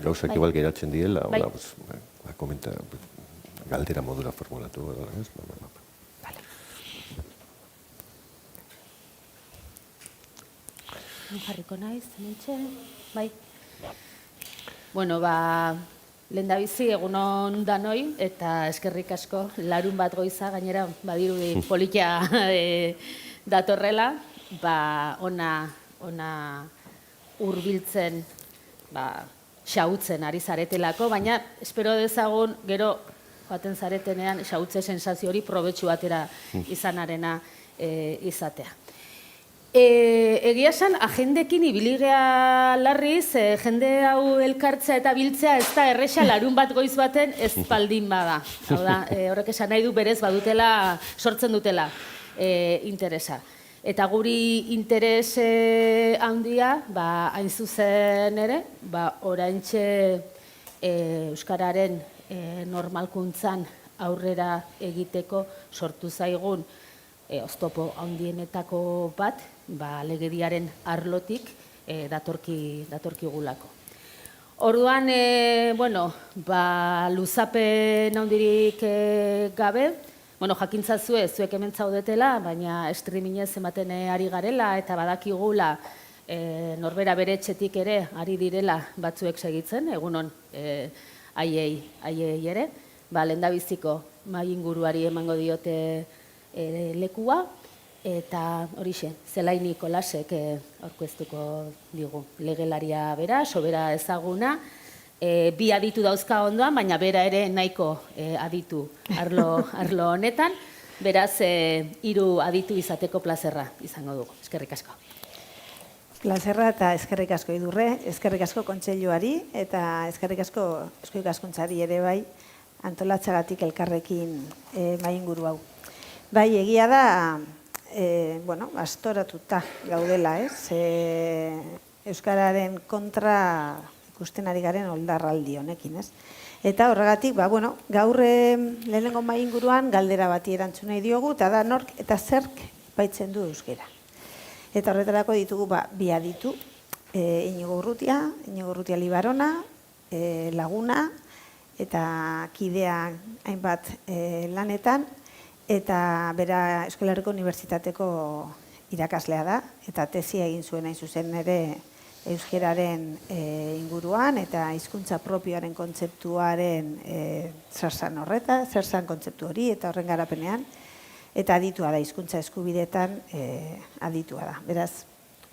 gauzak igual geratzen diela, galdera modura formulatu. Jarriko naiz, hementxe, bai. Bueno, lehendabizi egunon danoi eta eskerrik asko larun bat goiza gainera badirudi politia datorrela, ona hurbiltzen, xahutzen ari zaretelako, baina espero dezagun gero joaten zaretenean xahutze sensazio hori probetxu batera izanarena izatea. Egia esan, agendekin ibiligea larriz, jende hau elkartzea eta biltzea ez da erresa larun bat goiz baten ez baldin bada. Hau da, horrek esan nahi du berez badutela, sortzen dutela interesa. Eta guri interes handia, hain zuzen ere, oraintxe Euskararen normalkuntzan aurrera egiteko sortu zaigun oztopo handienetako bat, legediaren arlotik datorkigulako. Orduan, luzapen handirik gabe, jakintzazue, zuek hemen zaudetela, baina streamingez ematen ari garela eta badakigula norbera bere etxetik ere ari direla batzuek segitzen, egunon aiei ere, lehendabiziko mahai inguruari emango diote lekua, eta horixe, Zelai Nikolasek aurkeztuko digu legelaria bera, sobera ezaguna, bi aditu dauzka ondoan, baina bera ere nahiko aditu arlo honetan, beraz, 3 aditu izateko plazerra izango dugu. Eskerrik asko. Plazerra eta eskerrik asko Idurre, eskerrik asko kontseiluari eta eskerrik asko Eusko Ikaskuntzari ere bai antolatzagatik elkarrekin mahai inguru hau. Bai, egia da, astoratuta gaudela, ez? Euskararen kontra ikusten ari garen oldarraldi honekin, ez? Eta horregatik, gaur lehenengo mahai inguruan galdera bati erantzun nahi diogu, eta da nork eta zerk baitzen du euskera. Eta horretarako ditugu bi aditu, Iñigo Urrutia Libarona, laguna, eta kidea hainbat lanetan, eta bera Euskal Herriko Unibertsitateko irakaslea da, eta tesia egin zuen hain zuzen ere euskeraren inguruan, eta hizkuntza propioaren kontzeptuaren zerzan kontzeptu hori, eta horren garapenean, eta aditua da, hizkuntza eskubideetan aditua da. Beraz,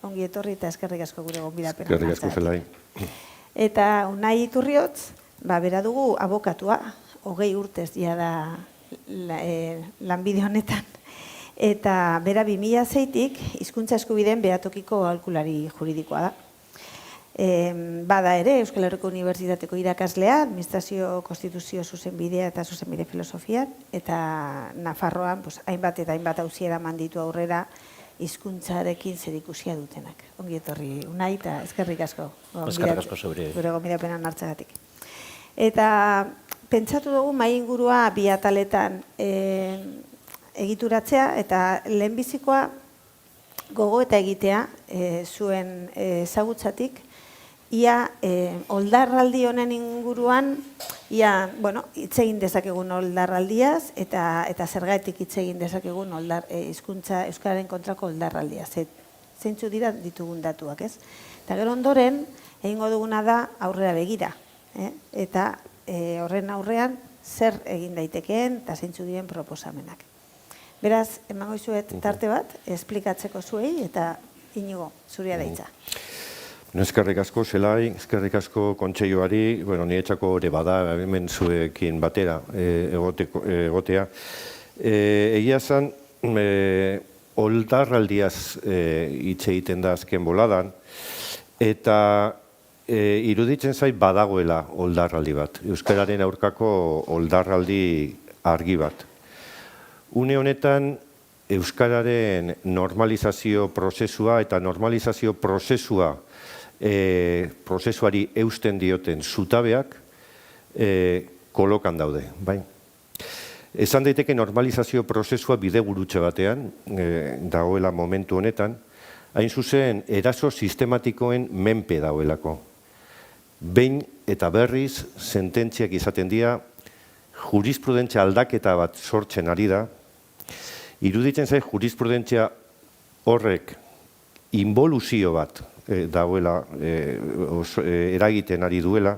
ongi etorri eta eskerrik asko gure gonbidapena. Eskerrik asko Zelai. Eta Unai Iturriotz, bera dugu abokatua, 20 urtez da lanbide honetan, eta bera 2006-tik hizkuntza eskubideen behatokiko aholkulari juridikoa da. Bada ere, Euskal Herriko Unibertsitateko irakaslea, administrazio, konstituzio, zuzenbidea eta zuzenbide filosofian, eta Nafarroan hainbat eta hainbat auziera manditu aurrera hizkuntzarekin zerikusia dutenak. Ongi etorri, Unai, eta eskerrik asko. Eskerrik asko zeure. Gure gonbidapenan hartzagatik. Eta pentsatu dugu mahai ingurua bi ataletan egituratzea, eta lehenbizikoa gogo eta egitea zuen ezagutzatik, ia oldarraldi honen inguruan, hitz egin dezakegun oldarraldiaz, eta zergatik hitz egin dezakegun hizkuntza euskararen kontrako oldarraldiaz. Zeintzu dira ditugun datuak, ez? Eta gero ondoren, egingo duguna da aurrera begira, eta horren aurrean zer egin daitekeen eta zeintzu diren proposamenak. Beraz, emango izuet tarte bat, esplikatzeko zuei, eta Iñigo, zuria daitza. Eskerrik asko Zelai, eskerrik asko kontseiluari, niretzako ere bada hemen zuekin batera egotea. Egia zan, oldarraldiaz hitz egiten da azken boladan, eta iruditzen zait badagoela oldarraldi bat, euskararen aurkako oldarraldi argi bat. Une honetan, euskararen normalizazio prozesua eta normalizazio prozesuari eusten dioten zutabeak kolokan daude. Esan daiteke normalizazio prozesua bidegurutze batean, dagoela momentu honetan, hain zuzen eraso sistematikoen menpe dagoelako. Behin eta berriz sententziak izaten dira, jurisprudentzia aldaketa bat sortzen ari da. Iruditzen zait jurisprudentzia horrek involuzio bat dagoela, eragiten ari duela,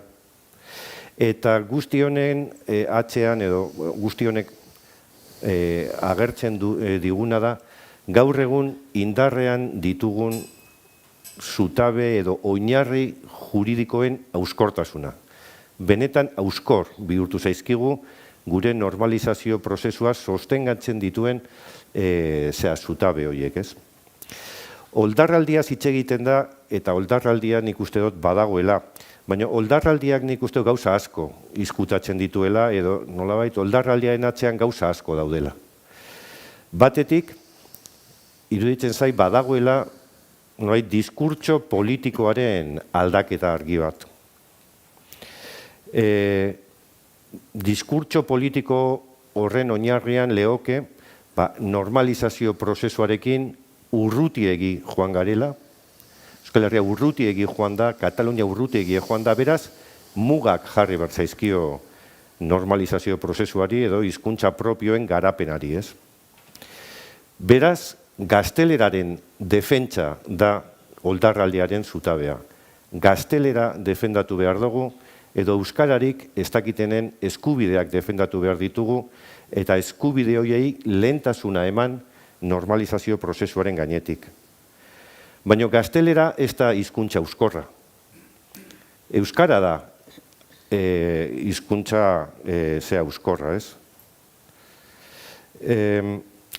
eta guzti honen atzean edo guzti honek agertzen diguna da, gaur egun indarrean ditugun zutabe edo oinarri juridikoen hauskortasuna. Benetan hauskor bihurtu zaizkigu gure normalizazio prozesua sostengatzen dituen zutabe horiek, ez? Oldarraldia hitz egiten da, eta oldarraldia nik uste dut badagoela, baina oldarraldiak nik uste dut gauza asko izkutatzen dituela, edo nolabait oldarraldiaren atzean gauza asko daudela. Batetik, iruditzen zait badagoela diskurtso politikoaren aldaketa argi bat. Diskurtso politiko horren oinarrian lehoke normalizazio prozesuarekin urrutiegi joan garela, Euskal Herria urrutiegi joan da, Katalunia urrutiegi joan da, beraz, mugak jarri behar zaizkio normalizazio prozesuari edo hizkuntza propioen garapenari, ez? Beraz, gazteleraren defentsa da oldarraldiaren zutabea. Gaztelera defendatu behar dugu, edo euskararik ez dakitenen eskubideak defendatu behar ditugu, eta eskubide horiei lehentasuna eman normalizazio prozesuaren gainetik. Baina gaztelera ez da hizkuntza euskorra. Euskara da hizkuntza euskorra, ez?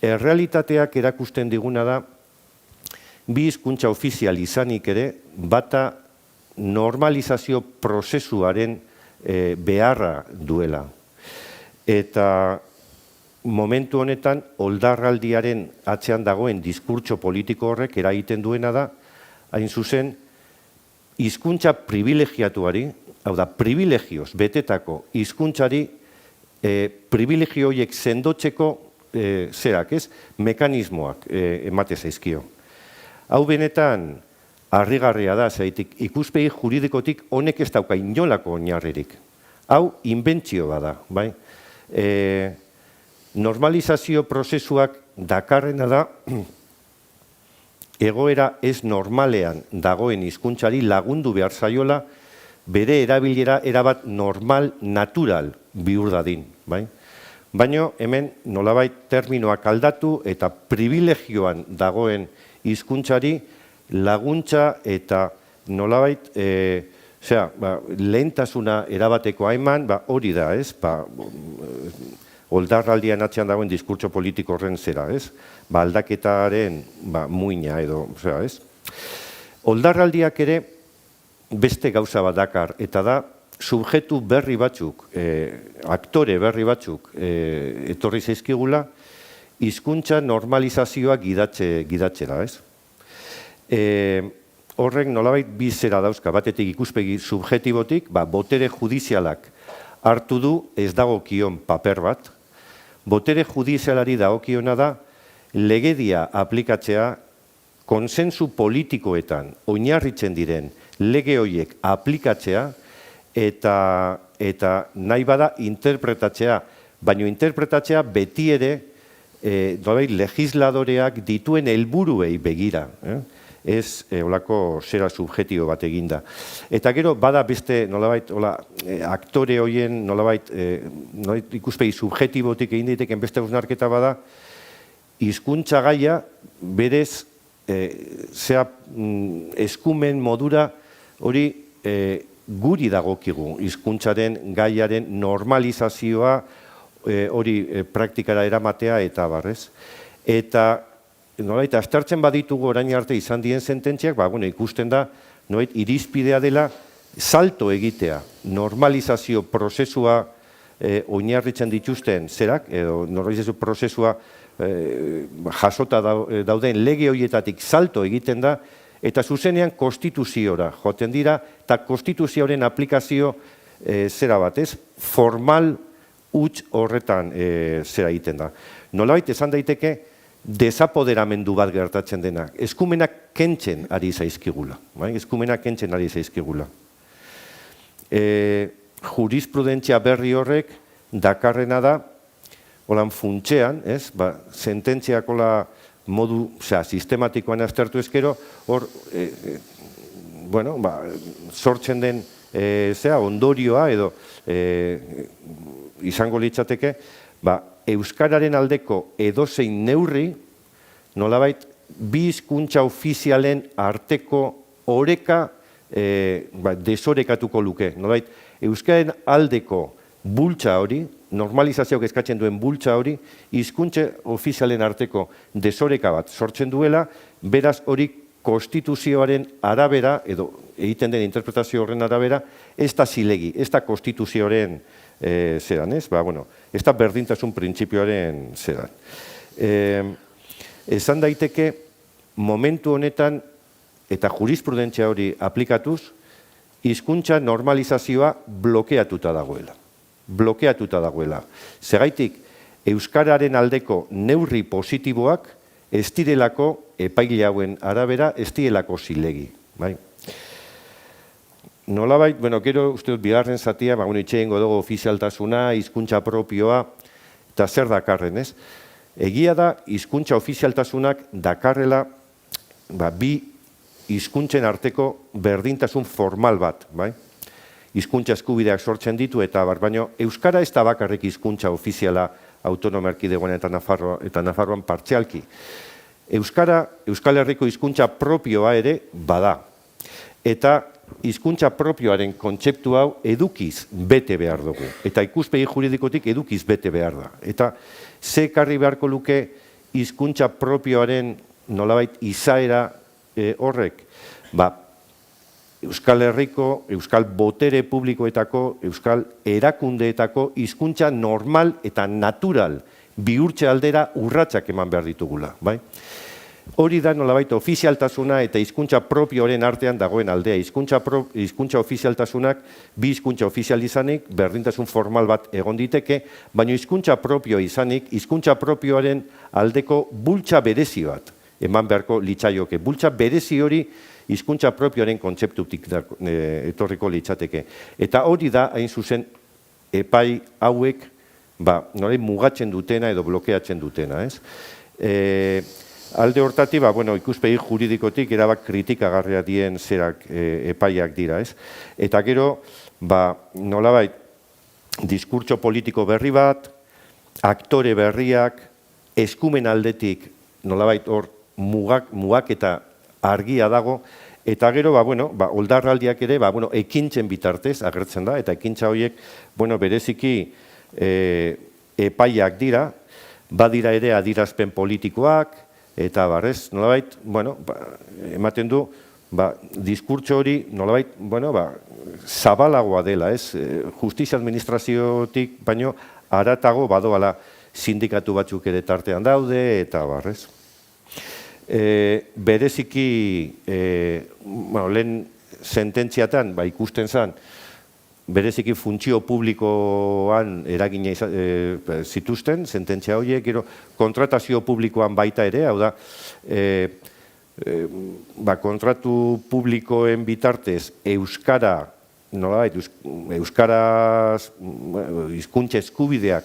Errealitateak erakusten diguna da, bi hizkuntza ofizial izanik ere, bata normalizazio prozesuaren beharra duela. Eta momentu honetan, oldarraldiaren atzean dagoen diskurtso politiko horrek eragiten duena da, hain zuzen, hizkuntza privilegiatuari, hau da, privilegioz betetako hizkuntzari, privilegio horiek sendotzeko zerak, ez? Mekanismoak emate zaizkio. Hau benetan, harrigarria da, zaitik ikuspegi juridikotik honek ez dauka inolako oinarririk. Hau, inbentzio bada, bai? Normalizazio prozesuak dakarrena da, egoera ez normalean dagoen hizkuntzari lagundu behar zaiola, bere erabilera erabat normal, natural bihur dadin, bai? Baina hemen nolabait terminoak aldatu eta privilegioan dagoen hizkuntzari laguntza eta nolabait lehentasuna erabatekoa eman, hori da, ez? Oldarraldian atzean dagoen diskurtso politiko horren zera, ez? Aldaketaren muina edo, ez? Oldarraldiak ere beste gauza bat dakar, eta da, subjektu berri batzuk, aktore berri batzuk etorri zaizkigula, hizkuntza normalizazioa gidatzera, ez? Horrek nolabait bi zera dauzka, batetik ikuspegi subjektibotik, botere judizialak hartu du ez dagokion paper bat, botere judizialari dagokiona da legedia aplikatzea, konsensu politikoetan oinarritzen diren lege horiek aplikatzea, eta nahi bada interpretatzea, baina interpretatzea beti ere legisladoreak dituen helburuei begira, ez olako zera subjektibo bat eginda. Eta gero bada beste nolabait aktore horien nolabait ikuspegi subjektibotik egin daiteken beste hausnarketa bada, hizkuntza gaia berez eskumen modura hori guri dagokigu hizkuntzaren gaiaren normalizazioa hori praktikara eramatea eta barrez. Eta aztertzen baditugu orain arte izan dien sententziak, ikusten da irizpidea dela salto egitea, normalizazio prozesua oinarritzen dituzten zerak, edo normalizazio prozesua jasota dauden lege horietatik salto egiten da, eta zuzenean konstituziora joten dira, eta konstituzioaren aplikazio zera batez, formal huts horretan zera egiten da. Nolabait esan daiteke, desapoderamendu bat gertatzen dena. Eskumenak kentzen ari zaizkigula. Eskumenak kentzen ari zaizkigula. jurisprudentzia berri horrek dakarrena da, holan funtsean, sententziakola modu sistematikoan aztertu ezkero, hor, sortzen den ondorioa edo izango litzateke, euskararen aldeko edozein neurri, nolabait, bi hizkuntza ofizialen arteko oreka desorekatuko luke. Nolabait, euskararen aldeko bultza hori, normalizazioak eskatzen duen bultza hori, hizkuntza ofizialen arteko desoreka bat sortzen duela, beraz hori konstituzioaren arabera, edo egiten den interpretazio horren arabera, ez da zilegi, ez da konstituzioaren zeran, ez? Ez da berdintasun printzipioaren zeran. Esan daiteke, momentu honetan, eta jurisprudentzia hori aplikatuz, hizkuntza normalizazioa blokeatuta dagoela. Blokeatuta dagoela. Zergaitik, euskararen aldeko neurri positiboak ez direlako epaile hauen arabera, ez direlako zilegi. Nolabait, gero uste dut bigarren zatia, itxeengo dugu ofizialtasuna, hizkuntza propioa, eta zer dakarren, ez? Egia da, hizkuntza ofizialtasunak dakarrela bi hizkuntzen arteko berdintasun formal bat, hizkuntza eskubideak sortzen ditu, eta baina euskara ez da bakarrik hizkuntza ofiziala autonomia erkidegoan eta Nafarroan partzialki. Euskara, Euskal Herriko hizkuntza propioa ere bada. Eta hizkuntza propioaren kontzeptu hau edukiz bete behar dugu. Eta ikuspegi juridikotik edukiz bete behar da. Eta ze ekarri beharko luke hizkuntza propioaren nolabait izaera horrek? Euskal Herriko, Euskal botere publikoetako, Euskal erakundeetako hizkuntza normal eta natural bihurtze aldera urratsak eman behar ditugula. Hori da nolabait ofizialtasuna eta hizkuntza propioaren artean dagoen aldea. Hizkuntza ofizialtasunak, bi hizkuntza ofizial izanik, berdintasun formal bat egon diteke, baina hizkuntza propio izanik, hizkuntza propioaren aldeko bultza berezi bat eman beharko litzaioke. Bultza berezi hori hizkuntza propioaren kontzeptutik etorriko litzateke. Eta hori da, hain zuzen, epai hauek mugatzen dutena edo blokeatzen dutena. Alde hortatik, ikuspegi juridikotik erabak kritikagarria dien zerak epaiak dira. Eta gero, nolabait, diskurtso politiko berri bat, aktore berriak, eskumen aldetik, nolabait hor mugak eta argia dago, eta gero, oldarraldiak ere, ekintzen bitartez agertzen da, eta ekintza horiek, bereziki epaiak dira, badira ere adirazpen politikoak, eta barrez, nolabait, ematen du, diskurtso hori, nolabait, zabalagoa dela, justizia administraziotik, baino, haratago badoala sindikatu batzuk ere tartean daude, eta barrez. Bereziki, lehen sententziatan, ikusten zen, bereziki funtzio publikoan eragina zituzten, sententzia horiek, gero kontratazio publikoan baita ere, hau da, kontratu publikoen bitartez euskara, euskaraz hizkuntza eskubideak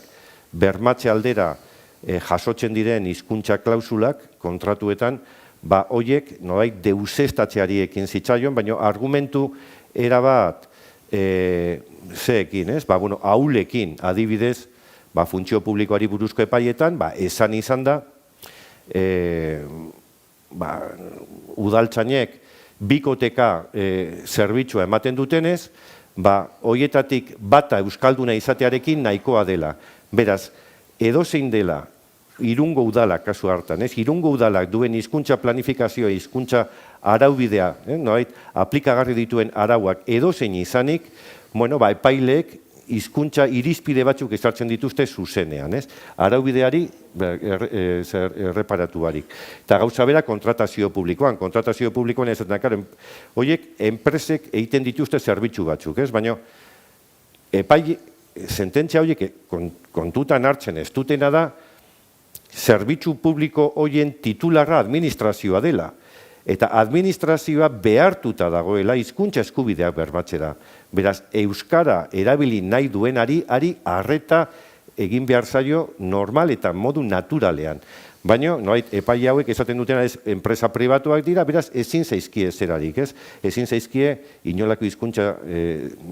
bermatze aldera jasotzen diren hizkuntza klausulak kontratuetan, horiek nolabait deusestatzeari ekin zitzaion, baina argumentu erabat zeekin, ahulekin, adibidez, funtzio publikoari buruzko epaietan, esan izan da, udaltzainek bikoteka zerbitzua ematen dutenez, horietatik bata euskalduna izatearekin nahikoa dela. Beraz, edozein dela, Irungo udalak kasu hartan, Irungo udalak duen hizkuntza planifikazioa, hizkuntza araubidea, aplikagarri dituen arauak edozein izanik, epaileek hizkuntza irizpide batzuk ezartzen dituzte zuzenean, araubideari erreparatu barik. Eta gauza bera kontratazio publikoan ez dakaren, horiek enpresek egiten dituzte zerbitzu batzuk, baina sententzia horiek kontutan hartzen ez dutena da, zerbitzu publiko horien titularra administrazioa dela. eta administrazioa behartuta dagoela hizkuntza eskubideak bermatzera. Beraz, euskara erabili nahi duenari arreta egin behar zaio normal eta modu naturalean. Baina, epai hauek esaten dutena ez enpresa pribatuak dira, beraz, ezin zaizkie zerarik, ez? Ezin zaizkie inolako hizkuntza,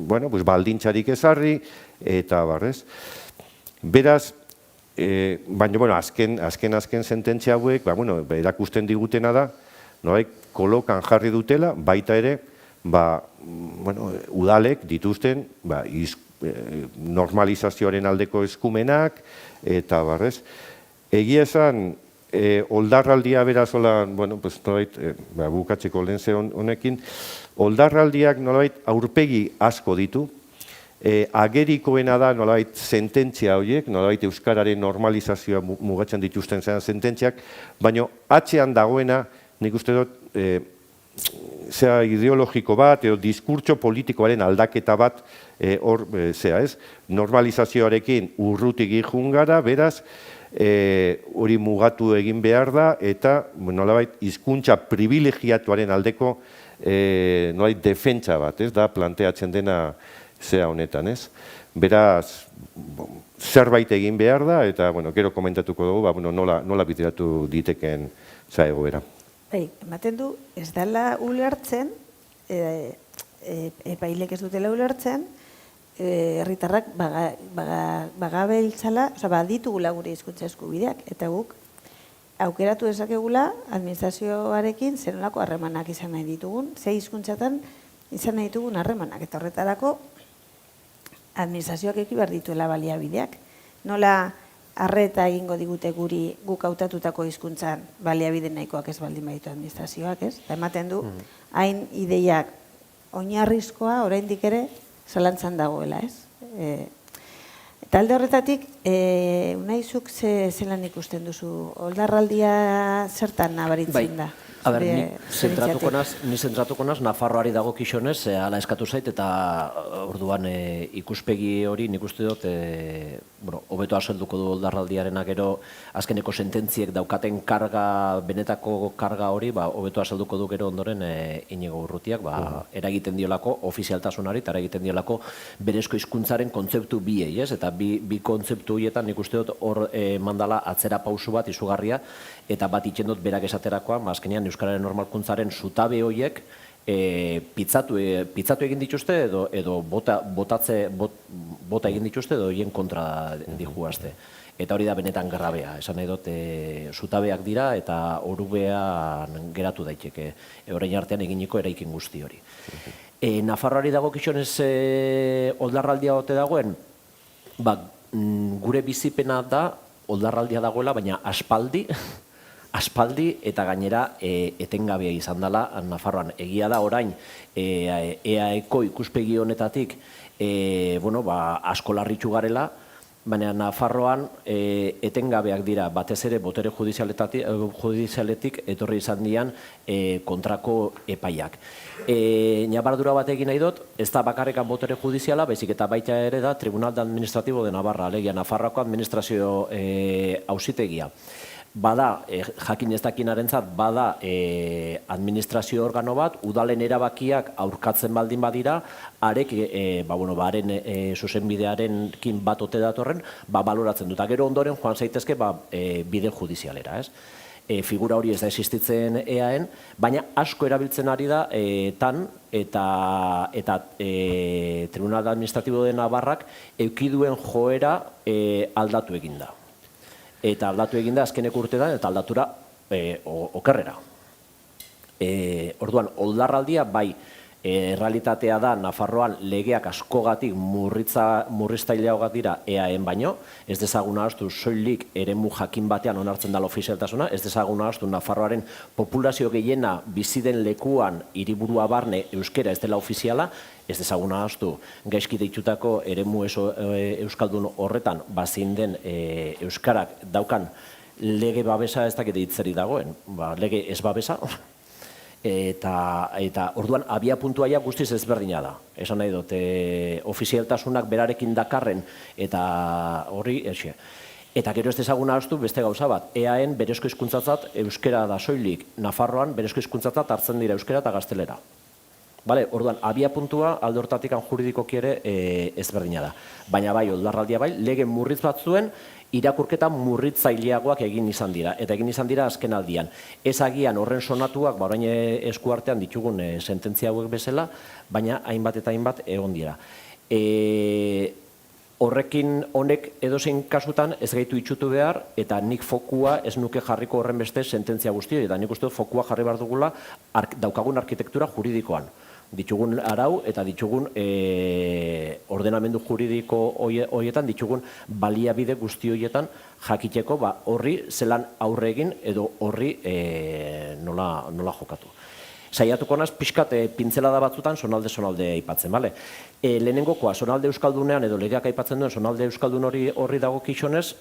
baldintzarik ezarri, eta barrez. Beraz, baina, azken sententzia hauek, erakusten digutena da, kolokan jarri dutela, baita ere, udalek dituzten normalizazioaren aldeko eskumenak, eta barrez. Egia esan, oldarraldia beraz, bukatzeko lehen honekin, oldarraldiak nolabait aurpegi asko ditu, agerikoena da nolabait sententzia horiek, nolabait euskararen normalizazioa mugatzen dituzten zen sententziak, baina atzean dagoena, nik uste dut, zera ideologiko bat, edo diskurtso politikoaren aldaketa bat, normalizazioarekin urrutik ikun gara, beraz, hori mugatu egin behar da, eta nolabait hizkuntza privilegiatuaren aldeko nolabait defentsa bat, ez da, planteatzen dena zera honetan, ez? Beraz, zerbait egin behar da, eta, gero komentatuko dugu, nola bideratu diteken zera egoera. Ematen du, ez dela ulertzen, epailek ez dutela ulertzen, herritarrak bagabeltzala, baditugula gure hizkuntza eskubideak, eta guk aukeratu dezakegula administrazioarekin zenolako harremanak izan nahi ditugun, ze hizkuntzatan izan nahi ditugun harremanak, eta horretarako administrazioak eki behar dituela baliabideak. Nola arreta egingo digute guri guk hautatutako hizkuntzan baliabide nahikoak ez baldin baditu administrazioak, ez? Eta ematen du, hain ideiak oinarrizkoa oraindik ere zalantzan dagoela, ez? Eta alde horretatik, Unaizuk zelan ikusten duzu, oldarraldia zertan nabaritzen da? Ni zentratuko naz, Nafarroari dago kixonez, ala eskatu zait, eta orduan ikuspegi hori nik uste dut, hobeto aselduko du oldarraldiarena gero azkeneko sententziek daukaten karga, benetako karga hori, hobeto aselduko du gero ondoren Inigo Urrutiak, eragiten diolako ofizialtasunari, eta eragiten diolako berezko hizkuntzaren kontzeptu biei, ez? Eta bi kontzeptu horietan nik uste dut hor mandala atzera pausu bat izugarria, eta bat itxen dut berak esaterakoa, azkenean euskararen normalkuntzaren zutabe horiek pitzatu egin dituzte edo bota egin dituzte edo hien kontra dijuazte. Eta hori da benetan grabea, esan nahi dut zutabeak dira eta orubean geratu daiteke orain artean eginiko eraikin guzti hori. Nafarroari dago kixonez oldarraldia ote dagoen, gure bizipena da oldarraldia dagoela, baina aspaldi eta gainera etengabea izan dela Nafarroan. Egia da orain EAeko ikuspegi honetatik asko larritxu garela, baina Nafarroan etengabeak dira batez ere botere judizialetik etorri izan dian kontrako epaiak. Nabardura bat egin nahi dut, ez da bakarrekan botere judiziala, baizik eta baita ere da Tribunal Administratibo de Navarra, alegia Nafarroako administrazio auzitegia. Bada, jakin ez dakinarentzat, bada administrazio organo bat, udalen erabakiak aurkatzen baldin badira, arek, haren zuzenbidearekin bat ote datorren, baloratzen dut. Gero ondoren joan zaitezke bide judizialera, ez? Figura hori ez da existitzen EAen, baina asko erabiltzen ari da eta Tribunal Administratibo de Navarrak eukiduen joera aldatu eginda. Eta aldatu eginda azkeneko urtean eta aldatura okerrera. Orduan, oldarraldia bai errealitatea da Nafarroan legeak askogatik murriztaileagoak dira EAen baino, ez dezaguna ahaztu soilik eremu jakin batean onartzen dela ofizialtasuna, ez dezaguna ahaztu Nafarroaren populazio gehiena bizi den lekuan hiriburua barne euskera ez dela ofiziala, ez dezaguna ahaztu gaizki deitutako eremu euskaldun horretan bazin den euskarak daukan lege babesa ez dakit hitzeri dagoen, lege ez babesa, eta orduan abia puntuaia guztiz ezberdina da. Esan nahi dut, ofizialtasunak berarekin dakarren eta hori, Eta gero ez dezagun ahaztu beste gauza bat, EAen berezko hizkuntzatzat euskera da soilik, Nafarroan berezko hizkuntzatzat hartzen dira euskera eta gaztelera. Bale, orduan, abia puntua alde hortatikan juridikoki ere ezberdina da. Baina bai, oldarraldia bai, lege murritz bat zuen, irakurketa murritzaileagoak egin izan dira. Eta egin izan dira azken aldian. Ez agian horren sonatuak, orain eskuartean ditugun sententzia hauek bezala, baina hainbat eta hainbat egon dira. Horrekin honek edozein kasutan ez gaitu itxutu behar, eta nik fokua ez nuke jarriko horren beste sententzia guztioi, eta nik uste dut fokua jarri behar dugula daukagun arkitektura juridikoan. Ditugun arau eta ditugun ordenamendu juridiko horietan, ditugun baliabide guzti horietan jakiteko horri zelan aurre egin edo horri nola jokatu. Saiatuko naz, pixkat pintzelada batzutan sonalde aipatzen, bale? Lehenengokoa, sonalde euskaldunean edo legeak aipatzen duen sonalde euskaldun horri dago kixonez,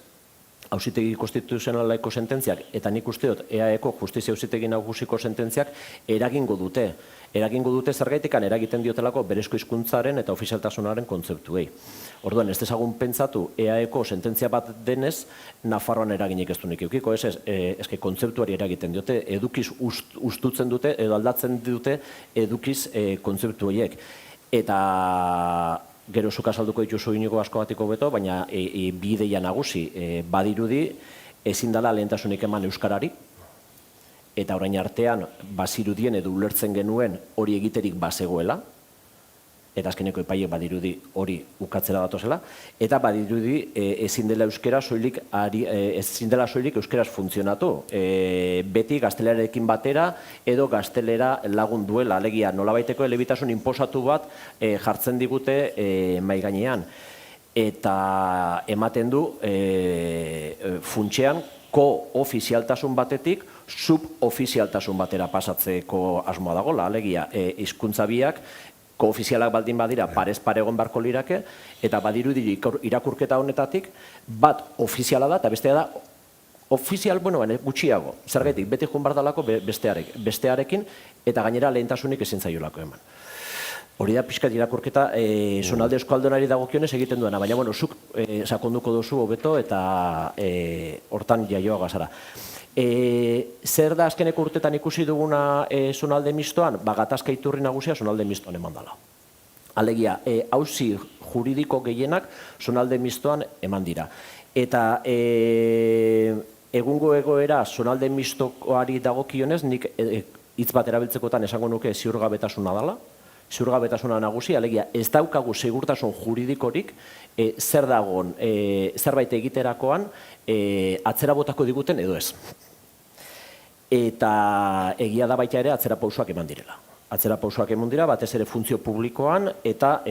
Auzitegi konstituzionaleko sententziak eta nik usteot EAeko justizia auzitegi nagusiko sententziak eragingo dute. Eragingo dute zergaitikan eragiten diotelako berezko hizkuntzaren eta ofizialtasunaren kontzeptuei. Orduan, ez dezagun pentsatu EAeko sententzia bat denez, Nafarroan eraginik ez du nik eukiko, eske kontzeptuari eragiten diote, edukiz ustutzen dute edo aldatzen dute edukiz kontzeptu horiek. Eta gero zuk azalduko dituzu inigo asko batiko beto, baina bi ideia nagusi badirudi ezin dela lehentasunik eman euskarari, eta orain artean bazirudien edo ulertzen genuen hori egiterik bazegoela, eta azkeneko epaiek badirudi hori ukatzera datozela, eta badirudi ezin dela euskera soilik euskeraz funtzionatu. Beti gaztelerarekin batera edo gaztelera lagun duela, alegia nolabaiteko elebitasun inposatu bat jartzen digute mahai gainean. Eta ematen du funtsean ko-ofizialtasun batetik subofizialtasun batera pasatzeko asmoa dagoela, alegia hizkuntza biak koofizialak baldin badira parez pare egon barko lirake, eta badirudi irakurketa honetatik bat ofiziala da eta bestea da ofizial, gutxiago. Zergatik, beti joan bardalako bestearekin eta gainera lehentasunik ezin zaiolako eman. Hori da pixkat irakurketa zonalde euskaldunari dagokionez egiten duena, baina zuk sakonduko duzu hobeto eta hortan jaioa gazara. Zer da azkeneko urtetan ikusi duguna zonalde mistoan? Gatazka iturri nagusia zonalde mistoan eman dela. Alegia, auzi juridiko gehienak zonalde mistoan eman dira. Eta egungo egoera zonalde mistokoari dagokionez, nik hitz bat erabiltzekotan esango nuke ziurgabetasuna dela. Ziurgabetasuna nagusia, alegia, ez daukagu segurtasun juridikorik zer dagoen zerbait egiterakoan atzera botako diguten edo ez. Eta egia da baita ere atzera pausoak eman direla. Atzera pausoak eman dira, batez ere funtzio publikoan eta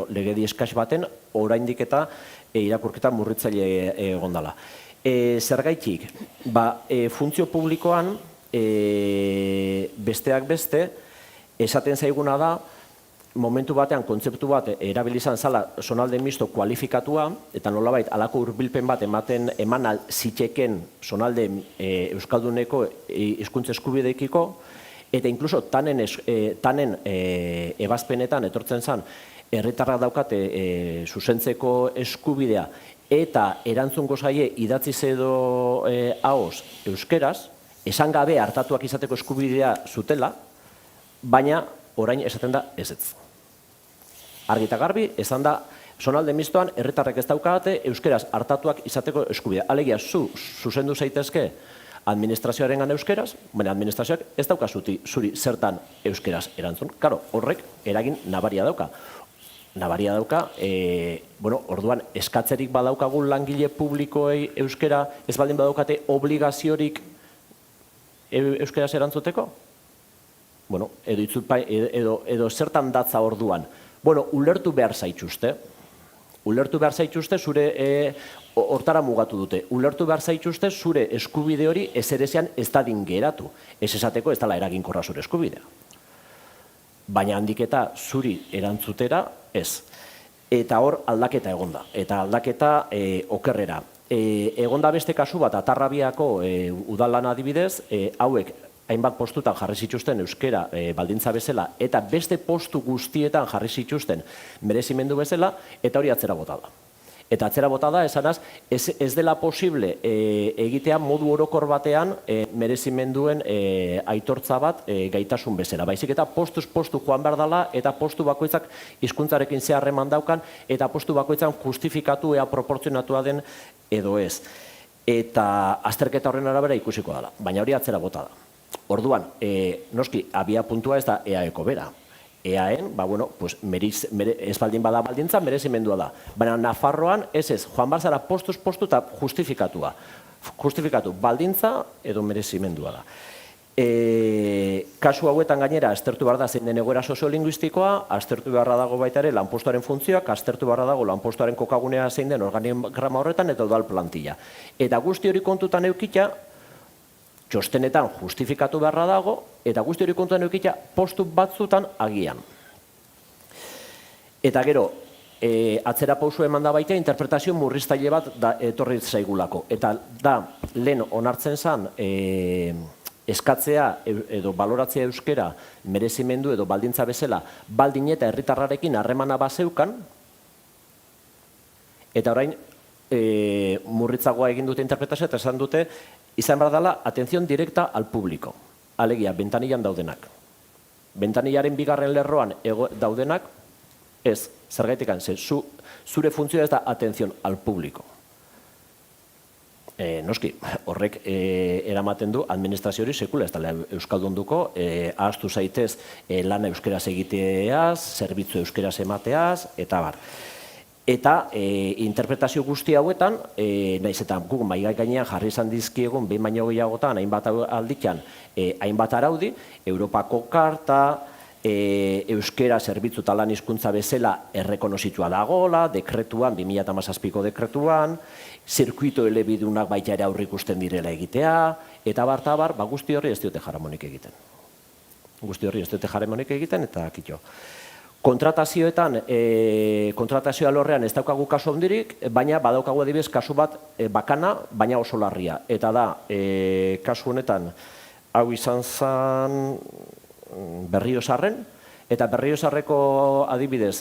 legedi eskas baten oraindik eta irakurketa murritzaile egon dela. Zergaitik, funtzio publikoan besteak beste esaten zaiguna da momentu batean kontzeptu bat erabili izan zala zonalde misto kualifikatua eta nolabait halako hurbilpen bat eman zitekeen zonalde euskalduneko hizkuntza eskubideekiko eta inkluso tanen ebazpenetan etortzen zen herritarrak daukate zuzentzeko eskubidea eta erantzungo zaie idatziz edo ahoz euskeraz, esan gabe hartatuak izateko eskubidea zutela, baina orain esaten da ezetz. Argi eta garbi, esan da, zonalde mistoan herritarrek ez daukate euskeraz hartatuak izateko eskubidea. Alegia, zuzendu zaitezke administrazioarengan euskeraz, baina administrazioak ez dauka zuri zertan euskeraz erantzun. Karo, horrek eragin nabaria dauka. Nabaria dauka, orduan eskatzerik badaukagun langile publikoei euskera ez baldin badaukate obligaziorik euskeraz erantzuteko? Edo zertan datza orduan. Ulertu behar zaituzte. Ulertu behar zaituzte zure hortara mugatu dute. Ulertu behar zaituzte zure eskubide hori ezerezean ez dadin geratu. Ez esateko ez dela eraginkorra zure eskubidea. Baina handiketa zuri erantzutera ez. Eta hor aldaketa egonda. Eta aldaketa okerrera. Egonda beste kasu bat Atarrabiako udalan adibidez, hauek hainbat postutan jarri zituzten euskera baldintza bezala eta beste postu guztietan jarri zituzten merezimendu bezala eta hori atzera bota da. Eta atzera bota da, esanaz, ez dela posible egitea modu orokor batean merezimenduen aitortza bat gaitasun bezala. Baizik eta postuz postu joan behar dela eta postu bakoitzak hizkuntzarekin ze harreman daukan eta postu bakoitzan justifikatu ea proportzionatua den edo ez. Eta azterketa horren arabera ikusiko dela, baina hori atzera bota da. Orduan, noski, abia puntua ez da EAeko bera. EAen, ez baldin bada baldintza, merezimendua da. Baina Nafarroan, ez, joan barzara postuz postu eta justifikatua. Justifikatu, baldintza edo merezimendua da. Kasu hauetan gainera, aztertu behar da zein den egoera soziolinguistikoa, aztertu beharra dago baita ere lanpostuaren funtzioak, aztertu beharra dago lanpostuaren kokagunea zein den organigrama horretan eta udal plantilla. Eta guzti hori kontutan eukita, txostenetan justifikatu beharra dago, eta guzti hori kontutan eukita postu batzutan agian. Eta gero, atzera pausu eman da baita, interpretazio murriztaile bat etorri zaigulako. Eta da, lehen onartzen zen, eskatzea edo baloratzea euskera merezimendu edo baldintza bezala baldin eta herritarrarekin harremana bazeukan, eta orain murritzagoa egin dute interpretazioa eta esan dute izan behar dela atención directa al público. Alegia, bentanillan daudenak. Bentanillaren bigarren lerroan daudenak, ez, zergaitikan, zure funtzioa ez da atención al público. Noski, horrek eramaten du administrazio hori sekula ez dela euskaldunduko, ahaztu zaitez lana euskeraz egiteaz, zerbitzu euskeraz emateaz, eta bar. Eta interpretazio guzti hauetan, nahiz eta guk mahai gainean jarri izan dizkiegun behin baino gehiagotan, hainbat alditan, hainbat araudi, Europako Karta, euskera zerbitzu eta lan hizkuntza bezala errekonozitua dagoela, dekretuan, 2017ko dekretuan, zirkuito elebidunak baita ere aurrikusten direla egitea, eta bar, guzti horri ez diote jaramonik egiten. Guzti horri ez diote jaramonik egiten, eta kitxo. Kontratazioetan, kontratazio alorrean ez daukagu kasu handirik, baina badaukagu adibidez kasu bat bakana, baina oso larria. Eta da, kasu honetan, hau izan zen Berriozarren, eta Berriozarreko adibidez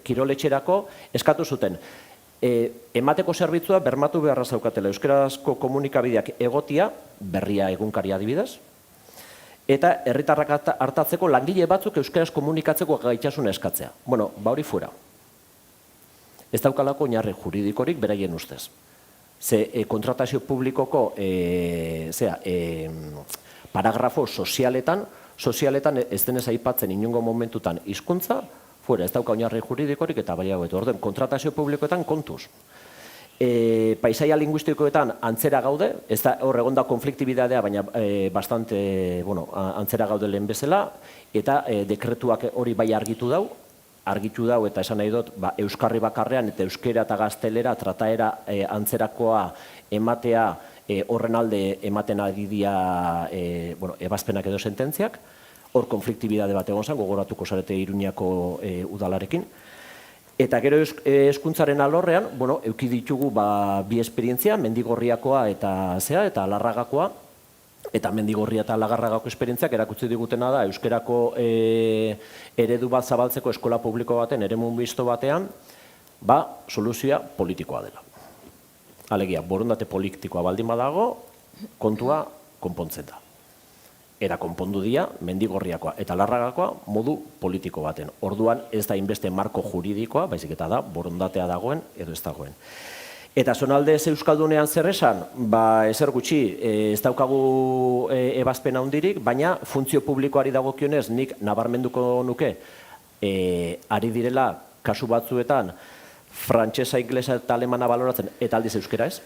kiroletxerako eskatu zuten. Emateko zerbitzua bermatu beharra zaukatela euskarazko komunikabideak egotia, Berria egunkari adibidez, eta herritarrak hartatzeko langile batzuk euskaraz komunikatzeko gaitasuna eskatzea. Bueno, hori fuera. Ez daukalako oinarri juridikorik beraien ustez. Ze kontratazio publikoko paragrafo sozialetan ez denez aipatzen inongo momentutan hizkuntza, fuera, ez dauka oinarri juridikorik eta baiago. Orden, kontratazio publikoetan kontuz. Paisaia linguistikoetan antzera gaude, ez da hor egonda konfliktibidadea, baina bastante antzera gaude lehen bezala, eta dekretuak hori bai argitu dau, eta esan nahi dut, euskarri bakarrean eta euskera eta gaztelera trataera antzerakoa ematea horren alde ematen ari dira ebazpenak edo sententziak, hor konfliktibidade bat egon zen, gogoratuko zarete Iruñako udalarekin. Eta gero hezkuntzaren alorrean, eduki ditugu bi esperientzia, Mendigorriakoa eta Alarragakoa, eta Mendigorria eta Alarragako esperientziak erakutsi digutena da euskerako eredu bat zabaltzeko eskola publiko baten, eremu misto batean, soluzioa politikoa dela. Alegia, borondate politikoa baldin badago, kontua konpontzen da. Era konpondu dira, Mendigorriakoa eta Alarragakoa modu politiko baten. Orduan ez da inbeste marko juridikoa, baizik eta da, borondatea dagoen edo ez dagoen. Eta zonalde ez euskaldunean zer esan, ezer gutxi, ez daukagu ebazpen handirik, baina funtzio publikoari dagokionez nik nabarmenduko nuke, ari direla kasu batzuetan, frantsesa, inglesa eta alemana baloratzen, eta aldiz euskera ez.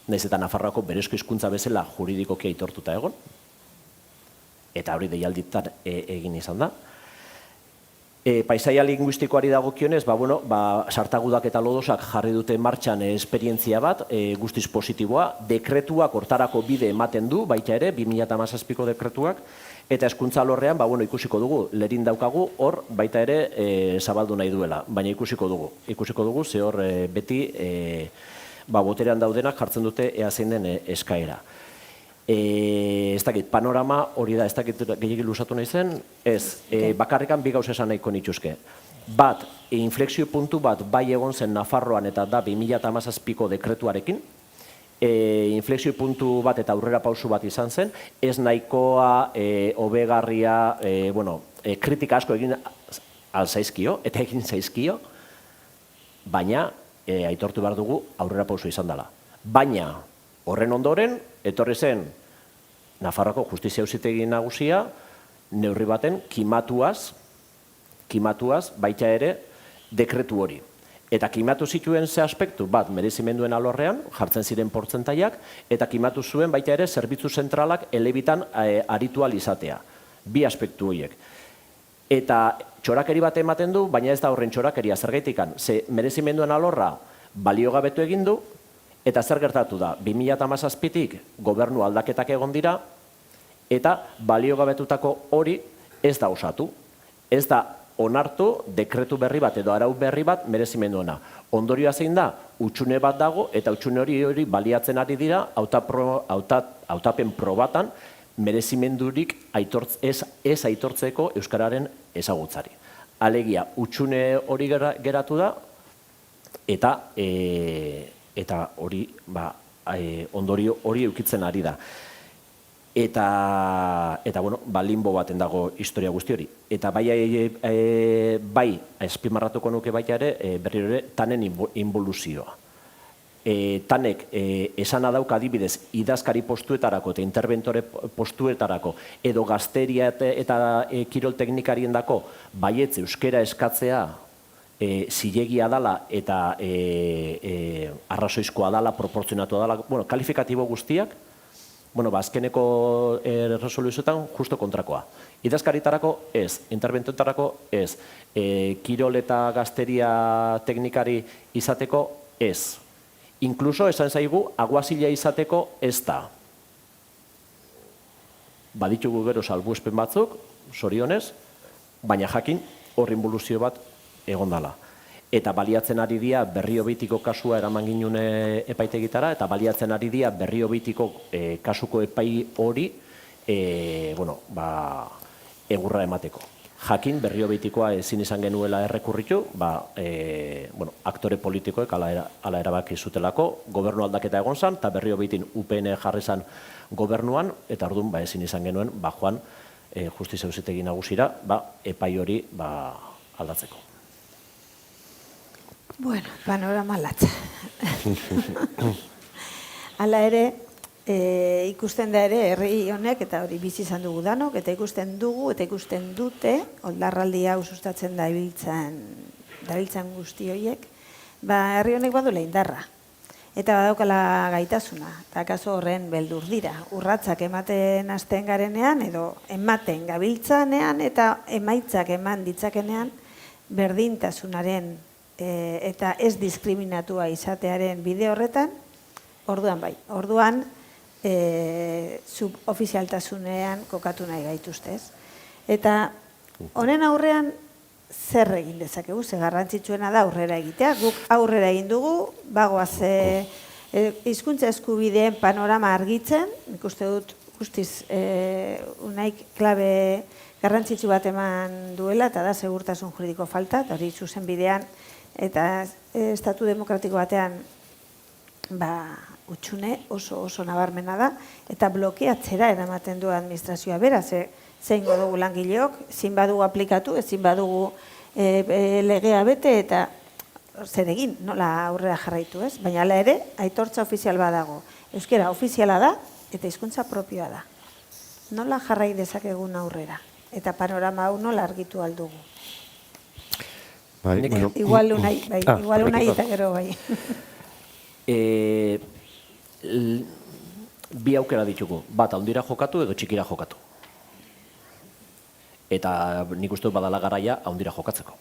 Nahiz eta Nafarroako berezko hizkuntza bezala juridikoki aitortuta egon. Eta hori deialditan egin izan da. Paisaia linguistikoari dagokionez, sartagudak eta lodosak jarri dute martxan esperientzia bat, guztiz positiboa, dekretuak hortarako bide ematen du, baita ere, 2017ko dekretuak, eta hezkuntza alorrean, ikusiko dugu, lerin daukagu, hor baita ere zabaldu nahi duela, baina ikusiko dugu, ze hor beti boterean daudenak jartzen dute ea zein den eskaera. Ez dakit, panorama hori da, ez dakit gehiagik lusatu nahi zen, ez, bakarrikan bi gauza esan nahiko nituzke. Bat, inflexio puntu bat bai egon zen Nafarroan eta da 2017ko dekretuarekin, inflexio puntu bat eta aurrera pausu bat izan zen, ez nahikoa, hobegarria, kritika asko egin alzaizkio, eta egin zaizkio, baina aitortu behar dugu aurrera pausu izan dela. Baina, horren ondoren, etorri zen Nafarroako Justizia Auzitegi Nagusia, neurri baten kimatuaz baita ere dekretu hori. Eta kimatu zituen ze aspektu, bat, merezimenduen alorrean, jartzen ziren portzentaiak, eta kimatu zuen baita ere zerbitzu zentralak elebitan aritu ahal izatea. Bi aspektu horiek. Eta txorakeri bat ematen du, baina ez da horren txorakeria zergaitikan. Ze merezimenduen alorra baliogabetu egin du, eta zer gertatu da, 2017tik gobernu aldaketak egon dira, eta baliogabetutako hori ez da osatu. Ez da onartu dekretu berri bat edo arau berri bat merezimenduena. Ondorioa zein da, utxune bat dago, eta utxune hori baliatzen ari dira, hautapen probatan, merezimendurik ez aitortzeko euskararen ezagutzari. Alegia, utxune hori geratu da, eta hori, ondorio hori eukitzen ari da. Eta limbo baten dago historia guzti hori. Eta bai, azpimarratuko nuke baita ere, berriro ere, tanen involuzioa. Tanek esana dauka adibidez idazkari postuetarako eta interventore postuetarako edo gazteria eta kirol teknikarien dako baietz euskera eskatzea zilegia dala eta arrazoizkoa dala, proportzionatu dala, kalifikatibo guztiak, azkeneko resoluzioetan justo kontrakoa. Idazkaritarako ez, interventoetarako ez, kirol eta gazteria teknikari izateko ez. Inkluso esan zaigu aguazila izateko ez da. Baditugu gero salbuespen batzuk, zorionez, baina jakin horri involuzio bat egon dela. Eta baliatzen ari dira Berriobitiko kasua eraman ginen epaitegitara, eta baliatzen ari dira Berriobitiko kasuko epai hori egurra emateko. Jakin Berriobitikoa ezin izan genuela errekurritu, aktore politikoek ala erabaki zutelako, gobernu aldaketa egon zan, eta Berriobitin UPN jarri zan gobernuan, eta orduan ezin izan genuen joan Justizia Auzitegi Nagusira epai hori aldatzeko. Bueno, panorama latza. Hala ere, ikusten da ere, herri honek, eta hori bizi izan dugu danok, eta ikusten dugu, eta ikusten dute, oldarraldi hau sustatzen dabiltzan guzti horiek, herri honek badula indarra. Eta badaukala gaitasuna, eta kaso horren beldur dira. Urratzak ematen hasten garenean, edo ematen gabiltzanean, eta emaitzak eman ditzakenean, berdintasunaren eta ez diskriminatua izatearen bide horretan, orduan bai. Orduan, subofizialtasunean kokatu nahi gaituztez. Eta honen aurrean zer egin dezakegu, ze garrantzitsuena da aurrera egitea. Guk aurrera egin dugu, bagoaz hizkuntza eskubideen panorama argitzen, nik uste dut guztiz unaik klabe garrantzitsu bat eman duela, eta da segurtasun juridiko falta, eta hori zuzen bidean, eta estatu demokratiko batean utxune oso nabarmena da, eta blokeatzera eramaten du administrazioa bera, zein dugu langileok, ezin badugu aplikatu, ezin badugu legea bete, eta zer egin, nola aurrera jarraitu ez, baina hala ere, aitortza ofizial badago. Euskera ofiziala da, eta hizkuntza propioa da. Nola jarrai dezakegun aurrera, eta panorama hau nola argitu aldugu. Igual unai eta gero bai. Bi aukera ditugu, bat handira jokatu edo txikira jokatu. Eta nik uste dut badala garaia handira jokatzeko.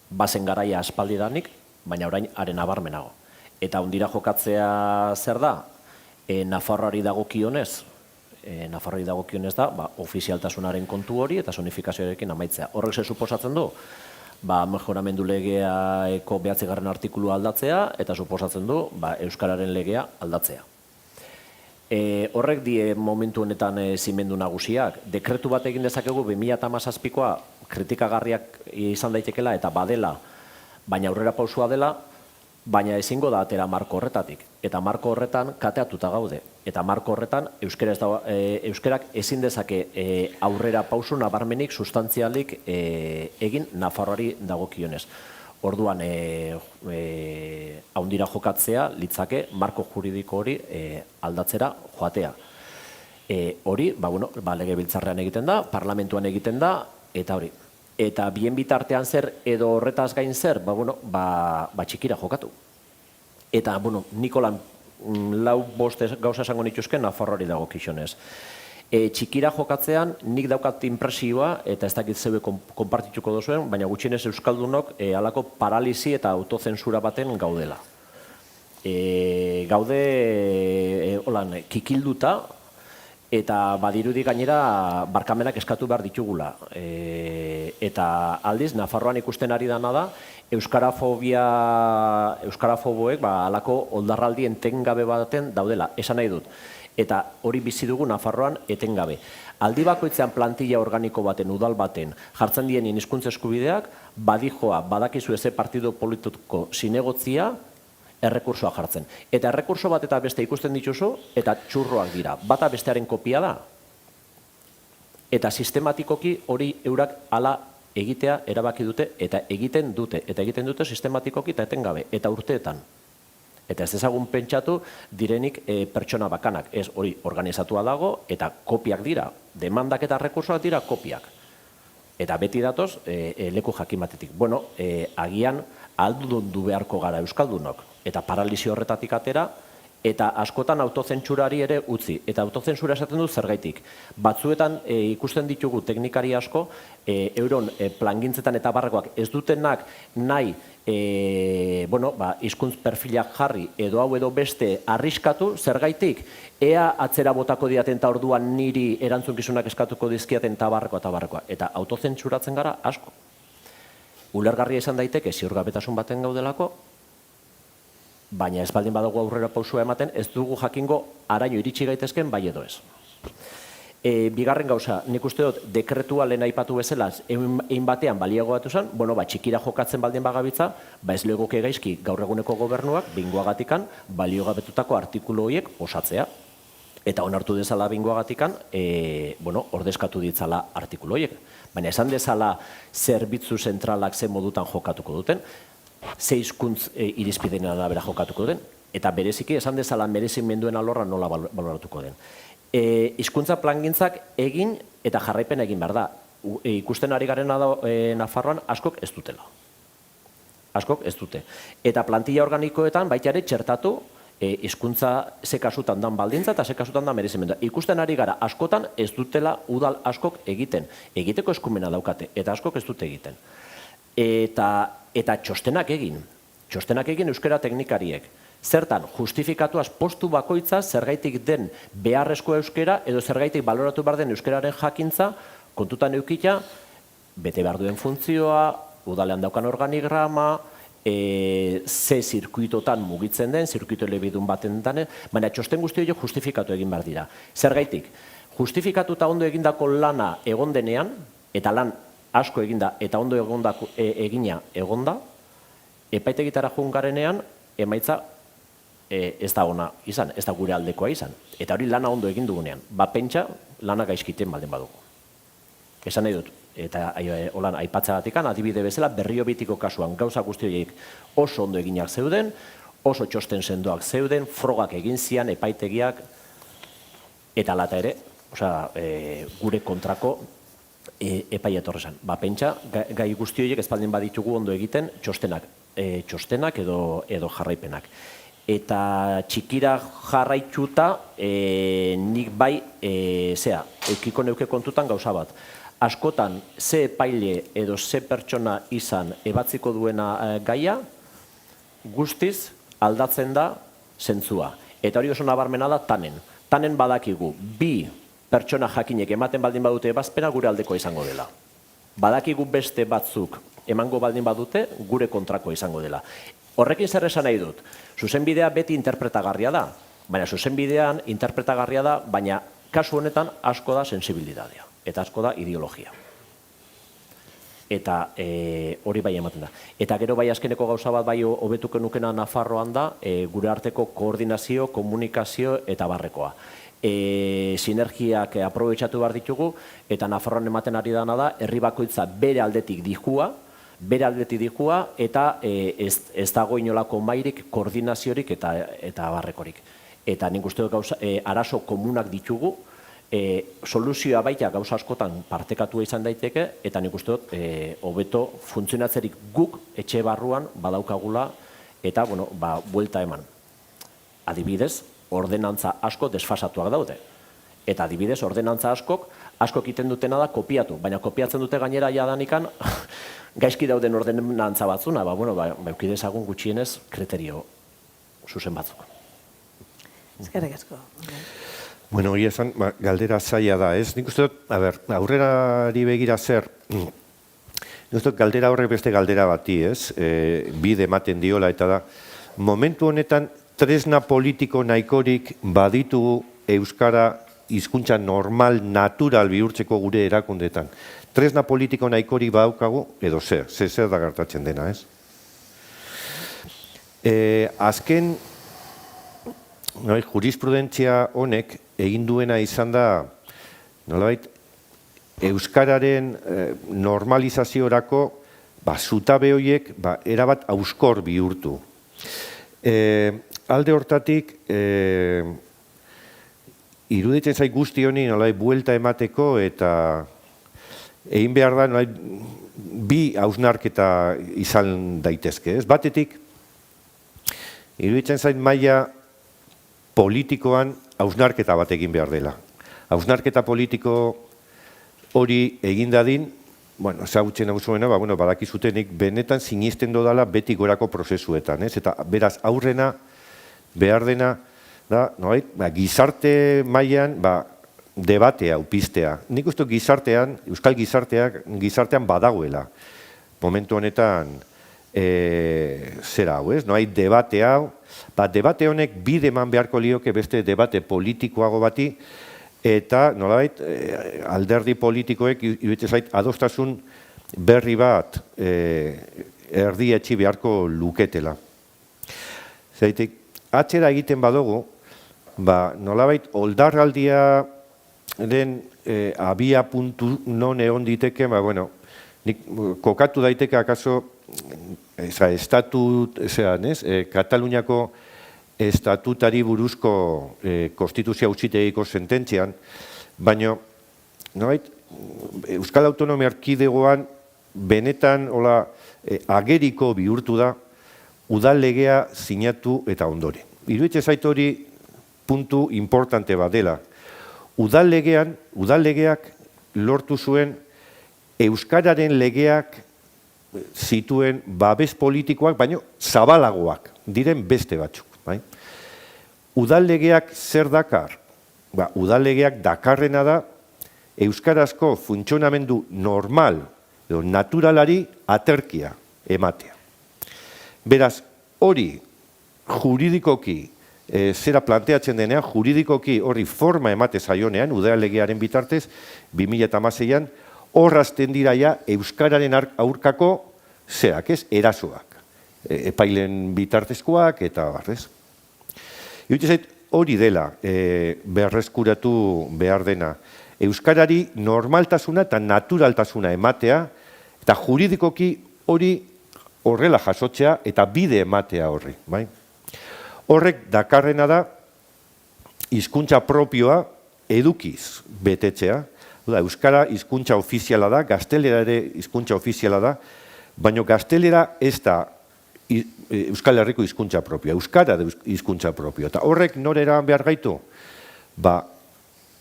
Bazen garaia aspaldidanik, baina orain haren abarmenago. Eta handira jokatzea zer da? Nafarroari dagokionez da, ofizialtasunaren kontu hori eta zonifikazioarekin amaitzea. Horrek ze suposatzen du? Mejoramendu legeaeko 9. artikulua aldatzea, eta suposatzen du Euskararen legea aldatzea. Horrek die momentu honetan zimendu nagusiak. Dekretu bat egin dezakegu 2017koa kritikagarriak izan daitekela eta badela, baina aurrera pausua dela, baina ezingo da atera marko horretatik. Eta marko horretan kateatuta gaude. Eta marko horretan euskarak ezin dezake aurrera pausu nabarmenik sustantzialik egin Nafarroari dagokionez. Orduan, haundira jokatzea litzake marko juridiko hori aldatzera joatea. Hori, legebiltzarrean egiten da, parlamentuan egiten da, eta hori. Eta bien bitartean zer edo horretaz gain zer, txikira jokatu. Eta, Nikolan lau bost gauza esango nituzke Nafarroari dagokionez. Txikira jokatzean nik daukat inpresioa, eta ez dakit zeue konpartituko duzuen, baina gutxienez euskaldunok halako paralisi eta autozensura baten gaudela. Gaude kikilduta, eta badirudi gainera barkamenak eskatu behar ditugula. Eta aldiz, Nafarroan ikusten ari dana da, euskarafoboek halako oldarraldi etengabe baten daudela, esan nahi dut. Eta hori bizi dugu Nafarroan etengabe. Aldi bakoitzean plantilla organiko baten, udal baten, jartzen dienien hizkuntza eskubideak, badijoa, badakizu eze partido politiko zinegotzia, errekursoa jartzen. Eta errekurso bat eta beste ikusten dituzu, eta txurroak dira. Bata bestearen kopia da. Eta sistematikoki hori eurak hala egitea erabaki dute, eta egiten dute. Eta egiten dute sistematikoki eta etengabe, eta urteetan. Eta ez dezagun pentsatu direnik pertsona bakanak. Ez hori organizatua dago, eta kopiak dira. Demandak eta errekursoak dira kopiak. Eta beti datoz leku jakimatetik. Agian aldundu beharko gara euskaldunok. Eta paralisi horretatik atera, eta askotan autozentsurari ere utzi. Eta autozentsura esaten du zergaitik. Batzuetan ikusten ditugu teknikari asko, euron plangintzetan eta barrakoak ez dutenak nahi hizkuntz perfilak jarri edo hau edo beste arriskatu, zergaitik, ea atzera botako diaten eta orduan niri erantzunkizunak eskatuko dizkiaten eta barrakoa. Eta autozentsuratzen gara asko. Ulergarria izan daiteke ziurgabetasun baten gaudelako, baina ez baldin badago aurrera pausua ematen, ez dugu jakingo araño iritsi gaitezken bai edo ez. Bigarren gauza, nik uste dut dekretua lehen aipatu bezala egin batean baliago batu zen, txikira jokatzen baldin bagabitza, ez legoke gaizki gaur eguneko gobernuak bingoagatikan baliogabetutako artikulu horiek osatzea. Eta onartu dezala bingoagatikan, ordezkatu ditzala artikulu horiek. Baina esan dezala zerbitzu zentralak ze modutan jokatuko duten, ze hizkuntz irizpideen arabera jokatuko den, eta bereziki esan dezala merezimenduen alorra nola baloratuko den. Hizkuntza plangintzak egin eta jarraipen egin behar da. Ikusten ari garena da Nafarroan askok ez dutela. Askok ez dute. Eta plantilla organikoetan baita ere txertatu hizkuntza ze kasutan dan baldintza eta ze kasutan dan merezimendua. Ikusten ari gara askotan ez dutela udal askok egiten. Egiteko eskumena daukate eta askok ez dute egiten. Eta txostenak egin euskara teknikariek. Zertan, justifikatuaz postu bakoitza zergaitik den beharrezko euskara edo zergaitik baloratu behar den euskararen jakintza kontutan eukita, bete behar duen funtzioa, udalean daukan organigrama, ze zirkuitotan mugitzen den, zirkuito elebidun baten den, baina txosten guzti horiek justifikatu egin behar dira. Zergaitik, justifikatuta ondo egindako lana egon denean, eta lan asko eginda eta ondo egina egonda, epaitegitara joan garenean, emaitza ez da ona izan, ez da gure aldekoa izan. Eta hori lana ondo egin dugunean. Pentsa, lana gaizkiten baldin badugu. Esan nahi dut, eta holan aipatzagatikan, adibide bezala, Berriobitiko kasuan gauza guzti horiek oso ondo eginak zeuden, oso txosten sendoak zeuden, frogak egin zian, epaitegiak, eta lata ere, gure kontrako epai etorrezan. Pentsa, gai guzti horiek ez baldin baditugu ondo egiten txostenak edo jarraipenak. Eta txikira jarraitxuta nik bai, eukiko neuke kontutan gauza bat. Askotan, ze epaile edo ze pertsona izan ebatziko duena gaia, guztiz aldatzen da zentzua. Eta hori oso nabarmena da tanen. Tanen badakigu, bi pertsona jakinek ematen baldin badute ebazpena gure aldeko izango dela. Badakigu beste batzuk emango baldin badute gure kontrako izango dela. Horrekin zer esan nahi dut, zuzenbidea beti interpretagarria da, baina zuzenbidean interpretagarria da, baina kasu honetan asko da sensibilitatea eta asko da ideologia. eta hori bai ematen da. Eta gero bai azkeneko gauza bat bai hobetuko nukena Nafarroan da, gure arteko koordinazio, komunikazio eta barrekoa. Sinergiak aprobetxatu behar ditugu, eta Nafarroan ematen ari dana da, herri bakoitza bere aldetik dihua, eta ez dago inolako mairik, koordinaziorik eta barrekorik. Eta nik uste dut arazo komunak ditugu, soluzioa baita gauza askotan partekatua izan daiteke, eta nik uste dut hobeto funtzionatzerik guk etxe barruan badaukagula, eta, buelta eman. Adibidez, ordenantza asko desfasatuak daude. Eta adibidez, ordenantza askok egiten dutena da kopiatu, baina kopiatzen dute gainera jadanikan gaizki dauden ordenantza batzuna, eukidezagun gutxienez kriterio zuzen batzuk. Eskerrik asko. Bueno, hori esan, galdera zaila da, ez? Nik uste dut, aurrerari begira zer, nik uste dut galdera horrek beste galdera bati, ez? Bide ematen diola, eta da, momentu honetan, tresna politiko nahikorik baditugu euskara hizkuntza normal, natural bihurtzeko gure erakundetan. Tresna politiko nahikorik badaukagu, edo zer da gertatzen dena, ez? Azken, jurisprudentzia honek egin duena izan da, nolabait, euskararen normalizaziorako zutabe horiek erabat auskor bihurtu. Alde hortatik, iruditzen zait guzti honi nolabait buelta emateko eta egin behar da nolabait bi hausnarketa izan daitezke. Batetik, iruditzen zait maila politikoan hausnarketa bat egin behar dela. Hausnarketa politiko hori egin dadin, ezagutzen hau zuena, badakizutenik benetan sinisten dodala beti gorako prozesuetan, ez? Eta beraz aurrena behar dena da, gizarte mailan debatea, upistea. Nik uste gizartean, euskal gizartean badagoela. Momentu honetan zera hau, ez? Debate hau, debate honek bide eman beharko lioke beste debate politikoago bati, eta nolabait alderdi politikoek iruditzen zait adostasun berri bat erdietsi beharko luketela. Zaitik, atzera egiten badugu, nolabait oldarraldia den abia puntu non egon diteke, kokatu daiteke akaso Kataluniako estatutari buruzko konstituzio auzitegiko sententzian, baina Euskal Autonomia Erkidegoan benetan ageriko bihurtu da udal legea sinatu eta ondoren. Iruditzen zait hori puntu importante bat dela. Udal legeak lortu zuen euskararen legeak zituen babes politikoak, baina zabalagoak diren beste batzuk. Udal legeak zer dakar? Udal legeak dakarrena da euskarazko funtzionamendu normal edo naturalari aterkia ematea. Beraz, hori juridikoki zera planteatzen denean, juridikoki horri forma emate zaionean, udal legearen bitartez, 2016an, horrazten dira ja euskararen aurkako zerak, ez, erasoak. Epailen bitartezkoak eta barrez. Iruditzen zait hori dela berreskuratu behar dena. Euskarari normaltasuna eta naturaltasuna ematea, eta juridikoki hori horrela jasotzea eta bide ematea horri. Horrek dakarrena da hizkuntza propioa edukiz betetzea. Euskara hizkuntza ofiziala da, gaztelera ere hizkuntza ofiziala da, baina gaztelera ez da Euskal Herriko hizkuntza propioa, euskara da hizkuntza propioa. Eta horrek norera behar gaitu?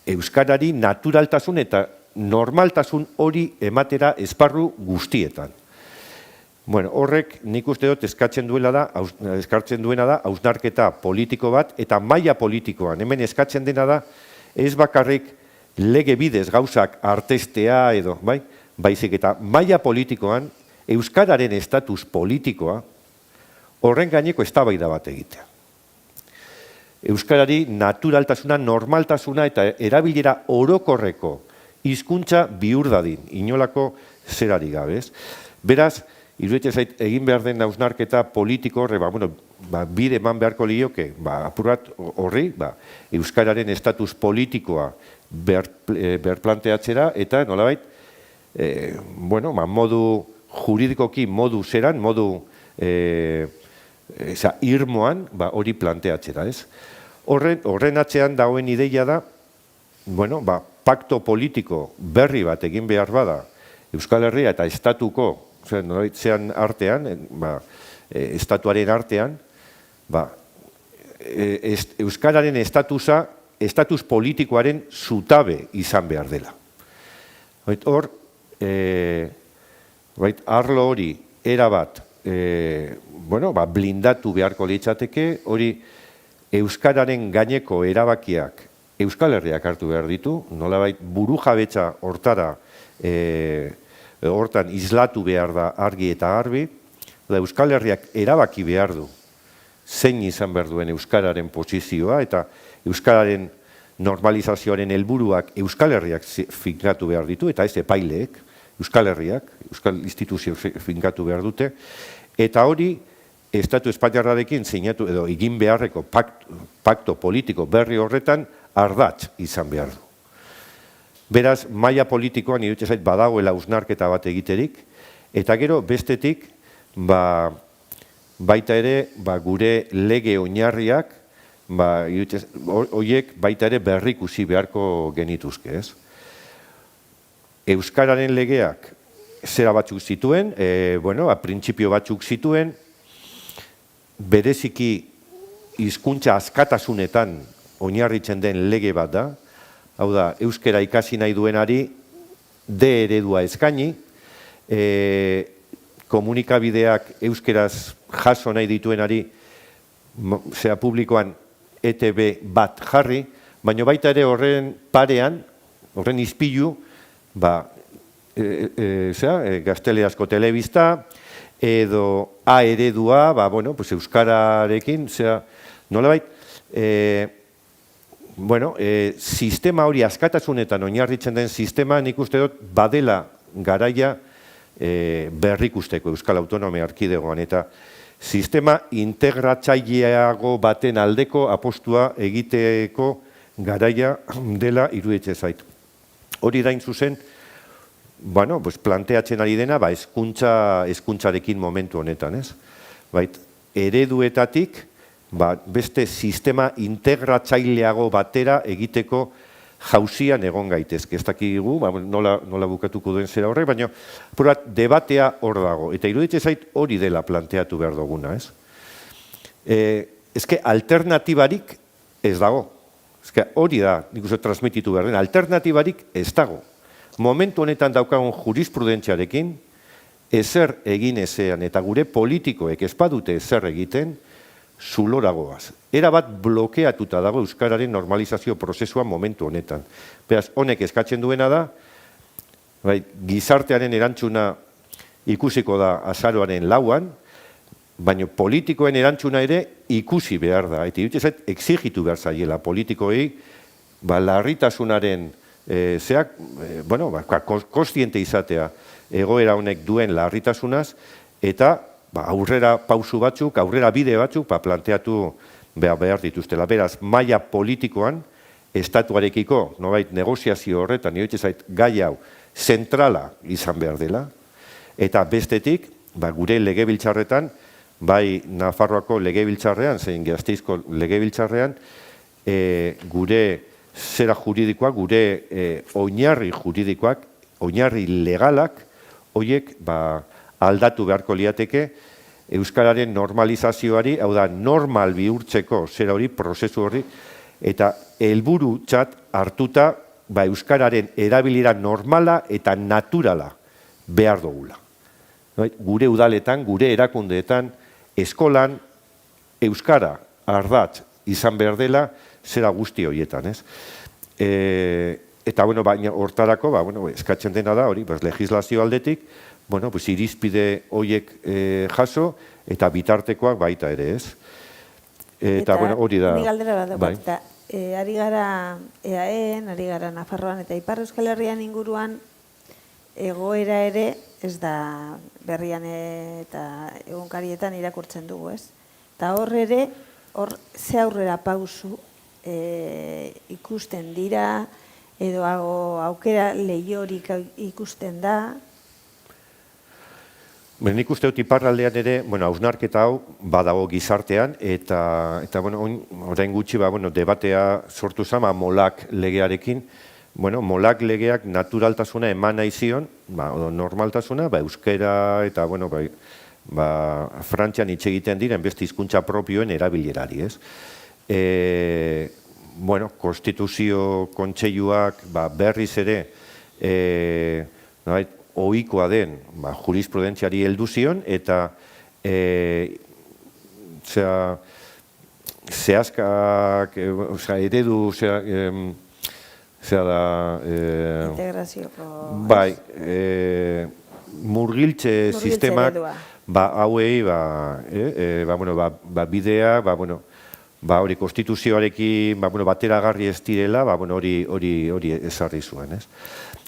Euskarari naturaltasun eta normaltasun hori ematera esparru guztietan. Horrek nik uste dut eskartzen duena da hausnarketa politiko bat eta maila politikoan. Hemen eskatzen dena da ez bakarrik lege bidez gauzak artestea edo, baizik eta maila politikoan euskararen estatus politikoa horren gaineko eztabaida bat egitea. Euskarari naturaltasuna, normaltasuna eta erabilera orokorreko hizkuntza bihur dadin, inolako zerari gabe, ez? Beraz, iruditzen zait, egin behar den hausnarketa politiko horre, bide eman beharko lioke, apurat horri, euskararen estatus politikoa berplanteatzera, eta nolabait, modu juridikoki, modu zeran, modu irmoan, hori planteatzera, ez? Horren atzean dagoen ideia da, pakto politiko berri bat egin behar bada, Euskal Herria eta estatuko, zean artean, estatuaren artean, euskararen estatus politikoaren zutabe izan behar dela. Hor, arlo hori erabat blindatu beharko litzateke, hori euskararen gaineko erabakiak Euskal Herriak hartu behar ditu, nolabait burujabetza hortara hortan islatu behar da argi eta garbi, Euskal Herriak erabaki behar du zein izan behar duen euskararen posizioa eta euskararen normalizazioaren helburuak Euskal Herriak finkatu behar ditu, eta ez epaileek, Euskal Herriak, Euskal instituzio finkatu behar dute, eta hori Estatu Espainiarrarekin sinatu edo egin beharreko pakto politiko berri horretan ardatz izan behar du. Beraz, maila politikoan iruditzen zait badagoela hausnarketa bat egiterik, eta gero bestetik, baita ere, gure lege oinarriak, horiek baita ere berrikusi beharko genituzke, ez? Euskararen legeak zera batzuk zituen, printzipio batzuk zituen, bereziki hizkuntza askatasunetan oinarritzen den lege bat da, hau da, euskara ikasi nahi duenari D eredua eskaini, komunikabideak euskeraz jaso nahi dituenari publikoan ETB bat jarri, baina baita ere horren parean, horren izpilu, gaztelerazko telebista, edo A eredua, euskararekin, nolabait, sistema hori askatasunetan oinarritzen den sistema, nik uste dut badela garaia berrikusteko Euskal Autonomia Erkidegoan, eta sistema integratzaileago baten aldeko apostua egiteko garaia dela iruditzen zait. Hori dain zuzen, planteatzen ari dena, hezkuntzarekin momentu honetan, ez? Ereduetatik, beste sistema integratzaileago batera egiteko jauzian egon gaitezke. Ez dakigu, nola bukatuko duen zera horrek, baina debatea hor dago. Eta iruditzen zait hori dela planteatu behar duguna, ez? Ezke alternatibarik ez dago. Ezke hori da, nik uste transmititu behar den, alternatibarik ez dago. Momentu honetan daukagun jurisprudentziarekin, ezer egin ezean eta gure politikoek ez badute ezer egiten, zuloragoaz. Erabat blokeatuta dago euskararen normalizazio prozesua momentu honetan. Beraz, honek eskatzen duena da, gizartearen erantzuna ikusiko da azaroaren 4an, baina politikoen erantzuna ere ikusi behar da. Eta iruditzen zait, exigitu behar zaiela politikoei, larritasunaren kontziente izatea egoera honek duen larritasunaz, eta aurrera pausu batzuk, aurrera bide batzuk planteatu behar dituztela. Beraz, maila politikoan, estatuarekiko, nobait negoziazio horretan, iruditzen zait, gai hau zentrala izan behar dela, eta bestetik, gure legebiltzarretan, bai Nafarroako legebiltzarrean, zein Gasteizko legebiltzarrean, gure zera juridikoak, gure oinarri juridikoak, oinarri legalak, horiek aldatu beharko liateke euskararen normalizazioari, hau da normal bihurtzeko zera hori, prozesu hori, eta helburu txat hartuta euskararen erabilera normala eta naturala behar dugula. Gure udaletan, gure erakundeetan, eskolan, euskara ardatz izan behar dela, zera guzti horietan, ez? Eta, baina hortarako, eskatzen dena da, hori, legislazio aldetik, irizpide horiek jaso, eta bitartekoak baita ere, ez? Eta, hori da. Ni galdera bat, eta ari gara EAEn, ari gara Nafarroan, eta Ipar Euskal Herrian inguruan, egoera ere ez da berrian eta egunkarietan irakurtzen dugu, ez? Eta hor ere, hor ze aurrera pausu ikusten dira, edo aukera lehiorik ikusten da. Nik uste dut iparraldean ere, hausnarketa hau badago gizartean, eta orain gutxi debatea sortu zen, molak legearekin. Molak legeak naturaltasuna eman nahi zion, normaltasuna, euskera eta Frantzian hitz egiten diren beste hizkuntza propioen erabilerari, ez? Konstituzio kontseiluak berriz ere ohikoa den jurisprudentziari heldu zion, eta zehazkak, eredu, Integrazioko... Bai, murgiltze sistemak, hauei, bidea, hori konstituzioarekin bateragarri ez direla, hori ezarri zuen, ez?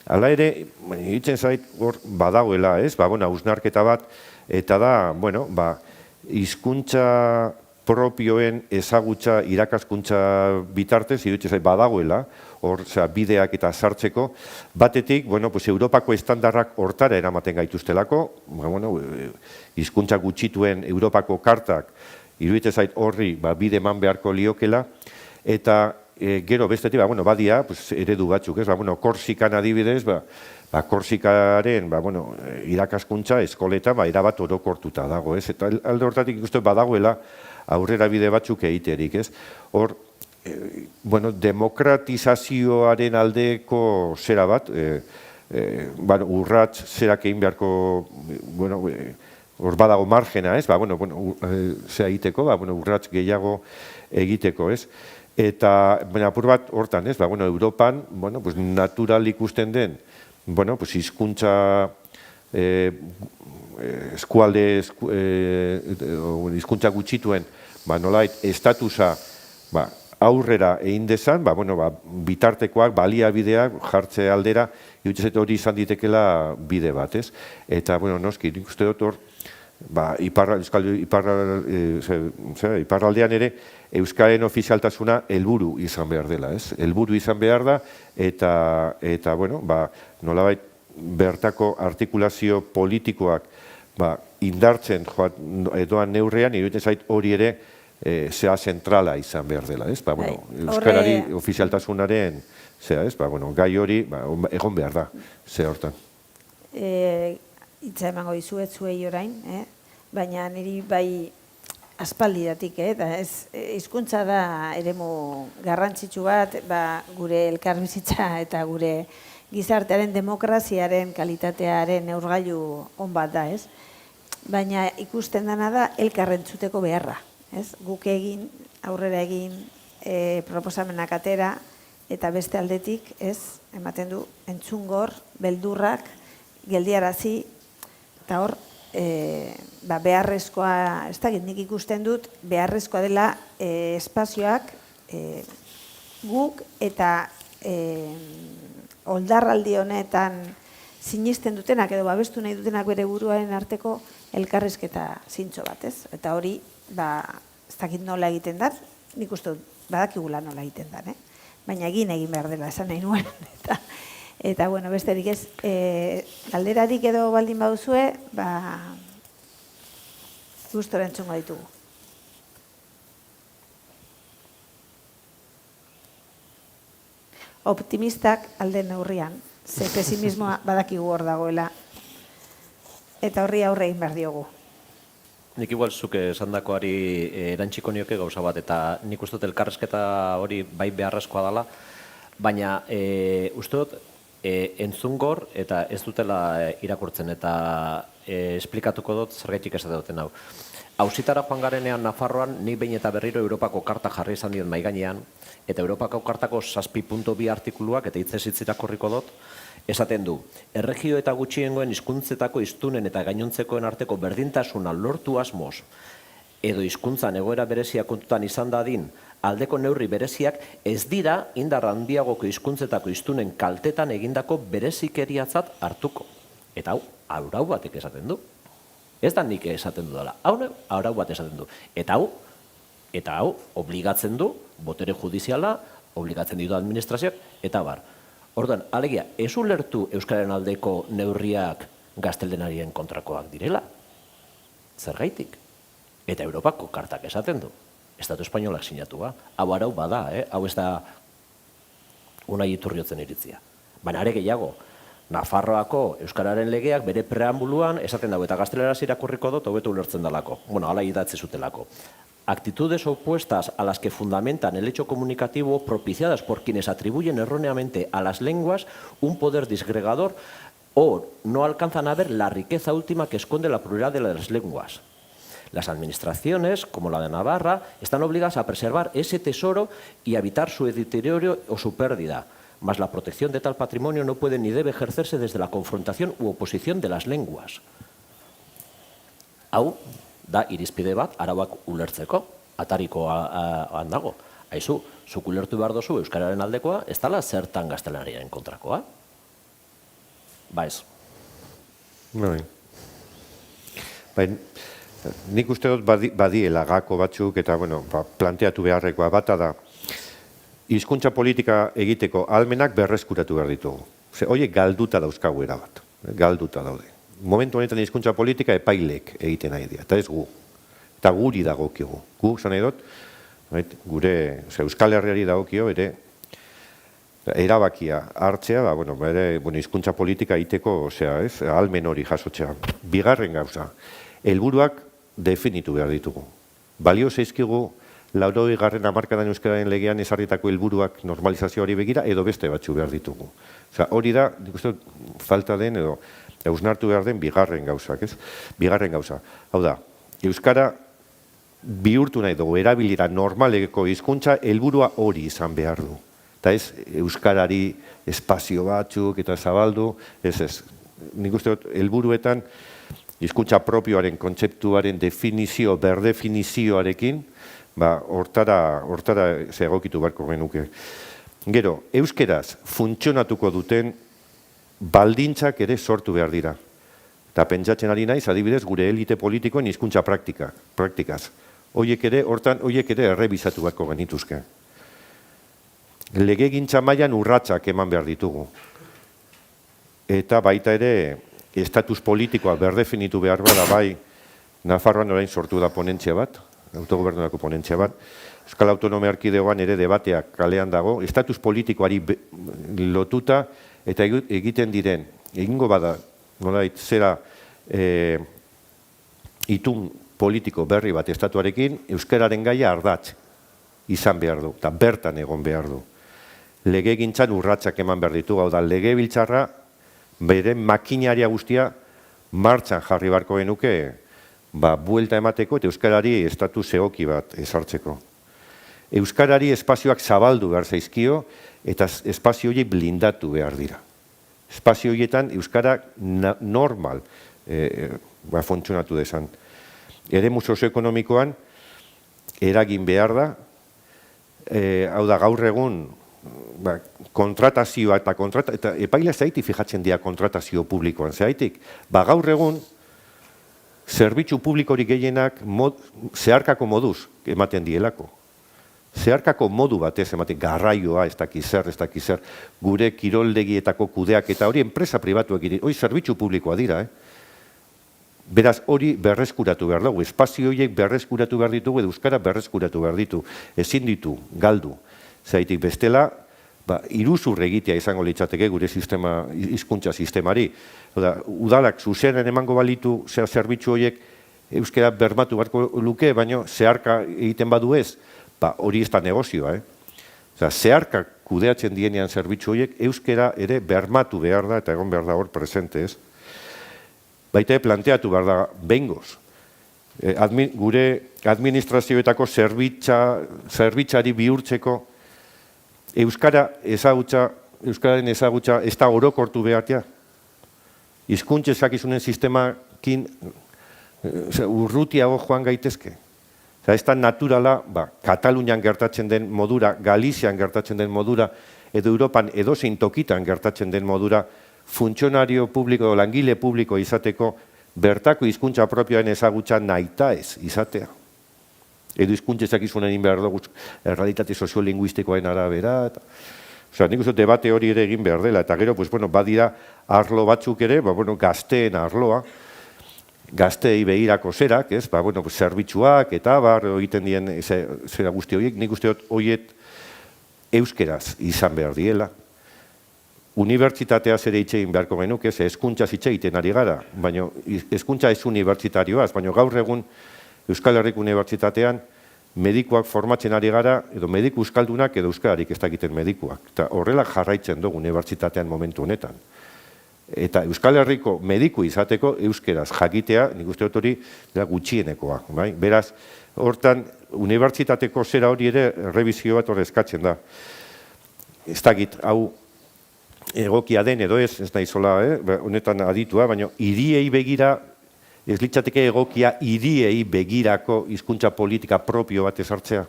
Hala ere, hitzen zait, badagoela, ez? Hausnarketa bat, eta da, hizkuntza propioen ezagutza irakaskuntza bitartez, iruditzen zait, badagoela, hor bideak eta sartzeko, batetik, Europako estandarrak hortara eramaten gaituztelako, hizkuntza gutxituen Europako kartak, iruditzen zait horri bide eman beharko liokela, eta gero bestetik, badia, eredu batzuk, ez? Korsikan adibidez, Korsikaren irakaskuntza eskoletan erabat orokortuta dago, ez? Eta alde hortatik ikusten badagoela aurrera bide batzuk egiterik, ez? Hor, demokratizazioaren aldeko zera bat, urrats zerak egin beharko, hor badago margena, ez? Zera egiteko, urrats gehiago egiteko, ez? Eta, apur bat hortan, ez? Europan, natural ikusten den, hizkuntza eskualde, hizkuntza gutxituen, nolait, estatusa, aurrera egin dezan, bitartekoak, baliabideak jartze aldera, iruditzen hori izan ditekela bide bat, ez? Eta, noski, nik uste dut hor, iparraldean ere, euskaren ofizialtasuna helburu izan behar dela, ez? Helburu izan behar da, eta nolabait, bertako artikulazio politikoak indartzen doan neurrean, iruditzen zait hori ere, zea zentrala izan behar dela, ez? Euskarari ofizialtasunaren, gai hori egon behar da, zea hortan. Itza emango dizuet zuei orain, baina niri bai aspaldidatik, eta hizkuntza da eremu garrantzitsu bat, gure elkarbizitza eta gure gizartearen demokraziaren kalitatearen neurgailu on bat da, ez? Baina ikusten dena da elkarrentzuteko beharra. Guk egin, aurrera egin proposamenak atera, eta beste aldetik, ematen du, entzungor, beldurrak, geldiarazi, eta hor, beharrezkoa, ez da, nik ikusten dut, beharrezkoa dela espazioak guk eta oldarraldi honetan sinisten dutenak edo babestu nahi dutenak bere buruaren arteko elkarrizketa zintzo bat, ez? Eta hori, ez dakit nola egiten da, nik uste dut, badakigula nola egiten da, baina egin behar dela esan nahi nuen, eta, besterik ez, galderarik edo baldin baduzue, gustora entzungo ditugu. Optimistak alde neurrian, ze pesimismoa badakigu hor dagoela, eta horri aurre egin behar diogu. Nik igual zuke esandakoari erantziko nioke gauza bat, eta nik uste dut elkarrezketa hori bai beharrezkoa dela, baina uste dut entzungor eta ez dutela irakurtzen, eta esplikatuko dut zergaitik esate duten hau. Auzitara joan garenean Nafarroan, nik behin eta berriro Europako karta jarri izan diot mahai gainean, eta Europako kartako 7.2 artikuluak, eta hitzez hitz irakurriko dut, esaten du, erregio eta gutxiengoen hizkuntzetako hiztunen eta gainontzekoen arteko berdintasuna lortu asmoz, edo hizkuntzan egoera berezia kontutan izan dadin, aldeko neurri bereziak ez dira indar handiagoko hizkuntzetako hiztunen kaltetan egindako berezikeriatzat hartuko. Eta hau, arau batek esaten du. Ez da nik esaten du dela. Hau, arau bat esaten du. Eta hau, obligatzen du, botere judiziala, obligatzen ditu administrazioak, eta bar. Orduan, alegia, ez ulertu euskararen aldeko neurriak gazteldenarien kontrakoak direla. Zergaitik. Eta Europako kartak esaten du. Estatu espainolak sinatua. Hau arau bada, hau ez da Unai Iturriotzen iritzia. Baina are gehiago, Nafarroako euskararen legeak bere preambuluan esaten dago eta gazteleraz irakurriko dut hobeto ulertzen dalako. Bueno, hala idatzi zutelako. Actitudes opuestas a las que fundamentan el hecho comunicativo propiciadas por quienes atribuyen erróneamente a las lenguas un poder disgregador o no alcanzan a ver la riqueza última que esconde la pluralidad de las lenguas. Las administraciones, como la de Navarra, están obligadas a preservar ese tesoro y a evitar su deterioro o su pérdida. Mas la protección de tal patrimonio no puede ni debe ejercerse desde la confrontación u oposición de las lenguas. Hau, da irizpide bat, arauak ulertzeko, atariko handago. Aizu, zuk ulertu behar dozu euskararen aldekoa, ez dala zertan gaztelaniaren kontrakoa? Ba ez. Nik uste dut badiela gako batzuk eta planteatu beharrekoa bata da. Hizkuntza politika egiteko ahalmenak berreskuratu behar ditugu. Horiek galduta dauzkagu erabat. Galduta daude. Momentu honetan hizkuntza politika epailek egiten nahi dira, eta ez gu. Eta guri dagokigu. Gu, zan nahi dut, gure Euskal Herriari dagokio, ere erabakia hartzea, hizkuntza politika egiteko, ahalmen hori jasotzea. Bigarren gauza, helburuak definitu behar ditugu. Balio zaizkigu 80. hamarkadan euskararen legean ezarritako helburuak normalizazioari begira edo beste batzu behar ditugu. Hori da, falta den edo hausnartu behar den bigarren gauzak, ez? Bigarren gauza. Hau da, euskara bihurtu nahi dugu, erabilera normaleko hizkuntza helburua hori izan behar du. Eta ez euskarari espazio batzuk eta zabaldu, ez. Nik uste dut, helburuetan hizkuntza propioaren kontzeptuaren definizio, berdefinizioarekin, hortara egokitu beharko genuke. Gero, euskeraz funtzionatuko duten baldintzak ere sortu behar dira. Eta pentsatzen ari naiz, adibidez, gure elite politikoen hizkuntza praktikaz. Horiek ere errebisatu beharko genituzke. Legegintza mailan urratsak eman behar ditugu. Eta baita ere, estatus politikoa berdefinitu behar bada bai, Nafarroan orain sortu da ponentzia bat, autogobernurako ponentzia bat, Euskal Autonomia Erkidegoan ere debateak kalean dago, estatus politikoari lotuta eta egiten diren, egingo bada, nolait, zera itun politiko berri bat estatuarekin, euskararen gaia ardatz izan behar du, eta bertan egon behar du. Legegintzan urratsak eman behar ditu, hau da, legebiltzarra bere makinaria guztia martxan jarri beharko genuke, buelta emateko eta euskarari estatus egoki bat ezartzeko. Euskarari espazioak zabaldu behar zaizkio eta espazio horiek blindatu behar dira. Espazio horietan euskara normal funtzionatu dezan. Eremu sozioekonomikoan eragin behar da, hau da gaur egun kontratazioa eta epaila zaitik fijatzen dira kontratazio publikoan. Zaitik, gaur egun zerbitzu publikorik gehienak zeharkako moduz ematen dielako. Zeharkako modu batez ematen, garraioa, ez dakiz zer, gure kiroldegietako kudeak eta hori enpresa pribatuak dira, hori zerbitzu publikoa dira. Beraz, hori berreskuratu behar dugu, espazio horiek berreskuratu behar ditugu, edo euskara berreskuratu behar ditu, ezin ditu, galdu. Zaitik bestela, iruzur egitea izango litzateke gure hizkuntza sistemari. Udalak zuzenen emango balitu zerbitzu horiek euskara bermatu beharko luke, baina zeharka egiten badu ez, hori ez da negozioa. Zeharka kudeatzen dienean zerbitzu horiek euskara ere bermatu behar da eta egon behar da hor presente ez. Baita planteatu behar da behingoz. Gure administrazioetako zerbitzari bihurtzeko euskararen ezagutza ez da orokortu behartia. Hizkuntza ezakizunen sistemakin urrutiago joan gaitezke. Ez da naturala, Katalunian gertatzen den modura, Galizian gertatzen den modura, edo Europan edozein tokitan gertatzen den modura funtzionario publiko, langile publiko izateko, bertako hizkuntza propioen ezagutza nahita ez izatea. Edo hizkuntza ezakizunen egin behar dugu errealitate soziolinguistikoen arabera. Osea, nik uste debate hori ere egin behar dela. Eta gero, badira arlo batzuk ere, gazteen arloa, gazteei begirako zerak, zerbitzuak eta egiten dien zera guzti horiek, nik uste horiek euskeraz izan behar diela. Unibertsitateaz ere hitz egin beharko genuke, hezkuntza hitz egiten ari gara, baina hezkuntza ez unibertsitarioaz, baina gaur egun Euskal Herriko Unibertsitatean medikuak formatzen ari gara, edo mediku euskaldunak edo euskararik ez dakiten medikuak. Eta horrela jarraitzen dugu unibertsitatean momentu honetan. Eta Euskal Herriko mediku izateko euskeraz jakitea, nik uste dut hori gutxienekoa. Beraz, hortan, unibertsitateko zera hori ere errebizio bat hor eskatzen da. Ez dakit, hau egokia den edo ez nahizola, honetan aditua, baina hiriei begira, ez litzateke egokia hiriei begirako hizkuntza politika propio bat ezartzea.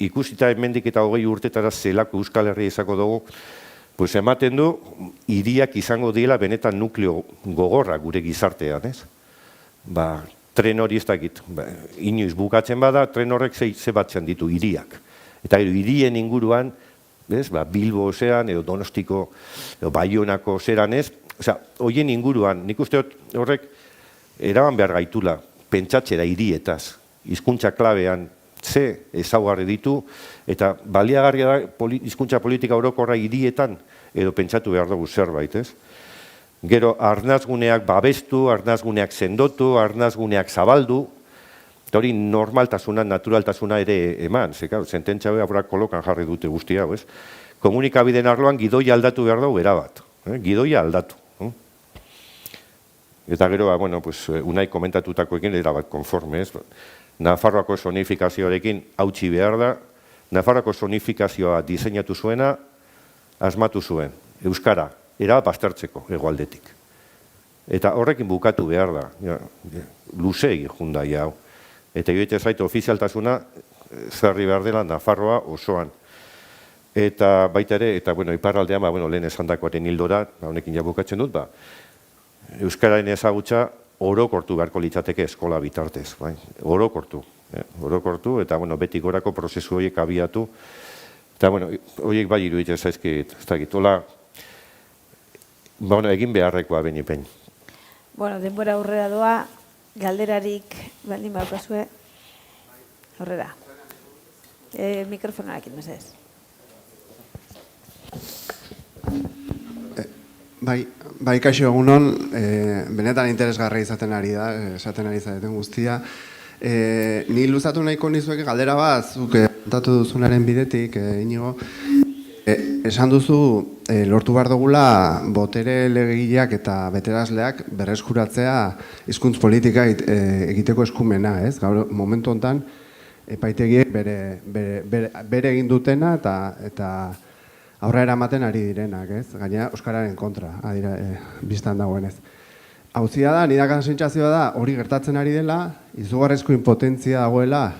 Ikusita hemendik eta 20 urtetara zelako Euskal Herria izango dugu, ematen du, hiriak izango diela benetan nukleo gogorra gure gizartean, ez? Tren hori ez dakit, inoiz bukatzen bada, tren horrek ze batzen ditu hiriak. Eta hirien inguruan, Bilbo osean, edo Donostiko, edo Baionako osean, ez? Osea, horien inguruan, nik uste horrek eraban behar gaitula, pentsatzera hirietaz, hizkuntza klabean, ze ezaugarri ditu, eta baliagarria da hizkuntza politika orokorra hirietan, edo pentsatu behar dugu zerbait, ez? Gero, arnazguneak babestu, arnazguneak sendotu, arnazguneak zabaldu, eta hori normaltasuna, naturaltasuna ere eman, sententzia behar kolokan jarri dute guzti hau, ez? Komunikabideen arloan gidoia aldatu behar dugu erabat, gidoia aldatu. Eta gero, unai komentatutakoekin erabat konforme, ez? Nafarroako sonifikazioarekin hautsi behar da, Nafarroako sonifikazioa diseinatu zuena, asmatu zuen, euskara, erabat baztertzeko hegoaldetik. Eta horrekin bukatu behar da, luzeegi junda hau. Eta joite zaitu ofizialtasuna zerri behar dela Nafarroa osoan. Eta baita ere, eta iparraldean, lehen esandakoaren hildora, honekin jabukatzen dut, euskararen ezagutza orokortu beharko litzateke eskola bitartez, orokortu, eta beti gorako prozesu horiek abiatu, eta horiek bai iruditzen zaizkit, ez dakit, hola, egin beharrekoa benipen. Denbora aurrera doa, galderarik baldin baukazue, aurrera. Mikrofonarekin, mesedez. Bai, kaixo egunon, benetan interesgarra izaten ari da, esaten ari zaten guztia. Ni luzatu nahiko nizueke galdera bat, zuk kontatu duzunaren bidetik, Inigo, esan duzu lortu behar dugula botere legegileak eta beterazleak berreskuratzea hizkuntz politika egiteko eskumena, ez? Gaur, momentu honetan, epaitegiek bere egin dutena eta aurrera ematen ari direnak, ez? Gainera, euskararen kontra, biztan dagoenez. Hauzia da, nidakan sentsazioa da, hori gertatzen ari dela, izugarrezko impotentzia dagoela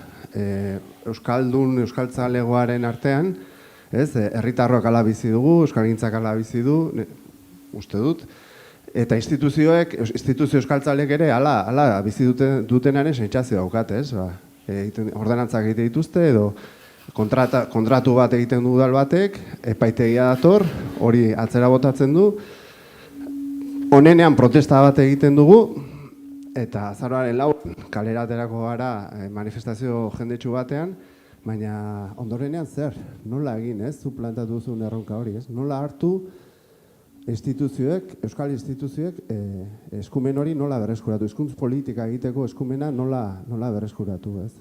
euskaldun, euskaltzalegoaren artean, ez? Herritarroak ala bizi dugu, euskalgintzak ala bizi du, uste dut, eta instituzio euskaltzalek ere ala bizi dutenaren sentsazioa daukat, ez? Ordenantzak egite dituzte edo kontratu bat egiten du udal batek, epaitegia dator, hori atzera botatzen du, honenean protesta bat egiten dugu, eta azaroaren 4 kalera aterako gara manifestazio jendetsu batean, baina ondorenean zer, nola egin, ez? Zu plantatu duzun erronka hori, ez? Nola hartu instituzioek, euskal instituzioek, eskumen hori nola berreskuratu, hizkuntz politika egiteko eskumena nola berreskuratu, ez?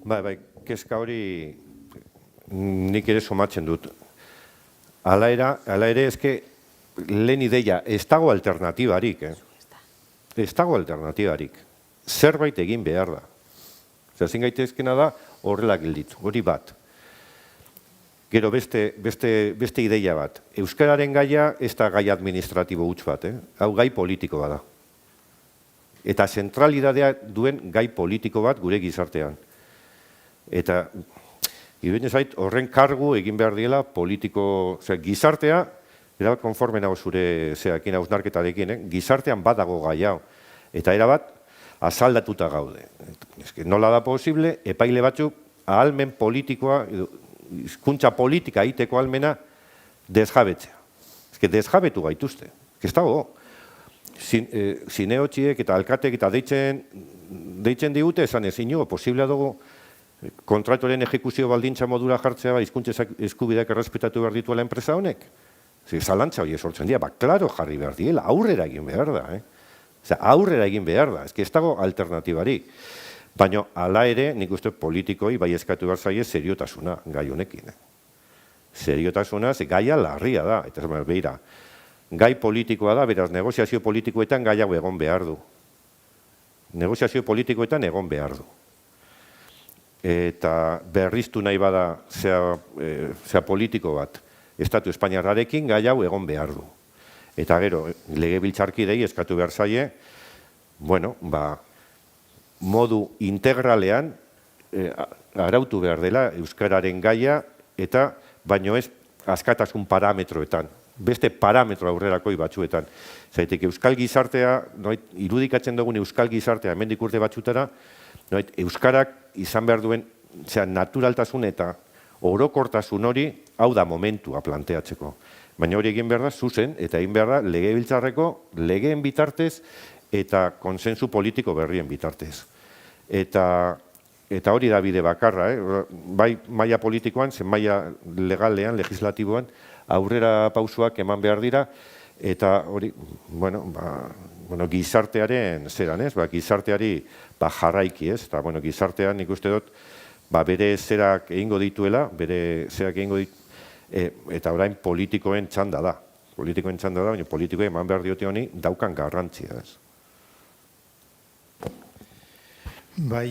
Bai, kezka hori nik ere somatzen dut. Hala ere, ezke lehen ideia, ez dago alternatibarik, Ez dago alternatibarik. Zerbait egin behar da. Zin gaitezkena da, horrela gelditu, hori bat. Gero beste ideia bat. Euskararen gaia ez da gai administratibo huts bat, hau gai politiko bada. Eta zentralidadea duen gai politiko bat gure gizartean. Eta iruditzen zait, horren kargu egin behar diela politiko, gizartea erabat konforme nago zure zeakin hausnarketarekin, gizartean badago gai hau, eta erabat azaldatuta gaude. Nola da posible, epaile batzuk ahalmen politikoa, hizkuntza politika egiteko ahalmena desjabetzea. Desjabetu gaituzte. Ez dago. Zineotxiek eta alkatek eta deitzen digute, esan ezin jo, posiblea dugu kontratuaren ejekuzio baldintza modura jartzea, hizkuntza eskubideak errespetatu behar dituela enpresa honek. Zalantza hori sortzen dira, klaro jarri behar diela, aurrera egin behar da. Aurrera egin behar da, ez dago alternatibarik. Baina, hala ere, nik uste politikoi bai eskatu behar zaie seriotasuna gai honekin. Seriotasuna, gaia larria da, eta ez behira, gai politikoa da, beraz, negoziazio politikoetan gai hau egon behar du. Negoziazio politikoetan egon behar du. Eta berriztu nahi bada zea politiko bat, Estatu Espainiarrarekin gai hau egon behar du. Eta gero, legebiltzarkidei eskatu behar zaie, modu integralean arautu behar dela euskararen gaia, eta baino ez askatasun parametroetan, beste parametro aurrerakoi batzuetan. Zaitek euskal gizartea, irudikatzen dugun euskal gizartea, hemendik urte batzutara, euskarak izan behar duen naturaltasun eta orokortasun hori, hau da momentua planteatzeko. Baina hori egin behar da zuzen, eta egin behar da legebiltzarreko legeen bitartez eta konsensu politiko berrien bitartez. Eta hori da bide bakarra, bai maila politikoan, zen maila legalean, legislatiboan, aurrera pausuak eman behar dira, eta hori, gizartearen zeran, gizarteari jarraiki, eta gizartean nik uste dut, bere zerak egingo dituela, eta orain politikoen txanda da. Politikoen txanda da, baina politikoen eman behar diote honi daukan garrantzia. Bai,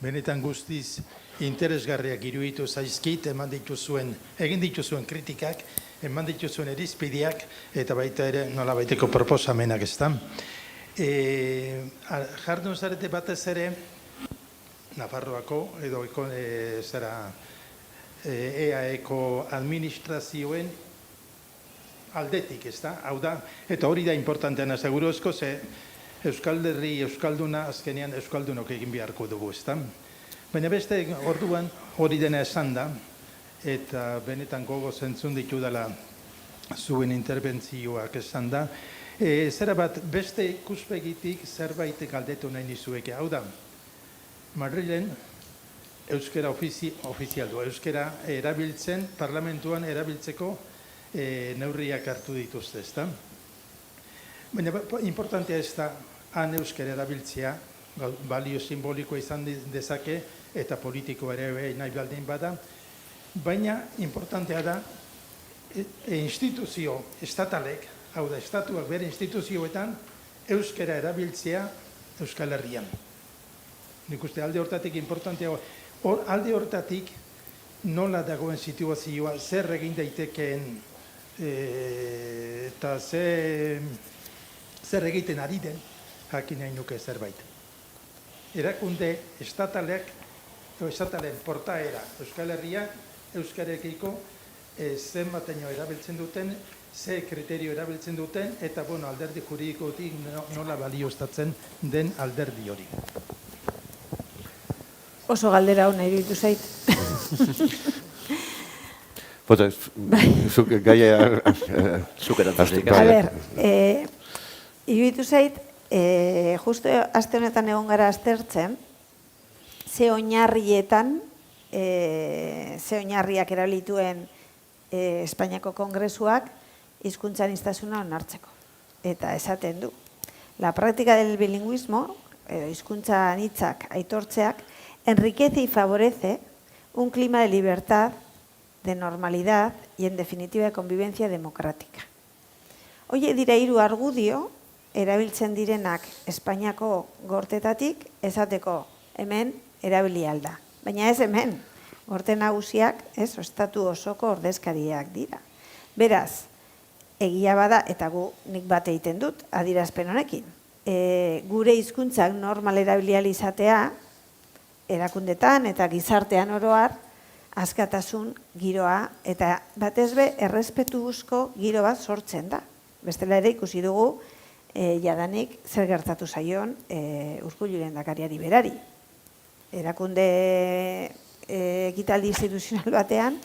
benetan guztiz interesgarriak iruditu zaizkit, egin dituzuen kritikak, eman dituzuen irizpideak, eta baita ere nola baiteko proposamenak ez da. Jardun zarete batez ere, Nafarroako edo EAEko administrazioen aldetik, ez da? Hau da, eta hori da importantean aseguruzko, ze Euskalderri, Euskalduna, azkenean Euskaldunok egin beharko dugu, ez da? Baina beste orduan hori dena esan da, eta benetan gogo zentzun ditu dela zuen interbentzioak esan da, zera bat beste ikuspegitik zerbaitek aldetu nahi nizueke, hau da, Madrilen euskera ofizial du, euskera erabiltzen, parlamentuan erabiltzeko neurriak hartu dituzte, ez da? Baina importantea ez da, han euskera erabiltzea, balio simboliko izan dezake, eta politiko ere nahi baldin bada, baina importantea da, instituzio estatalek, hau da, estatuak bere instituzioetan, euskera erabiltzea Euskal Herrian. Nik uste alde hortatik importantea, alde hortatik nola dagoen situazioa, zer egin daitekeen eta zer egiten ari den, jakin nahi nuke zerbait. Erakunde estatalen portaera Euskal Herria, euskarekiko zenbateño erabiltzen duten, ze kriterio erabiltzen duten, eta alderdi juridikotik nola balioztatzen den alderdi hori. Oso galdera hona iruditu zait. Zuk gaia... Zuk erantzuzik. A ber, iruditu zait, justu aste honetan egon gara aztertzen, ze oinarrietan, ze oinarriak erabilituen Espainiako Kongresuak hizkuntza aniztasuna onartzeko. Eta esaten du. La práctica del bilingüismo, hizkuntza anitzak aitortzeak, enriquece y favorece un clima de libertad, de normalidad y, en definitiva, de convivencia democrática. Hoie dira hiru argudio, erabiltzen direnak Espainiako gortetatik, esateko hemen erabili alda. Baina ez hemen, gorte nagusiak, estatu osoko ordezkariak dira. Beraz, egia bada, eta nik bat egiten dut, adierazpen honekin. Gure hizkuntzak normal erabili ahal izatea, erakundetan eta gizartean oroar, askatasun giroa, eta batez be, errespetuzko giro bat sortzen da. Bestela ere ikusi dugu, jadanik zer gertatu zaion Urkullu lehendakariari berari. Erakunde ekitaldi instituzional batean,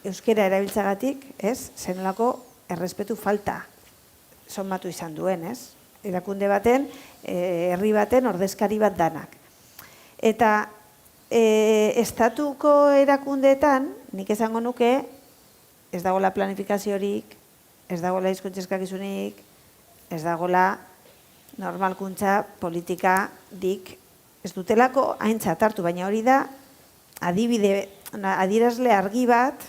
euskera erabiltzagatik, zenolako errespetu falta somatu izan duen, erakunde baten, herri baten ordezkari bat danak. Eta estatuko erakundeetan, nik esango nuke, ez dagoela planifikaziorik, ez dagoela hizkuntza eskakizunik, ez dagoela normalkuntza politika dik ez dutelako aintzat hartu, baina hori da adierazle argi bat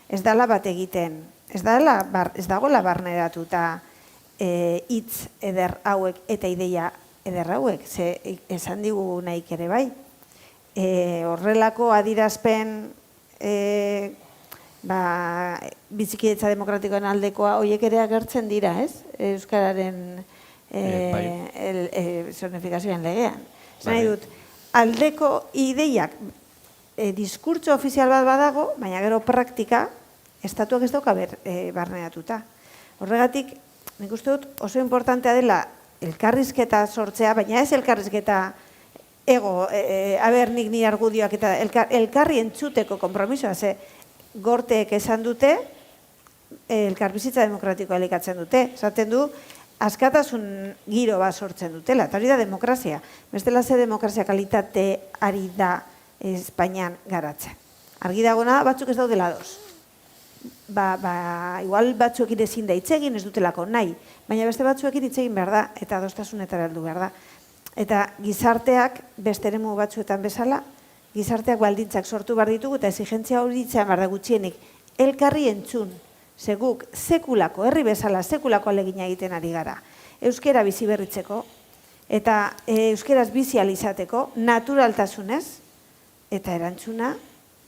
ez dela bat egiten, ez dagoela barneratuta hitz eder hauek eta ideia eder hauek, ze esan digu nahik ere bai. Horrelako adierazpen bizikidetza demokratikoen aldekoa horiek ere agertzen dira, Euskararen zonifikazioen legean. Nahi dut, aldeko ideiak diskurtso ofizial bat badago, baina gero praktika, estatuak ez dauka barneratuta. Horregatik, nik uste dut oso importantea dela elkarrizketa sortzea, baina ez elkarrizketa ego, nik ni argudioak eta elkarri entzuteko konpromisoa, ze gorteek esan dute, elkarbizitza demokratikoa elikatzen dute. Esaten du, askatasun giro bat sortzen dutela, eta hori da demokrazia. Bestela ze demokrazia kalitate ari da Espainian garatzen. Argi dagona, batzuk ez daudela ados. Igual batzuekin ezin da hitz egin, ez dutelako nahi, baina beste batzuekin hitz egin behar da, eta adostasunetara heldu behar da. Eta gizarteak, beste eremu batzuetan bezala, gizarteak baldintzak sortu behar ditugu, eta exigentzia hori ditzean behar da gutxienik, elkarri entzun, seguk sekulako, herri bezala sekulako alegina egiten ari gara. Euskera bizi berritzeko, eta euskeraz bizi alizateko, naturaltasunez, eta erantzuna,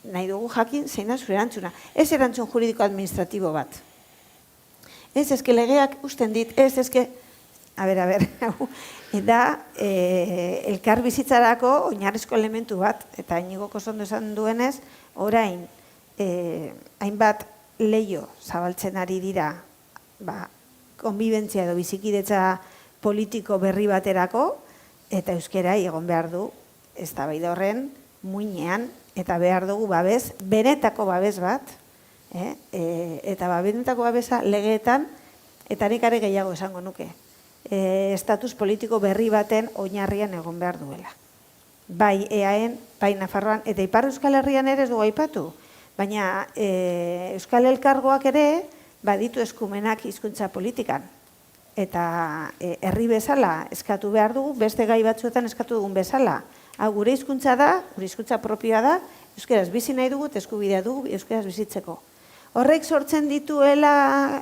nahi dugu jakin, zein da zure erantzuna. Ez erantzun juridiko administratibo bat. Ez eske legeak usten dit, ez eske, da elkar bizitzarako oinarrizko elementu bat, eta Iñigo Kosondo esan duenez, orain, hainbat leio zabaltzen ari dira, konbibentzia edo bizikidetza politiko berri baterako, eta euskera egon behar du, eztabaida horren, muinean, eta behar dugu babes, benetako babes bat, eta benetako babesa legeetan, eta nik are gehiago esango nuke, estatus politiko berri baten oinarrian egon behar duela. Bai EAen, bai Nafarroan, eta Ipar Euskal Herrian ere ez dugu aipatu, baina Euskal Elkargoak ere baditu eskumenak hizkuntza politikan. Eta herri bezala eskatu behar dugu, beste gai batzuetan eskatu dugun bezala. Hau gure hizkuntza da, gure hizkuntza propioa da, euskaraz bizi nahi dugu, eskubidea dugu euskaraz bizitzeko. Horrek sortzen dituela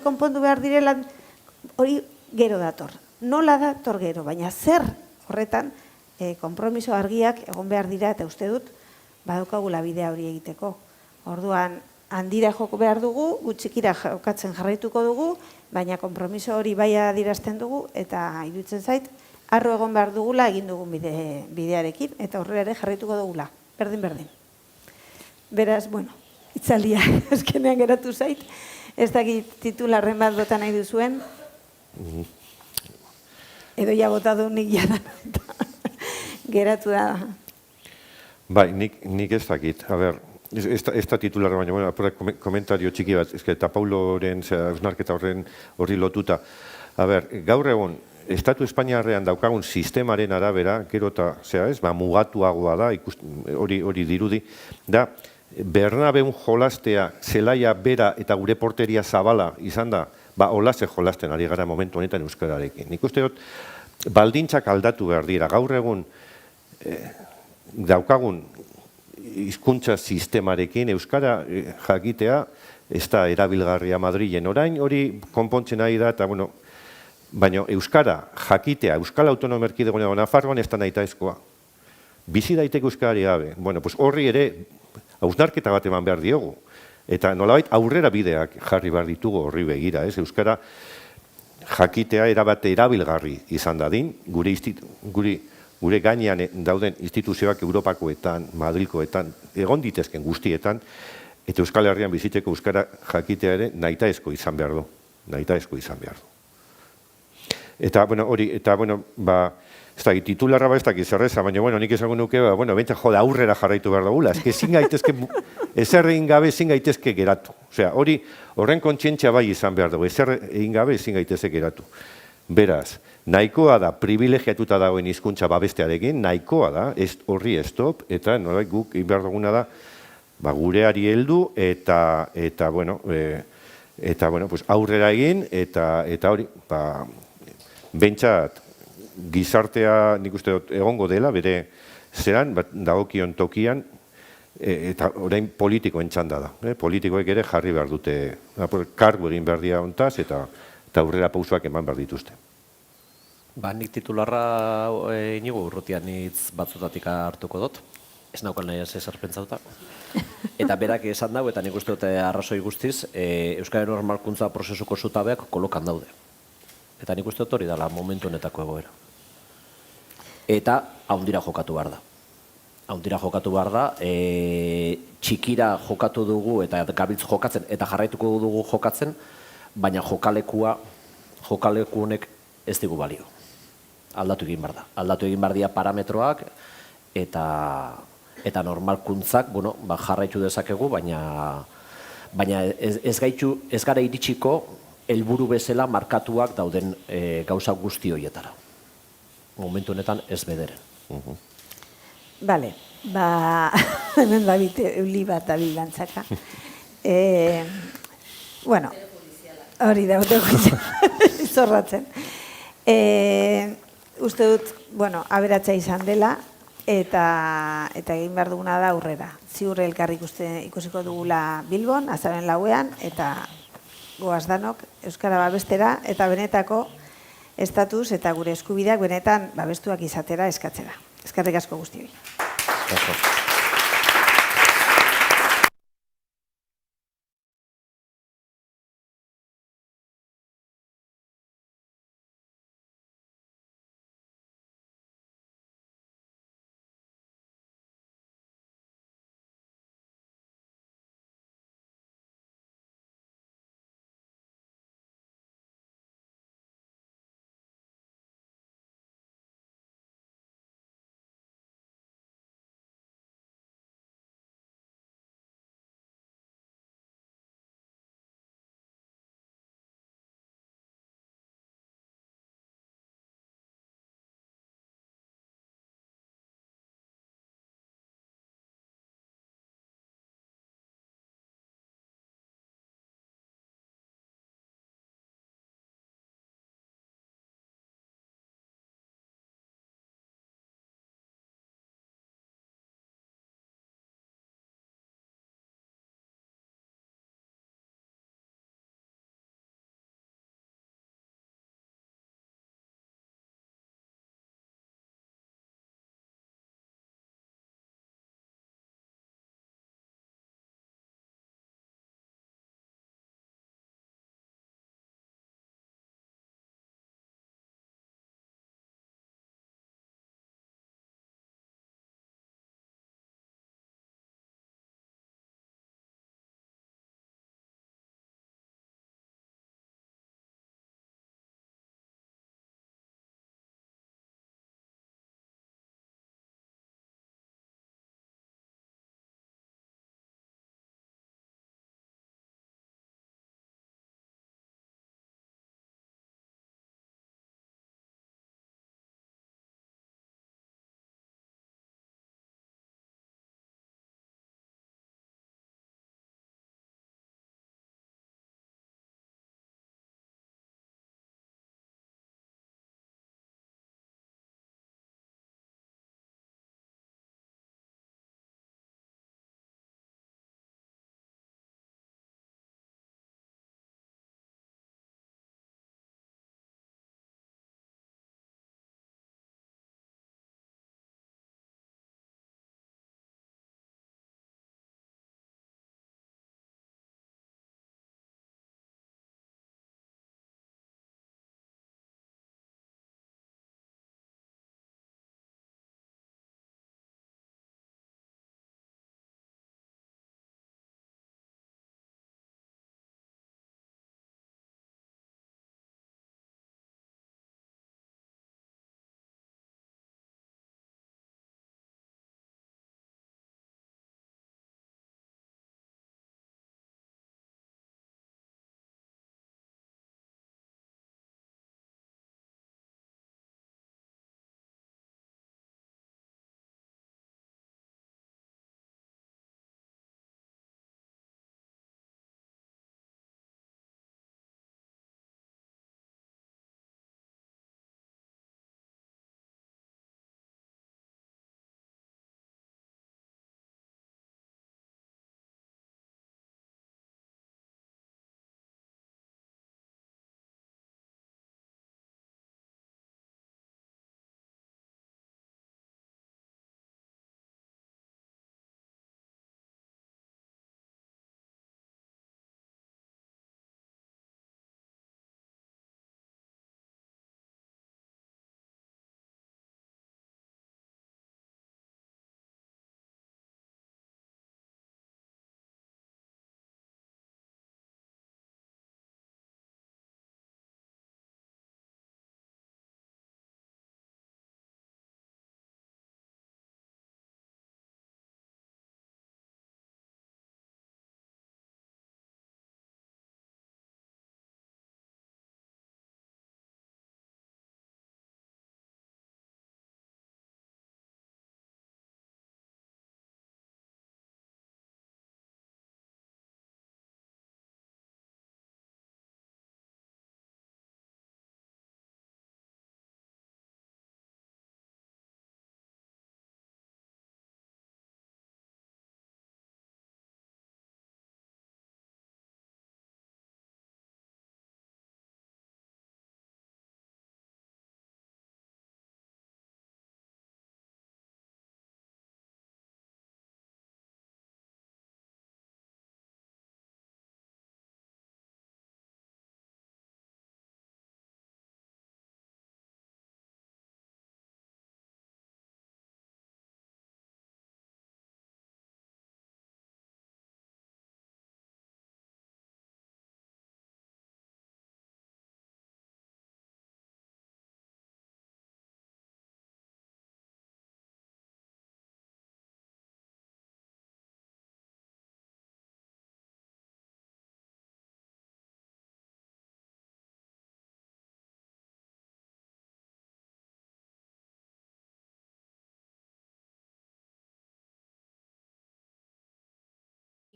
konpondu behar direla, hori gero dator. Nola dator gero, baina zer horretan konpromiso argiak egon behar dira, eta uste dut, badaukagula bidea hori egiteko. Orduan, handira joko behar dugu, gutxikira jokatzen jarraituko dugu, baina konpromiso hori bai adierazten dugu, eta iruditzen zait, arro egon behar dugula egin dugun bidearekin, eta horrela ere jarraituko dugula, berdin. Beraz, itzaldia azkenean geratu zait, ez dakit titularren bat bota nahi duzuen, edo ja bota du nik jadan, geratu da. Bai, nik ez dakit, a ber, ez da titularra baina, komentario txiki bat, eta Pauloren, eusnarketa horri lotuta. A ber, gaur egon, Estatu Espainiarrean daukagun sistemaren arabera, gero eta mugatuagoa da, hori dirudi, da, Bernabeun jolastea, zelaia bera eta gure porteria zabala izan da, holase jolasten ari gara momentu honetan euskararekin. Nik uste dut, baldintzak aldatu behar dira, gaur egun daukagun hizkuntza sistemarekin euskara jakitea, ez da erabilgarria Madrilen orain, hori konpontzen ari da, eta baina euskara jakitea, Euskal Autonomia Erkidegoan Nafarroan ez da nahitaezkoa. Bizi daiteke euskarari gabe. Horri ere hausnarketa bat eman behar diogu. Eta nolabait aurrera bideak jarri behar ditugu horri begira. Euskara jakitea erabate erabilgarri izan dadin, guri gure gainean dauden instituzioak Europakoetan, Madrilkoetan, egon ditezken guztietan, eta Euskal Herrian bizitzeko euskara jakitea ere nahitaezko izan behar du. Nahitaezko izan behar du. Eta, ez da, titularra ez dakit zerreza, baina, nik esango nuke, bentsa jode aurrera jarraitu behar dugula, ezin gaitezke, ezer egin gabe ezin gaitezke geratu. Osea, horren kontzientzia bai izan behar dugu, ezer egin gabe ezin gaitezke geratu. Beraz, nahikoa da, privilegiatuta dagoen hizkuntza babestearekin, nahikoa da, horri stop, eta nolabait guk egin behar duguna da, gureari heldu, eta aurrera egin, eta hori, bentsat, gizartea nik uste dut egongo dela, bere zeran, dagokion tokian, eta orain politikoen txanda da. Politikoek ere jarri behar dute, kargu egin behar dira hontaz, eta aurrera pausoak eman behar dituzte. Nik titularra inigo urrutian hitz batzutatik hartuko dut. Ez naukan nahi ezer pentsatuta. Eta berak esan dago, eta nik uste dut arrazoi guztiz, Euskaren normalkuntza prozesuko zutabeak kolokan daude. Eta nik uste dut hori dela momentu honetako egoera. Eta haundira jokatu behar da. Haundira jokatu behar da, txikira jokatu dugu eta gabiltz jokatzen, eta jarraituko dugu jokatzen, baina jokalekua honek ez digu balio. Aldatu egin behar da. Aldatu egin behar dira parametroak, eta normalkuntzak jarraitu dezakegu, baina ez gara iritsiko helburu bezala markatuak dauden gauza guzti horietara. Momentu honetan ez bederen. Bale, hemen David euli bat dabil dantzaka. Hori da, izorratzen. Uste dut, aberatsa izan dela, eta egin behar duguna da aurrera. Ziur elkarri ikusiko dugula Bilbon, azaren lauean, eta goaz danok, Euskara babestera, eta benetako estatus eta gure eskubideak benetan babestuak izatera eskatzera. Eskerrik asko guztioi.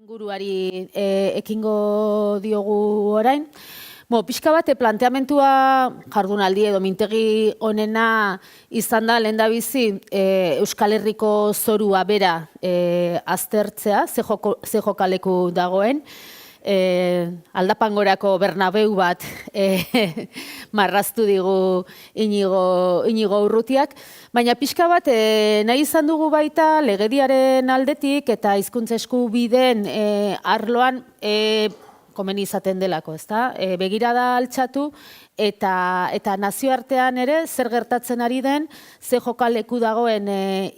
Inguruari ekingo diogu orain. Pixka bat, planteamentua jardunaldi edo mintegi honena izan da lehendabizi Euskal Herriko zorua bera aztertzea, ze jokaleku dagoen, Aldapangorako Bernabeu bat marraztu digu Inigo Urrutiak, baina pixka bat nahi izan dugu baita legediaren aldetik eta hizkuntza eskubideen arloan komeni izaten delako, ezta? Begirada altxatu eta nazioartean ere zer gertatzen ari den, ze jokaleku dagoen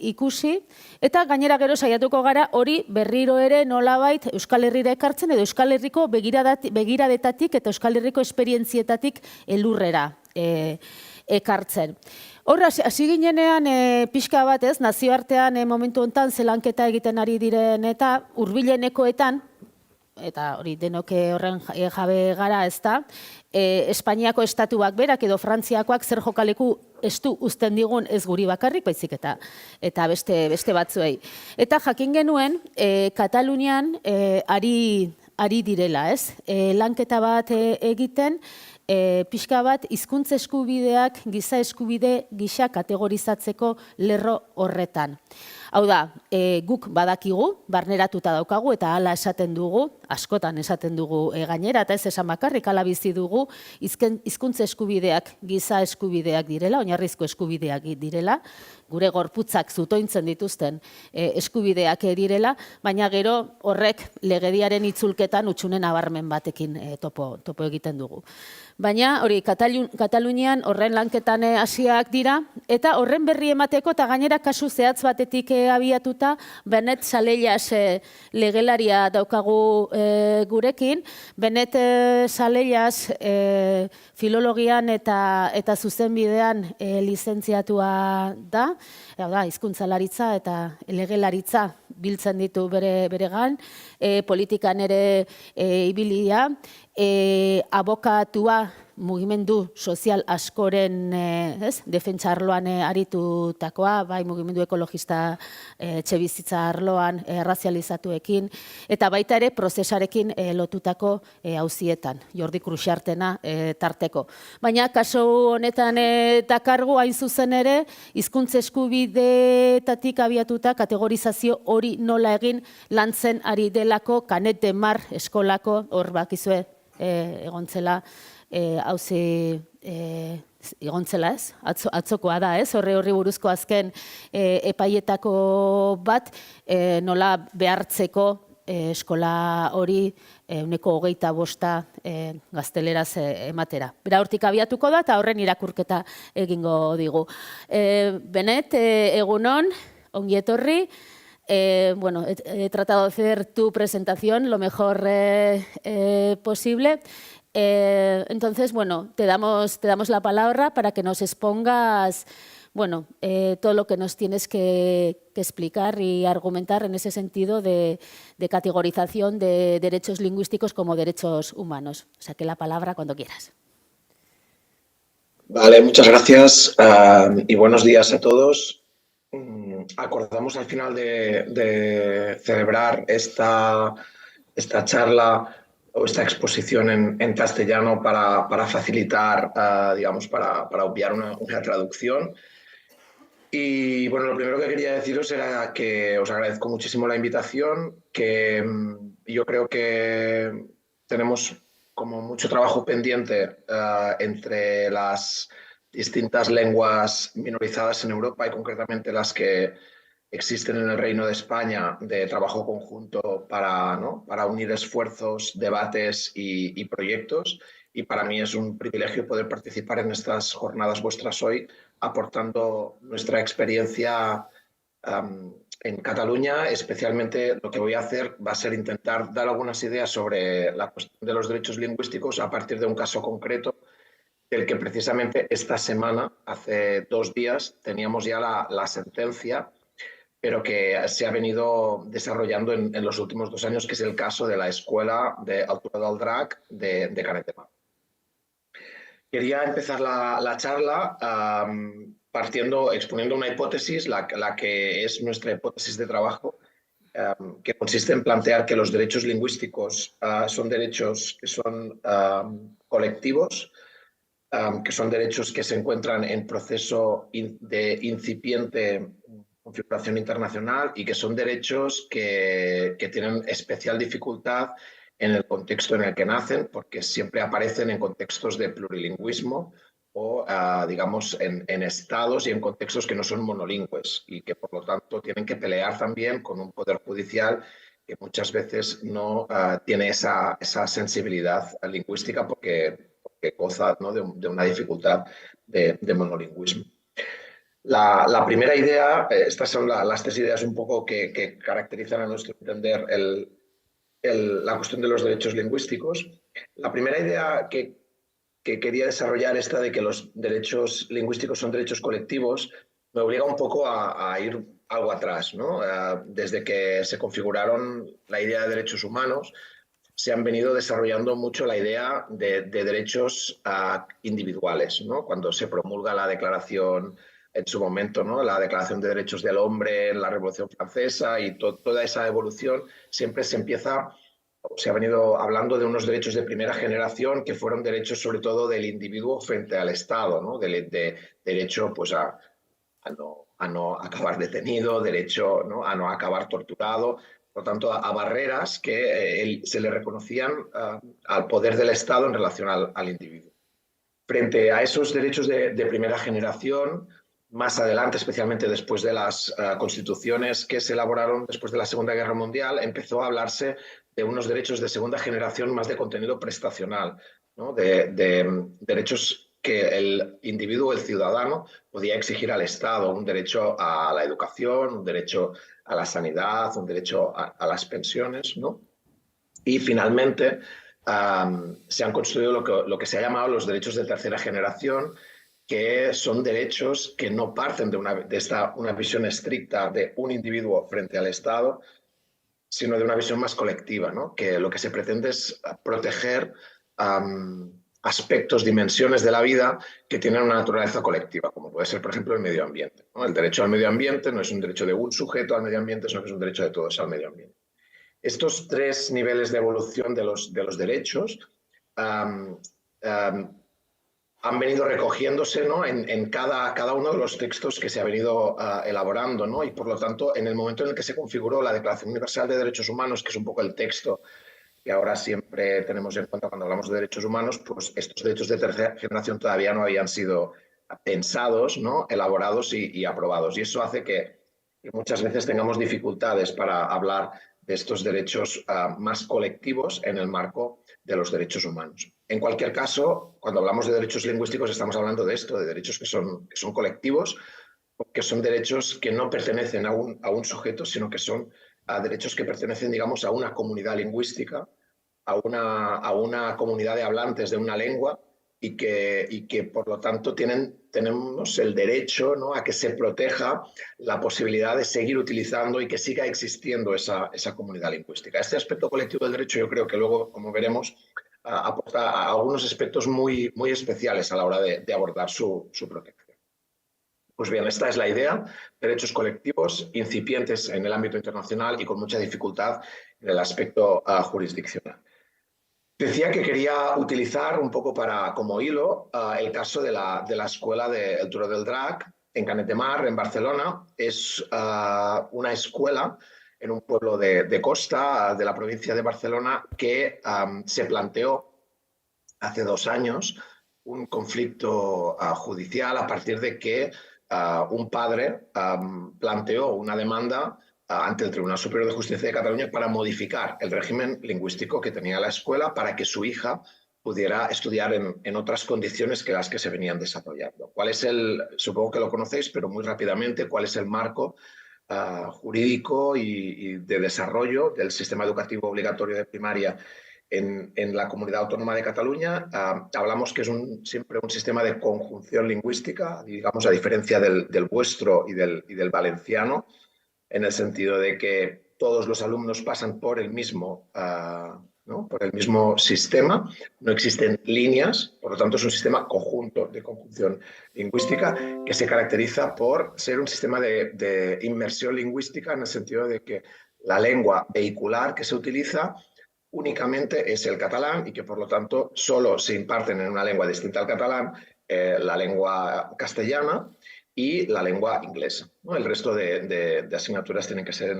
ikusi, eta gainera gero saiatuko gara hori berriro ere nolabait Euskal Herrira ekartzen edo Euskal Herriko begiradetatik eta Euskal Herriko esperientzietatik elurrera ekartzen. Hor, hasi ginenean pixka bat ez, nazioartean momentu honetan zelanketa egiten ari diren eta hurbilenekoetan, eta hori denok horren jabe gara ez da, Espainiako estatuak berak edo Frantziakoak zer jokaleku estu uzten digun ez guri bakarrik, baizik eta beste batzuei. Eta jakin genuen, Katalunian ari direla, ez? Lanketa bat egiten, pixka bat hizkuntza eskubideak giza eskubide gisa kategorizatzeko lerro horretan. Hau da, guk badakigu, barneratuta daukagu eta hala esaten dugu, askotan esaten dugu gainera, eta ez esan bakarrik hala bizi dugu, hizkuntza eskubideak giza eskubideak direla, oinarrizko eskubideak direla, gure gorputzak zutointzen dituzten eskubideak direla, baina gero horrek legediaren itzulketan utxunen abarmen batekin topo egiten dugu. Baina hori Katalunian horren lanketan hasiak dira, eta horren berri emateko eta gainera kasu zehatz batetik abiatuta, Benet Salellas legelaria daukagu gurekin. Benet Salellas filologian eta zuzenbidean lizentziatua da, hizkuntzalaritza eta legelaritza biltzen ditu beregan, politikan ere ibilia, abokatua mugimendu sozial askoren defentsa arloan aritutakoa, bai mugimendu ekologista etxebizitza arloan errazializatuekin, eta baita ere prozesarekin lotutako auzietan, Jordi Kruxartena tarteko. Baina kasu honetan dakargu hain zuzen ere, hizkuntza eskubideetatik abiatuta kategorizazio hori nola egin lantzen ari delako Canet de Mar eskolako, hor bakizue egontzela, hauzi egontzela ez, atzokoa da ez, horri buruzko azken epaietako bat nola behartzeko eskola hori 25% gazteleraz ematera. Bera hortik abiatuko da eta horren irakurketa egingo digu. Benet, egunon, ongi etorri. Bueno, he tratado de hacer tu presentación lo mejor posible. Entonces, bueno, te damos la palabra para que nos expongas, bueno, todo lo que nos tienes que explicar y argumentar en ese sentido de categorización de derechos lingüísticos como derechos humanos. O sea, que la palabra cuando quieras. Vale, muchas gracias y buenos días a todos. Acordamos al final de celebrar esta charla o esta exposición en castellano para facilitar, digamos, para obviar una traducción. Y bueno, lo primero que quería deciros era que os agradezco muchísimo la invitación, que yo creo que tenemos como mucho trabajo pendiente entre las distintas lenguas minorizadas en Europa y concretamente las que existen en el Reino de España, de trabajo conjunto para unir esfuerzos, debates y proyectos. Y para mí es un privilegio poder participar en estas jornadas vuestras hoy, aportando nuestra experiencia en Cataluña. Especialmente lo que voy a hacer va a ser intentar dar algunas ideas sobre la cuestión de los derechos lingüísticos a partir de un caso concreto del que precisamente esta semana, hace 2 días, teníamos ya la sentencia, pero que se ha venido desarrollando en los últimos 2 años, que es el caso de la Escuela de Altura del Drac de Canet de Mar. Quería empezar la charla exponiendo una hipótesis, la que es nuestra hipótesis de trabajo, que consiste en plantear que los derechos lingüísticos son derechos que son colectivos, que son derechos que se encuentran en proceso de incipiente configuración internacional y que son derechos que tienen especial dificultad en el contexto en el que nacen, porque siempre aparecen en contextos de plurilingüismo o, digamos, en estados y en contextos que no son monolingües y que, por lo tanto, tienen que pelear también con un poder judicial que muchas veces no tiene esa sensibilidad lingüística porque goza, ¿no?, de una dificultad de monolingüismo. La primera idea, estas son las tres ideas un poco que caracterizan a nuestro entender la cuestión de los derechos lingüísticos. La primera idea que quería desarrollar, esta de que los derechos lingüísticos son derechos colectivos, me obliga un poco a ir algo atrás, ¿no? Desde que se configuraron la idea de derechos humanos, se han venido desarrollando mucho la idea de derechos individuales, ¿no? Cuando se promulga la declaración en su momento, ¿no?, la Declaración de Derechos del Hombre en la Revolución Francesa y toda esa evolución, siempre se ha venido hablando de unos derechos de primera generación que fueron derechos sobre todo del individuo frente al Estado, ¿no? De derecho, pues, a no acabar detenido, derecho, ¿no?, a no acabar torturado, por lo tanto, a barreras que se le reconocían al poder del Estado en relación al individuo. Frente a esos derechos de primera generación, más adelante, especialmente después de las constituciones que se elaboraron después de la Segunda Guerra Mundial, empezó a hablarse de unos derechos de segunda generación más de contenido prestacional, ¿no?, de derechos que el individuo, el ciudadano, podía exigir al Estado, un derecho a la educación, un derecho a la sanidad, un derecho a las pensiones, ¿no? Y finalmente se han construido lo que se ha llamado los derechos de tercera generación, que son derechos que no parten de una visión estricta de un individuo frente al Estado, sino de una visión más colectiva, ¿no? Que lo que se pretende es proteger aspectos, dimensiones de la vida que tienen una naturaleza colectiva, como puede ser, por ejemplo, el medio ambiente, ¿no? El derecho al medio ambiente no es un derecho de un sujeto al medio ambiente, sino que es un derecho de todos al medio ambiente. Estos tres niveles de evolución de los derechos han venido recogiéndose, ¿no?, en cada uno de los textos que se ha venido elaborando, ¿no? Y por lo tanto, en el momento en el que se configuró la Declaración Universal de Derechos Humanos, que es un poco el texto que ahora siempre tenemos en cuenta cuando hablamos de derechos humanos, pues estos derechos de tercera generación todavía no habían sido pensados, ¿no?, elaborados y aprobados. Y eso hace que muchas veces tengamos dificultades para hablar de estos derechos más colectivos en el marco de los derechos humanos. En cualquier caso, cuando hablamos de derechos lingüísticos estamos hablando de esto, de derechos que son colectivos, que son derechos que no pertenecen a un sujeto, sino que son derechos que pertenecen, digamos, a una comunidad lingüística, a una comunidad de hablantes de una lengua y que por lo tanto tenemos el derecho, ¿no?, a que se proteja la posibilidad de seguir utilizando y que siga existiendo esa comunidad lingüística. Este aspecto colectivo del derecho yo creo que luego, como veremos, aporta a algunos aspectos muy, muy especiales a la hora de abordar su protección. Pues bien, esta es la idea, derechos colectivos incipientes en el ámbito internacional y con mucha dificultad en el aspecto jurisdiccional. Decía que quería utilizar un poco como hilo el caso de la escuela del Turó del Drac en Canet de Mar, en Barcelona. Es una escuela en un pueblo de costa de la provincia de Barcelona que se planteó hace 2 años un conflicto judicial a partir de que un padre planteó una demanda ante el Tribunal Superior de Justicia de Cataluña para modificar el régimen lingüístico que tenía la escuela para que su hija pudiera estudiar en otras condiciones que las que se venían desarrollando. Supongo que lo conocéis, pero muy rápidamente, ¿cuál es el marco jurídico y de desarrollo del sistema educativo obligatorio de primaria en la Comunidad Autónoma de Cataluña? Hablamos que es siempre un sistema de conjunción lingüística, digamos, a diferencia del vuestro y del valenciano, en el sentido de que todos los alumnos pasan por el mismo, por el mismo sistema, no existen líneas, por lo tanto es un sistema conjunto de conjunción lingüística que se caracteriza por ser un sistema de inmersión lingüística en el sentido de que la lengua vehicular que se utiliza únicamente es el catalán y que por lo tanto solo se imparten en una lengua distinta al catalán, la lengua castellana y la lengua inglesa, ¿no? El resto de asignaturas tienen que ser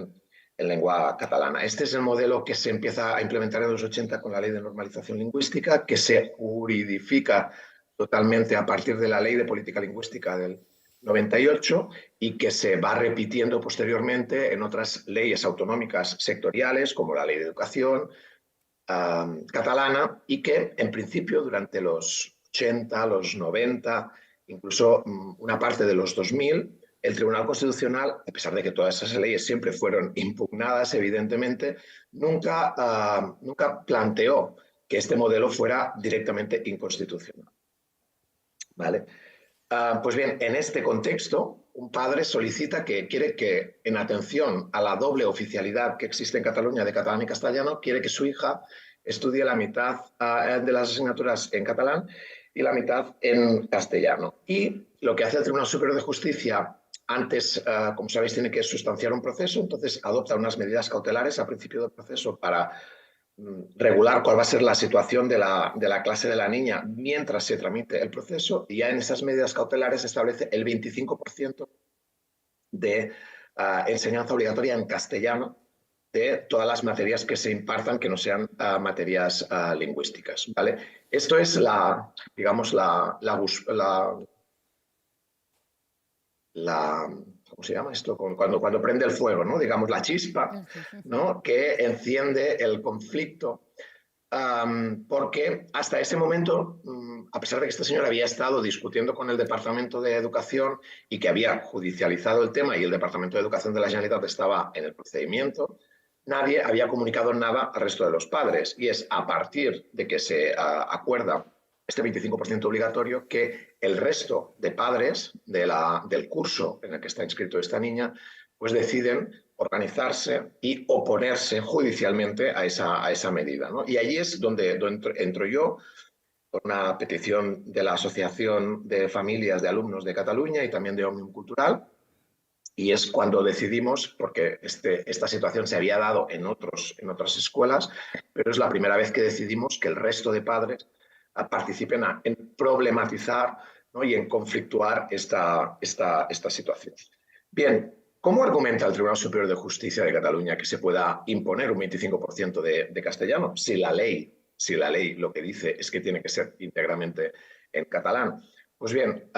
en lengua catalana. Este es el modelo que se empieza a implementar en los 80 con la Ley de Normalización Lingüística, que se juridifica totalmente a partir de la Ley de Política Lingüística del 98 y que se va repitiendo posteriormente en otras leyes autonómicas sectoriales, como la Ley de Educación catalana, y que en principio durante los 80, los 90, incluso una parte de los 2000, el Tribunal Constitucional, a pesar de que todas esas leyes siempre fueron impugnadas, evidentemente, nunca planteó que este modelo fuera directamente inconstitucional. ¿Vale? Pues bien, en este contexto, un padre solicita que quiere que, en atención a la doble oficialidad que existe en Cataluña de catalán y castellano, quiere que su hija estudie la mitad de las asignaturas en catalán y la mitad en castellano. Y lo que hace el Tribunal Superior de Justicia, antes, como sabéis, tiene que sustanciar un proceso, entonces adopta unas medidas cautelares al principio del proceso para regular cuál va a ser la situación de la clase de la niña mientras se tramite el proceso, y ya en esas medidas cautelares establece el 25% de enseñanza obligatoria en castellano de todas las materias que se impartan que no sean materias lingüísticas, ¿vale? Esto es digamos, ¿cómo se llama esto? Cuando prende el fuego, ¿no? Digamos, la chispa, ¿no? Que enciende el conflicto, porque hasta ese momento, a pesar de que este señor había estado discutiendo con el Departamento de Educación y que había judicializado el tema y el Departamento de Educación de la Generalitat estaba en el procedimiento, nadie había comunicado nada al resto de los padres, y es a partir de que se acuerda este 25% obligatorio que el resto de padres del curso en el que está inscrito esta niña pues deciden organizarse y oponerse judicialmente a esa medida, ¿no? Y allí es donde entro yo por una petición de la Asociación de Familias de Alumnos de Cataluña y también de Òmnium Cultural, y es cuando decidimos, porque esta situación se había dado en otras escuelas, pero es la primera vez que decidimos que el resto de padres participen en problematizar, ¿no? Y en conflictuar esta situación. Bien, ¿cómo argumenta el Tribunal Superior de Justicia de Cataluña que se pueda imponer un 25% de castellano si la ley lo que dice es que tiene que ser íntegramente en catalán? Pues bien,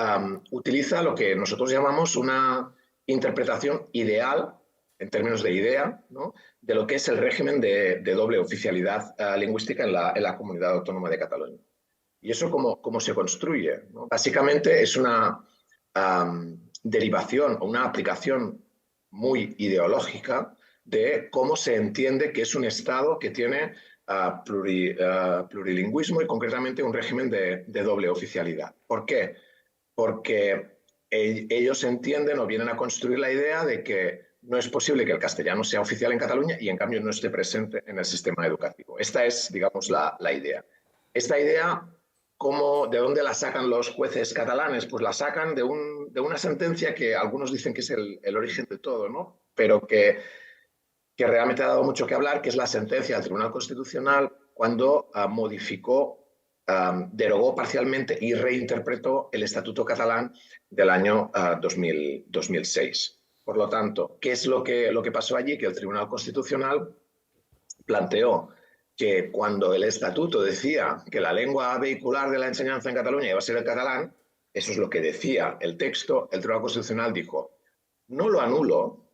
utiliza lo que nosotros llamamos una interpretación ideal, en términos de idea, ¿no? De lo que es el régimen de doble oficialidad lingüística en la Comunidad Autónoma de Cataluña. ¿Y eso cómo se construye, ¿no? Básicamente es una derivación o una aplicación muy ideológica de cómo se entiende que es un Estado que tiene plurilingüismo y concretamente un régimen de doble oficialidad. ¿Por qué? Porque ellos entienden o vienen a construir la idea de que no es posible que el castellano sea oficial en Cataluña y en cambio no esté presente en el sistema educativo. Esta es, digamos, la idea. Esta idea, ¿de dónde la sacan los jueces catalanes? Pues la sacan de una sentencia que algunos dicen que es el origen de todo, ¿no? Pero que realmente ha dado mucho que hablar, que es la sentencia del Tribunal Constitucional cuando derogó parcialmente y reinterpretó el Estatuto catalán del año 2006. Por lo tanto, ¿qué es lo que pasó allí? Que el Tribunal Constitucional planteó que cuando el Estatuto decía que la lengua vehicular de la enseñanza en Cataluña iba a ser el catalán, eso es lo que decía el texto, el Tribunal Constitucional dijo, no lo anulo,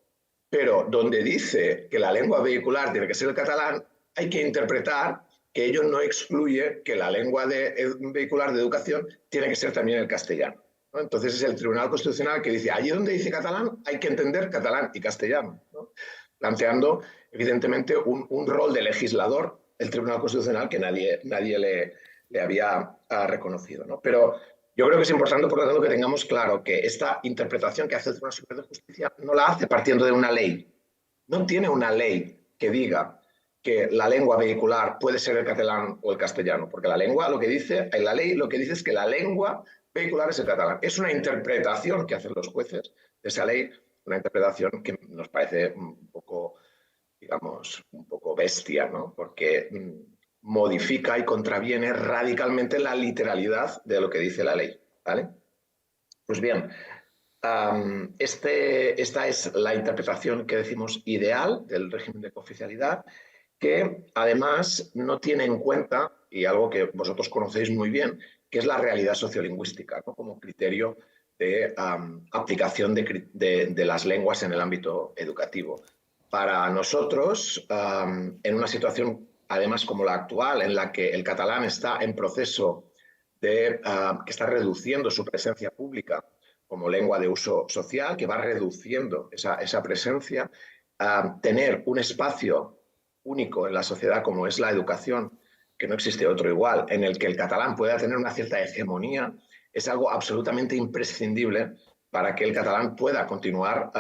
pero donde dice que la lengua vehicular tiene que ser el catalán, hay que interpretar que ello no excluye que la lengua vehicular de educación tiene que ser también el castellano, ¿no? Entonces es el Tribunal Constitucional que dice, allí donde dice catalán hay que entender catalán y castellano, ¿no? Planteando evidentemente un rol de legislador, el Tribunal Constitucional, que nadie le había reconocido, ¿no? Pero yo creo que es importante, por lo tanto, que tengamos claro que esta interpretación que hace el Tribunal Superior de Justicia no la hace partiendo de una ley. No tiene una ley que diga que la lengua vehicular puede ser el catalán o el castellano, porque la ley lo que dice es que la lengua vehicular es el catalán. Es una interpretación que hacen los jueces de esa ley, una interpretación que nos parece un poco, digamos, un poco bestia, ¿no? Porque modifica y contraviene radicalmente la literalidad de lo que dice la ley, ¿vale? Pues bien, esta es la interpretación que decimos ideal del régimen de cooficialidad, que además no tiene en cuenta, y algo que vosotros conocéis muy bien, que es la realidad sociolingüística, ¿no? Como criterio de aplicación de las lenguas en el ámbito educativo. Para nosotros, en una situación además como la actual, en la que el catalán está en proceso que está reduciendo su presencia pública como lengua de uso social, que va reduciendo esa presencia, tener un espacio único en la sociedad como es la educación, que no existe otro igual, en el que el catalán pueda tener una cierta hegemonía, es algo absolutamente imprescindible para que el catalán pueda continuar,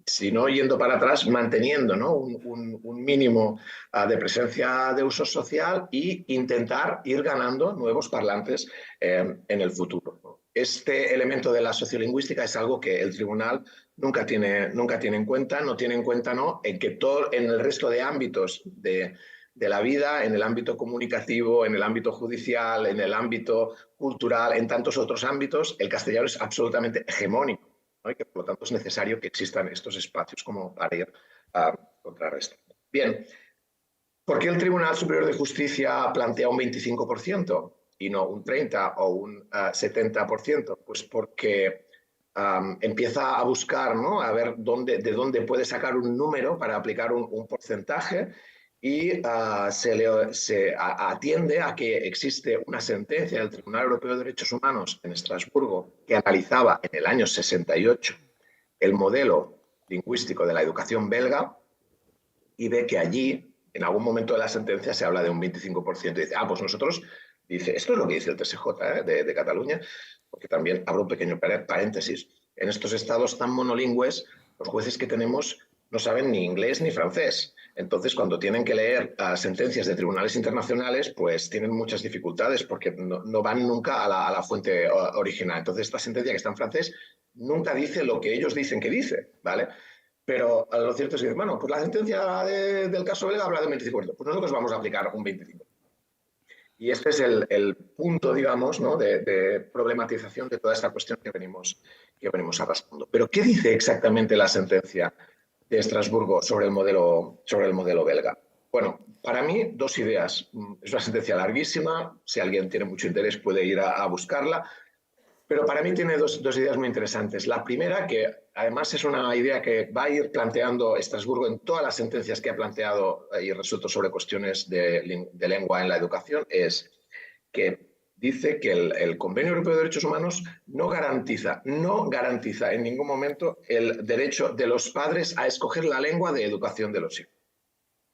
si no yendo para atrás, manteniendo, ¿no? un mínimo de presencia de uso social e intentar ir ganando nuevos parlantes en el futuro, ¿no? Este elemento de la sociolingüística es algo que el tribunal nunca tiene en cuenta, no tiene en cuenta, ¿no? En que en el resto de ámbitos de la vida, en el ámbito comunicativo, en el ámbito judicial, en el ámbito cultural, en tantos otros ámbitos, el castellano es absolutamente hegemónico, ¿no? Y que por lo tanto es necesario que existan estos espacios como para ir contrarrestando. Bien, ¿por qué el Tribunal Superior de Justicia plantea un 25% y no un 30% o un 70%? Pues porque empieza a buscar, ¿no? A ver de dónde puede sacar un número para aplicar un porcentaje y se atiende a que existe una sentencia del Tribunal Europeo de Derechos Humanos en Estrasburgo que analizaba en el año 68 el modelo lingüístico de la educación belga y ve que allí, en algún momento de la sentencia, se habla de un 25%. Y dice, pues nosotros, dice, esto es lo que dice el TSJ de Cataluña, porque también abro un pequeño paréntesis. En estos estados tan monolingües, los jueces que tenemos no saben ni inglés ni francés. Entonces, cuando tienen que leer sentencias de tribunales internacionales, pues tienen muchas dificultades porque no van nunca a la fuente original. Entonces, esta sentencia que está en francés nunca dice lo que ellos dicen que dice, ¿vale? Pero lo cierto es que, bueno, pues la sentencia del caso belga habla de un 25%. Pues nosotros vamos a aplicar un 25%. Y este es el punto, digamos, ¿no? de problematización de toda esta cuestión que venimos arrastrando. Pero, ¿qué dice exactamente la sentencia de Estrasburgo sobre el modelo belga? Bueno, para mí, dos ideas. Es una sentencia larguísima. Si alguien tiene mucho interés puede ir a buscarla. Pero para mí tiene dos ideas muy interesantes. La primera, que además es una idea que va a ir planteando Estrasburgo en todas las sentencias que ha planteado y resuelto sobre cuestiones de lengua en la educación, es que dice que el Convenio Europeo de Derechos Humanos no garantiza en ningún momento el derecho de los padres a escoger la lengua de educación de los hijos.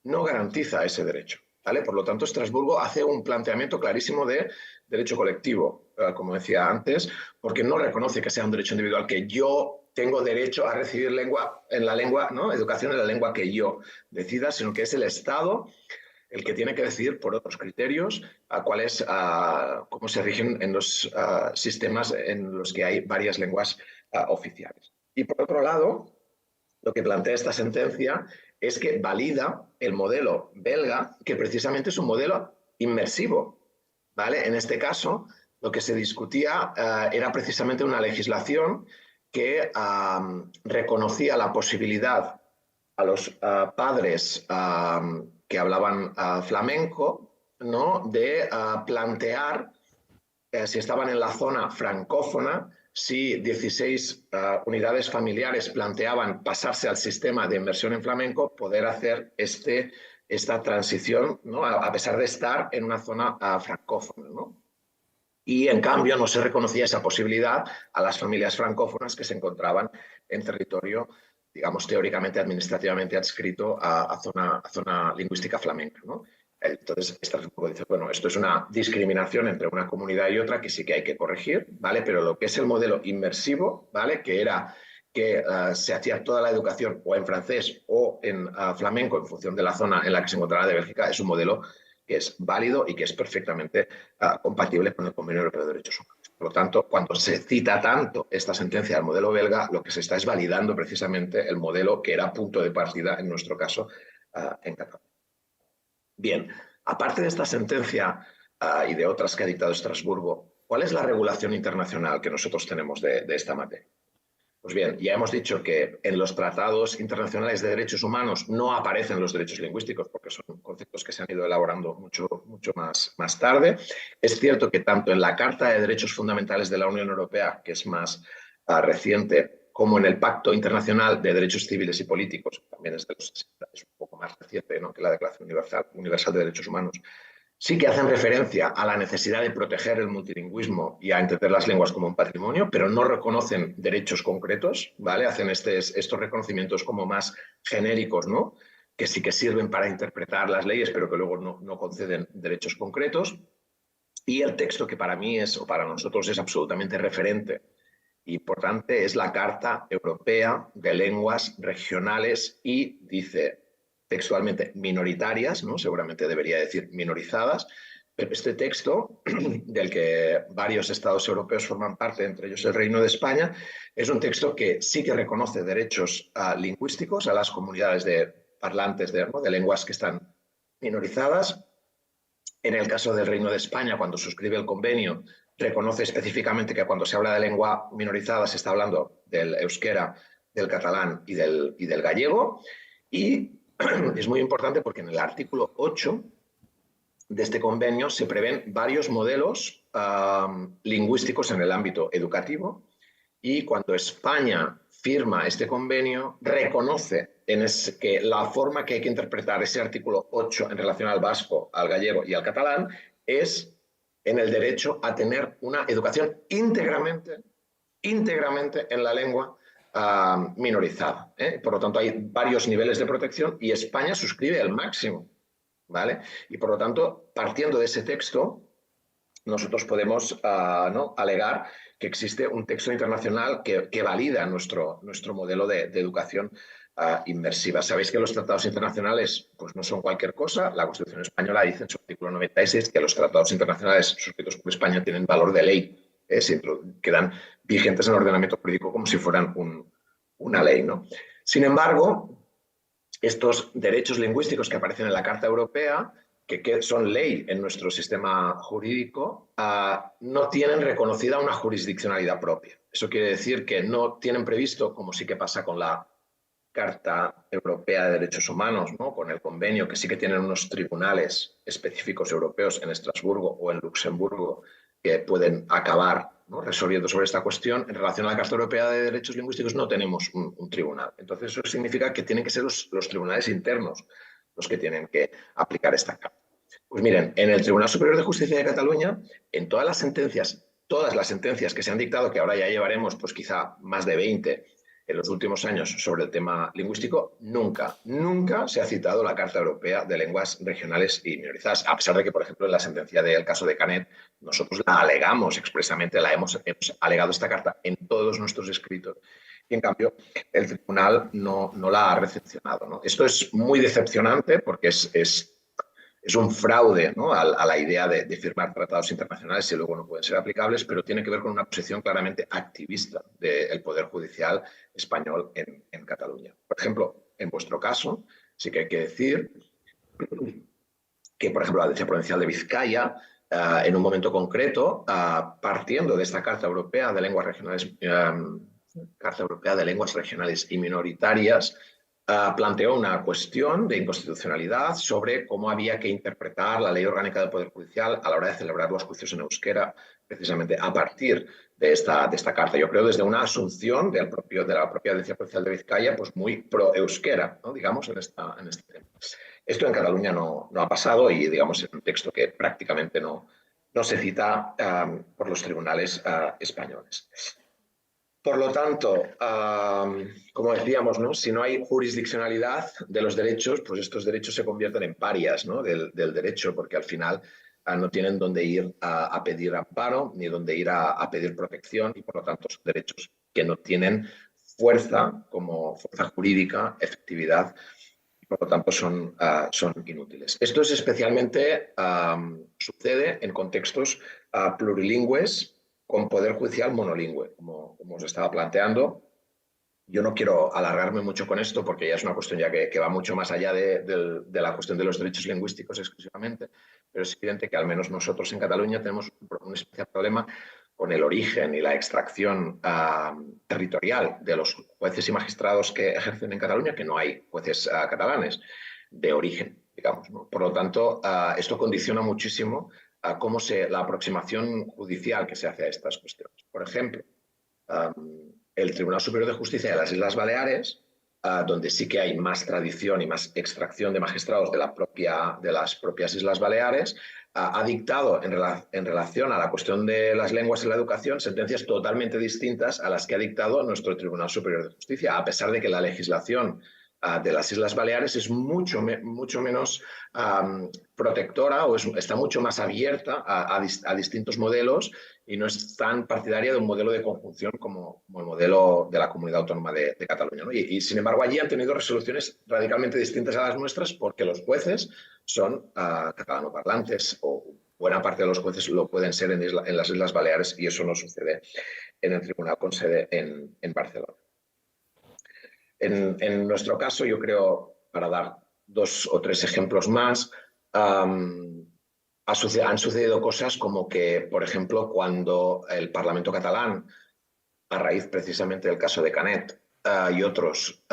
No garantiza ese derecho, ¿vale? Por lo tanto, Estrasburgo hace un planteamiento clarísimo de derecho colectivo, como decía antes, porque no reconoce que sea un derecho individual, que yo tengo derecho a recibir educación en la lengua que yo decida, sino que es el Estado el que tiene que decidir por otros criterios cómo se rigen en los sistemas en los que hay varias lenguas oficiales. Y por otro lado, lo que plantea esta sentencia es que valida el modelo belga, que precisamente es un modelo inmersivo, ¿vale? En este caso, lo que se discutía era precisamente una legislación que reconocía la posibilidad a los padres que hablaban flamenco, ¿no? de plantear, si estaban en la zona francófona, si 16 unidades familiares planteaban pasarse al sistema de inmersión en flamenco, poder hacer esta transición, ¿no? a pesar de estar en una zona francófona, ¿no? Y, en cambio, no se reconocía esa posibilidad a las familias francófonas que se encontraban en territorio, digamos, teóricamente, administrativamente adscrito a zona lingüística flamenca, ¿no? Entonces, Estrasburgo dice, bueno, esto es una discriminación entre una comunidad y otra que sí que hay que corregir, ¿vale? Pero lo que es el modelo inmersivo, ¿vale? Que era que se hacía toda la educación o en francés o en flamenco en función de la zona en la que se encontraba de Bélgica, es un modelo que es válido y que es perfectamente compatible con el Convenio Europeo de Derechos Humanos. Por lo tanto, cuando se cita tanto esta sentencia del modelo belga, lo que se está es validando precisamente el modelo que era punto de partida, en nuestro caso, en Cataluña. Bien, aparte de esta sentencia y de otras que ha dictado Estrasburgo, ¿cuál es la regulación internacional que nosotros tenemos de esta materia? Pues bien, ya hemos dicho que en los tratados internacionales de derechos humanos no aparecen los derechos lingüísticos porque son conceptos que se han ido elaborando mucho más tarde. Es cierto que tanto en la Carta de Derechos Fundamentales de la Unión Europea, que es más reciente, como en el Pacto Internacional de Derechos Civiles y Políticos, también es de los 60, es un poco más reciente, ¿no?, que la Declaración Universal de Derechos Humanos, sí que hacen referencia a la necesidad de proteger el multilingüismo y a entender las lenguas como un patrimonio, pero no reconocen derechos concretos, ¿vale? Hacen estos reconocimientos como más genéricos, ¿no?, que sí que sirven para interpretar las leyes, pero que luego no conceden derechos concretos. Y el texto que para mí o para nosotros es absolutamente referente e importante es la Carta Europea de Lenguas Regionales y dice textualmente minoritarias, ¿no? Seguramente debería decir minorizadas, pero este texto, del que varios estados europeos forman parte, entre ellos el Reino de España, es un texto que sí que reconoce derechos lingüísticos a las comunidades de parlantes de lenguas que están minorizadas. En el caso del Reino de España, cuando suscribe el convenio, reconoce específicamente que cuando se habla de lengua minorizada se está hablando del euskera, del catalán y del gallego. Y es muy importante porque en el artículo 8 de este convenio se prevén varios modelos lingüísticos en el ámbito educativo y cuando España firma este convenio reconoce que la forma que hay que interpretar ese artículo 8 en relación al vasco, al gallego y al catalán es en el derecho a tener una educación íntegramente en la lengua minorizada. Por lo tanto, hay varios niveles de protección y España suscribe el máximo, ¿vale? Y por lo tanto, partiendo de ese texto, nosotros podemos alegar que existe un texto internacional que valida nuestro modelo de educación inmersiva. Sabéis que los tratados internacionales pues, no son cualquier cosa. La Constitución española dice en su artículo 96 que los tratados internacionales suscritos por España tienen valor de ley. Quedan vigentes en el ordenamiento jurídico como si fueran una ley, ¿no? Sin embargo, estos derechos lingüísticos que aparecen en la Carta Europea, que son ley en nuestro sistema jurídico, no tienen reconocida una jurisdiccionalidad propia. Eso quiere decir que no tienen previsto, como sí que pasa con la Carta Europea de Derechos Humanos, ¿no?, con el convenio, que sí que tienen unos tribunales específicos europeos en Estrasburgo o en Luxemburgo que pueden acabar, ¿no?, resolviendo sobre esta cuestión. En relación a la Carta Europea de Derechos Lingüísticos no tenemos un tribunal. Entonces eso significa que tienen que ser los tribunales internos los que tienen que aplicar esta carta. Pues miren, en el Tribunal Superior de Justicia de Cataluña, en todas las sentencias que se han dictado, que ahora ya llevaremos pues quizá más de 20 en los últimos años sobre el tema lingüístico, nunca se ha citado la Carta Europea de Lenguas Regionales y Minorizadas, a pesar de que, por ejemplo, en la sentencia del caso de Canet, nosotros la alegamos expresamente, hemos alegado esta carta en todos nuestros escritos. Y, en cambio, el tribunal no la ha recepcionado, ¿no? Esto es muy decepcionante porque es un fraude, ¿no?, a la idea de firmar tratados internacionales si luego no pueden ser aplicables, pero tiene que ver con una posición claramente activista del Poder Judicial español en Cataluña. Por ejemplo, en vuestro caso, sí que hay que decir que, por ejemplo, la Audiencia Provincial de Vizcaya, en un momento concreto, partiendo de esta Carta Europea de Lenguas Regionales y Minoritarias, planteó una cuestión de inconstitucionalidad sobre cómo había que interpretar la Ley Orgánica del Poder Judicial a la hora de celebrar los juicios en euskera, precisamente a partir de esta carta. Yo creo desde una asunción de la propia Audiencia Provincial de Vizcaya, pues muy pro-euskera, ¿no?, digamos, en este tema. Esto en Cataluña no ha pasado y, digamos, es un texto que prácticamente no se cita por los tribunales españoles. Por lo tanto, como decíamos, ¿no?, si no hay jurisdiccionalidad de los derechos, pues estos derechos se convierten en parias, ¿no?, del derecho, porque al final no tienen dónde ir a pedir amparo ni dónde ir a pedir protección y, por lo tanto, son derechos que no tienen fuerza como fuerza jurídica, efectividad, y por lo tanto son inútiles. Esto es especialmente sucede en contextos plurilingües con poder judicial monolingüe, como os estaba planteando. Yo no quiero alargarme mucho con esto porque ya es una cuestión ya que va mucho más allá de la cuestión de los derechos lingüísticos exclusivamente, pero es evidente que al menos nosotros en Cataluña tenemos un especial problema con el origen y la extracción territorial de los jueces y magistrados que ejercen en Cataluña, que no hay jueces catalanes de origen, digamos, ¿no? Por lo tanto, esto condiciona muchísimo cómo la aproximación judicial que se hace a estas cuestiones. Por ejemplo, el Tribunal Superior de Justicia de las Islas Baleares, donde sí que hay más tradición y más extracción de magistrados de las propias Islas Baleares, ha dictado en relación a la cuestión de las lenguas en la educación sentencias totalmente distintas a las que ha dictado nuestro Tribunal Superior de Justicia, a pesar de que la legislación de las Islas Baleares es mucho menos protectora o está mucho más abierta a distintos modelos y no es tan partidaria de un modelo de conjunción como el modelo de la Comunidad Autónoma de Cataluña, ¿no? Y, sin embargo, allí han tenido resoluciones radicalmente distintas a las nuestras porque los jueces son catalanoparlantes o buena parte de los jueces lo pueden ser en las Islas Baleares y eso no sucede en el tribunal con sede en Barcelona. En nuestro caso, yo creo, para dar 2 o 3 ejemplos más, han sucedido cosas como que, por ejemplo, cuando el Parlamento catalán, a raíz precisamente del caso de Canet y otros,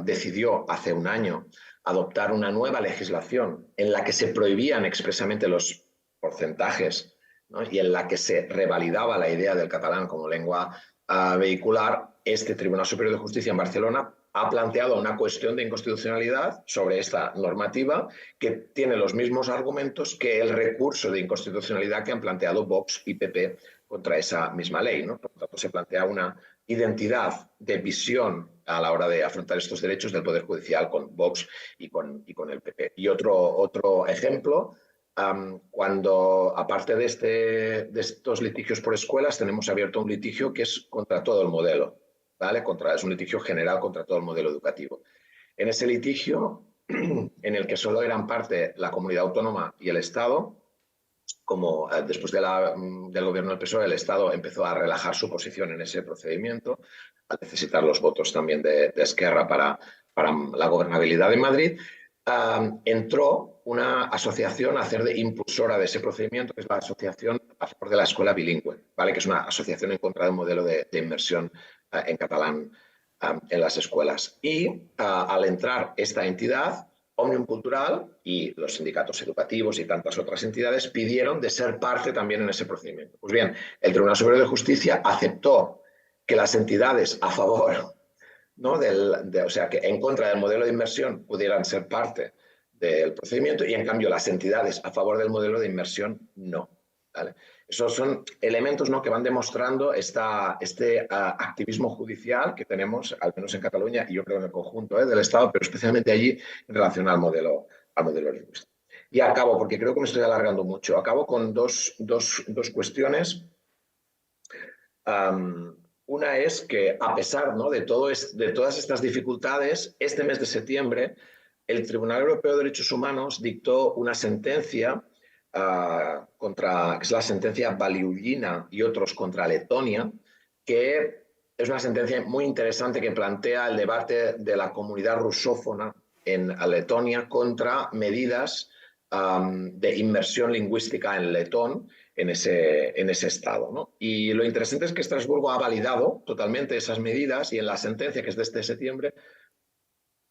decidió hace un año adoptar una nueva legislación en la que se prohibían expresamente los porcentajes, ¿no? Y en la que se revalidaba la idea del catalán como lengua vehicular, este Tribunal Superior de Justicia en Barcelona ha planteado una cuestión de inconstitucionalidad sobre esta normativa que tiene los mismos argumentos que el recurso de inconstitucionalidad que han planteado Vox y PP contra esa misma ley, ¿no? Por lo tanto, se plantea una identidad de visión a la hora de afrontar estos derechos del Poder Judicial con Vox y con el PP. Y otro ejemplo, cuando, aparte de estos litigios por escuelas, tenemos abierto un litigio que es contra todo el modelo, ¿vale? Es un litigio general contra todo el modelo educativo. En ese litigio, en el que solo eran parte la comunidad autónoma y el Estado, como después del gobierno del PSOE, el Estado empezó a relajar su posición en ese procedimiento, al necesitar los votos también de Esquerra para la gobernabilidad en Madrid, entró una asociación a hacer de impulsora de ese procedimiento, que es la Asociación a favor de la Escuela Bilingüe, ¿vale? Que es una asociación en contra del modelo de inmersión en catalán en las escuelas. Y al entrar esta entidad, Òmnium Cultural y los sindicatos educativos y tantas otras entidades pidieron de ser parte también en ese procedimiento. Pues bien, el Tribunal Superior de Justicia aceptó que las entidades a favor, ¿no? O sea, que en contra del modelo de inmersión pudieran ser parte del procedimiento y, en cambio, las entidades a favor del modelo de inmersión no, ¿vale? Esos son elementos, ¿no?, que van demostrando este activismo judicial que tenemos, al menos en Cataluña, y yo creo en el conjunto del Estado, pero especialmente allí en relación al modelo lingüístico. Y acabo, porque creo que me estoy alargando mucho, acabo con dos cuestiones. Una es que, a pesar, ¿no?, de todas estas dificultades, este mes de septiembre el Tribunal Europeo de Derechos Humanos dictó una sentencia que es la sentencia Baliullina y otros contra Letonia, que es una sentencia muy interesante que plantea el debate de la comunidad rusófona en Letonia contra medidas de inmersión lingüística en letón en ese estado, ¿no? Y lo interesante es que Estrasburgo ha validado totalmente esas medidas y en la sentencia, que es de este septiembre,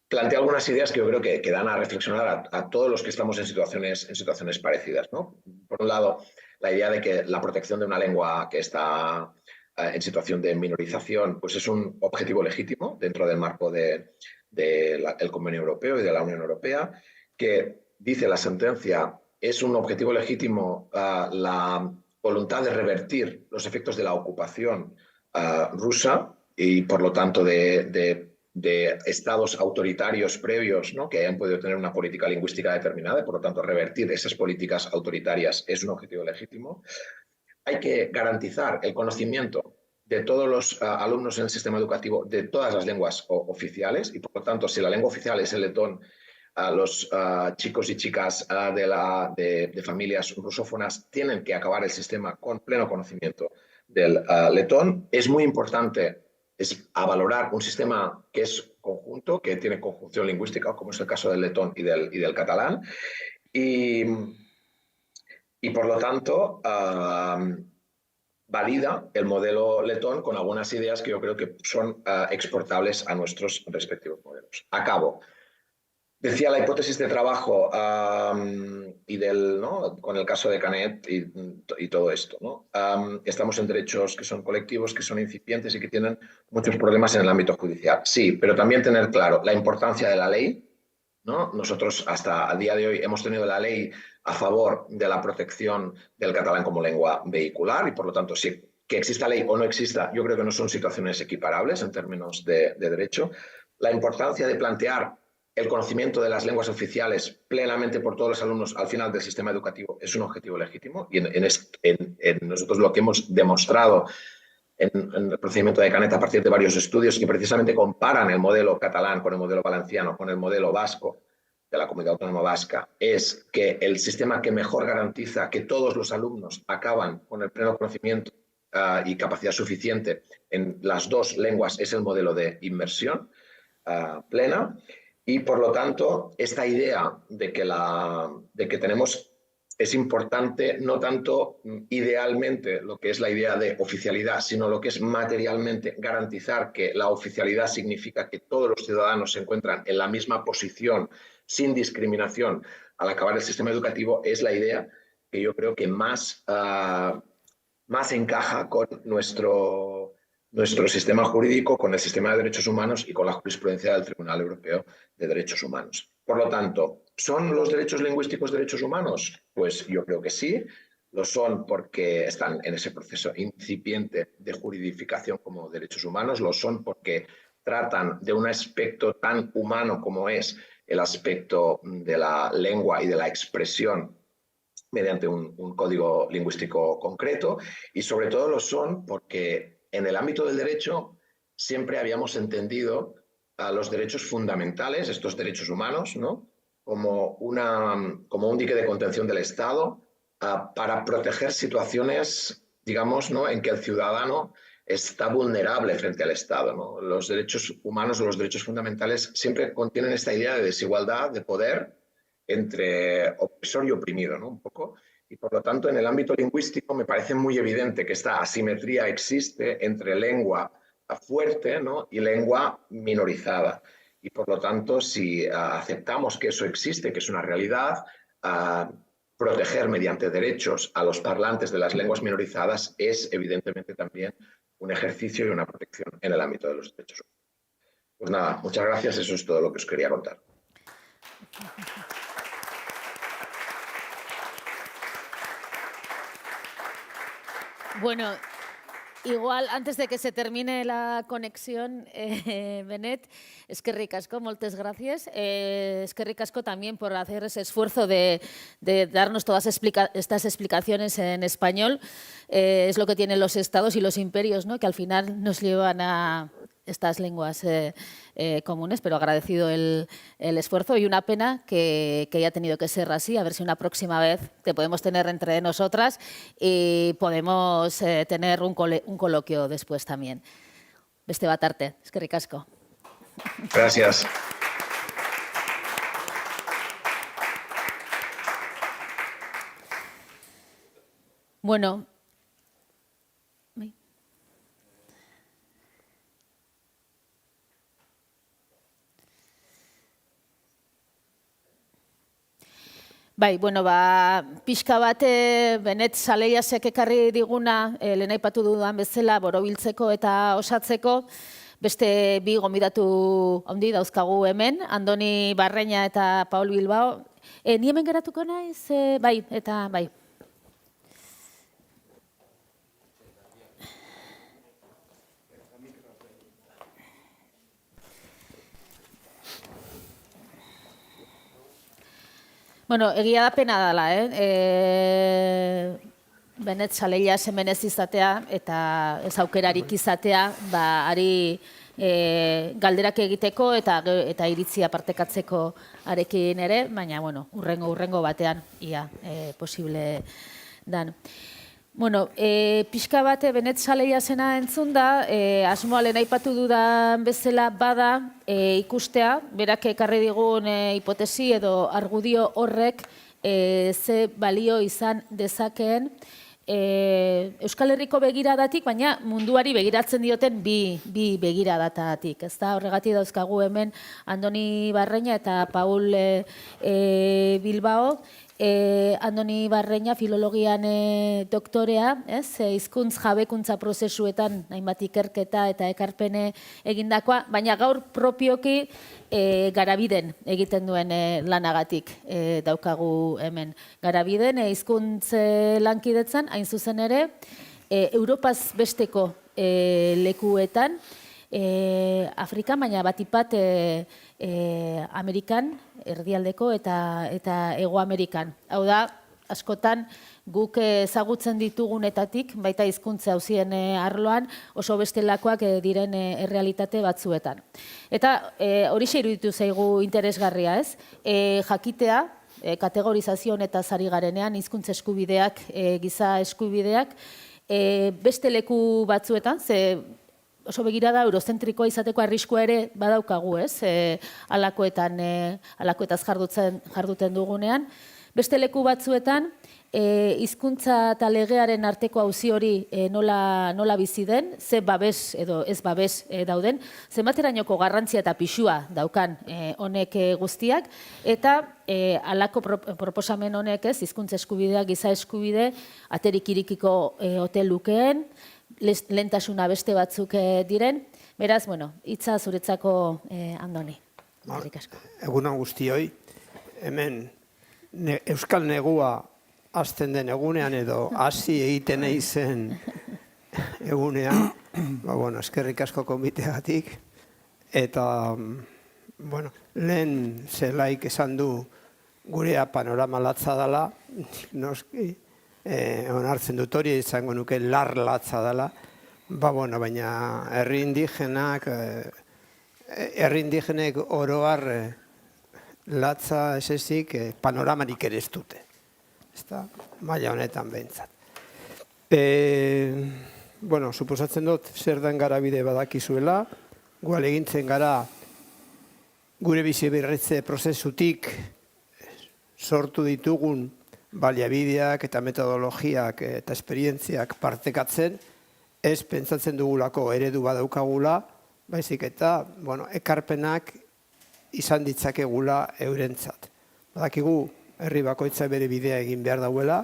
plantea algunas ideas que yo creo que dan a reflexionar a todos los que estamos en situaciones parecidas, ¿no? Por un lado, la idea de que la protección de una lengua que está en situación de minorización pues es un objetivo legítimo dentro del marco del Convenio Europeo y de la Unión Europea, que dice la sentencia es un objetivo legítimo la voluntad de revertir los efectos de la ocupación rusa y, por lo tanto, de estados autoritarios previos, ¿no?, que hayan podido tener una política lingüística determinada y, por lo tanto, revertir esas políticas autoritarias es un objetivo legítimo. Hay que garantizar el conocimiento de todos los alumnos en el sistema educativo de todas las lenguas oficiales y, por lo tanto, si la lengua oficial es el letón, los chicos y chicas de familias rusófonas tienen que acabar el sistema con pleno conocimiento del letón. Es muy importante es a valorar un sistema que es conjunto, que tiene conjunción lingüística, como es el caso del letón y del catalán, y por lo tanto valida el modelo letón con algunas ideas que yo creo que son exportables a nuestros respectivos modelos. Acabo. Decía la hipótesis de trabajo y ¿no? Con el caso de Canet y todo esto, ¿no? Estamos en derechos que son colectivos, que son incipientes y que tienen muchos problemas en el ámbito judicial. Sí, pero también tener claro la importancia de la ley, ¿no? Nosotros hasta el día de hoy hemos tenido la ley a favor de la protección del catalán como lengua vehicular y por lo tanto sí, que exista ley o no exista, yo creo que no son situaciones equiparables en términos de derecho. La importancia de plantear el conocimiento de las lenguas oficiales plenamente por todos los alumnos al final del sistema educativo es un objetivo legítimo y en nosotros lo que hemos demostrado en el procedimiento de Canet a partir de varios estudios que precisamente comparan el modelo catalán con el modelo valenciano, con el modelo vasco de la Comunidad Autónoma Vasca, es que el sistema que mejor garantiza que todos los alumnos acaban con el pleno conocimiento y capacidad suficiente en las dos lenguas es el modelo de inmersión plena. Y, por lo tanto, esta idea de que tenemos, es importante no tanto idealmente lo que es la idea de oficialidad, sino lo que es materialmente garantizar que la oficialidad significa que todos los ciudadanos se encuentran en la misma posición, sin discriminación, al acabar el sistema educativo, es la idea que yo creo que más encaja con nuestro sistema jurídico, con el sistema de derechos humanos y con la jurisprudencia del Tribunal Europeo de Derechos Humanos. Por lo tanto, ¿son los derechos lingüísticos derechos humanos? Pues yo creo que sí. Lo son porque están en ese proceso incipiente de juridificación como derechos humanos. Lo son porque tratan de un aspecto tan humano como es el aspecto de la lengua y de la expresión mediante un código lingüístico concreto. Y sobre todo lo son porque en el ámbito del derecho siempre habíamos entendido a los derechos fundamentales, estos derechos humanos, ¿no? como un dique de contención del Estado para proteger situaciones, digamos, ¿no? en que el ciudadano está vulnerable frente al Estado, ¿no? Los derechos humanos o los derechos fundamentales siempre contienen esta idea de desigualdad, de poder entre opresor y oprimido, ¿no? Un poco. Y por lo tanto, en el ámbito lingüístico me parece muy evidente que esta asimetría existe entre lengua fuerte, ¿no? y lengua minorizada. Y por lo tanto, si aceptamos que eso existe, que es una realidad, proteger mediante derechos a los parlantes de las lenguas minorizadas es evidentemente también un ejercicio y una protección en el ámbito de los derechos humanos. Pues nada, muchas gracias. Eso es todo lo que os quería contar. Bueno, igual antes de que se termine la conexión, Benet, eskerrik asko, moltes gracias. Eskerrik asko también por hacer ese esfuerzo de darnos todas estas explicaciones en español. Es lo que tienen los estados y los imperios, ¿no? Que al final nos llevan a estas lenguas comunes, pero agradecido el esfuerzo y una pena que haya tenido que ser así. A ver si una próxima vez te podemos tener entre nosotras y podemos tener un coloquio después también. Beste bat arte, eskerrik asko. Gracias. Bueno. Bai, bueno, pixka bat Benet Saleiasek ekarri diguna, lehen aipatu dudan bezala, borobiltzeko eta osatzeko, beste bi gonbidatu handi dauzkagu hemen, Andoni Barreña eta Paul Bilbao. Ni hemen geratuko naiz? Bai, eta bai. Bueno, egia da pena dela, Benet Saleias hemen ez izatea eta ez aukerarik izatea, ari galderak egiteko eta iritzia partekatzeko arekin ere, baina, bueno, urrengo batean ia posible dan. Bueno, pixka bate benetzaleia zena entzun da, asmoa lehen aipatu dudan bezala bada ikustea, berak ekarri digun hipotesi edo argudio horrek ze balio izan dezakeen Euskal Herriko begiradatik, baina munduari begiratzen dioten bi begiradatatik. Ez da, horregatik dauzkagu hemen Andoni Barreña eta Paul Bilbao. Andoni Barreña filologian doktorea, hizkuntz jabekuntza prozesuetan hainbat ikerketa eta ekarpene egindakoa, baina gaur propioki Garabiden egiten duen lanagatik daukagu hemen. Garabiden hizkuntz lankidetzan, hain zuzen ere, Europaz besteko lekuetan, Afrikan, baina batipat Amerikan, erdialdeko eta Hego Amerikan. Hau da, askotan guk ezagutzen ditugunetatik, baita hizkuntza auzien arloan, oso bestelakoak diren errealitate batzuetan. Eta horixe iruditu zaigu interesgarria, ez? Jakitea, kategorizazio honetaz ari garenean, hizkuntza eskubideak, giza eskubideak, beste leku batzuetan, ze oso begirada eurozentrikoa izateko arriskua ere badaukagu, ez? Alakoetaz jarduten dugunean. Beste leku batzuetan, hizkuntza eta legearen arteko auzi hori nola bizi den, ze babes edo ez babes dauden, zenbaterainoko garrantzia eta pixua daukan honek guztiak, eta halako proposamen honek, ez, hizkuntza eskubidea, giza eskubide, aterik irikiko hotel lukeen, lehentasuna beste batzuk diren. Beraz, bueno, hitza zuretzako Andoni. Egunon guztioi, hemen Euskal Negua hasten den egunean edo hasi egiten eizen egunean, eskerrik asko konbiteagatik, eta, lehen zelaik esan du gurea panorama latza dela, noski, onartzen dut hori izango nuke lar latza dela, baina herri indigenek oroar latza esezik panoramarik ere ez dute. Ez da, maila honetan behintzat. Suposatzen dut zer den Garabide badakizuela, gual egintzen gara gure bizi berritze prozesutik sortu ditugun baliabideak eta metodologiak eta esperientziak partekatzen, ez pentsatzen dugulako eredu badaukagula, baizik eta ekarpenak izan ditzakegula eurentzat. Badakigu herri bakoitza bere bidea egin behar dauela,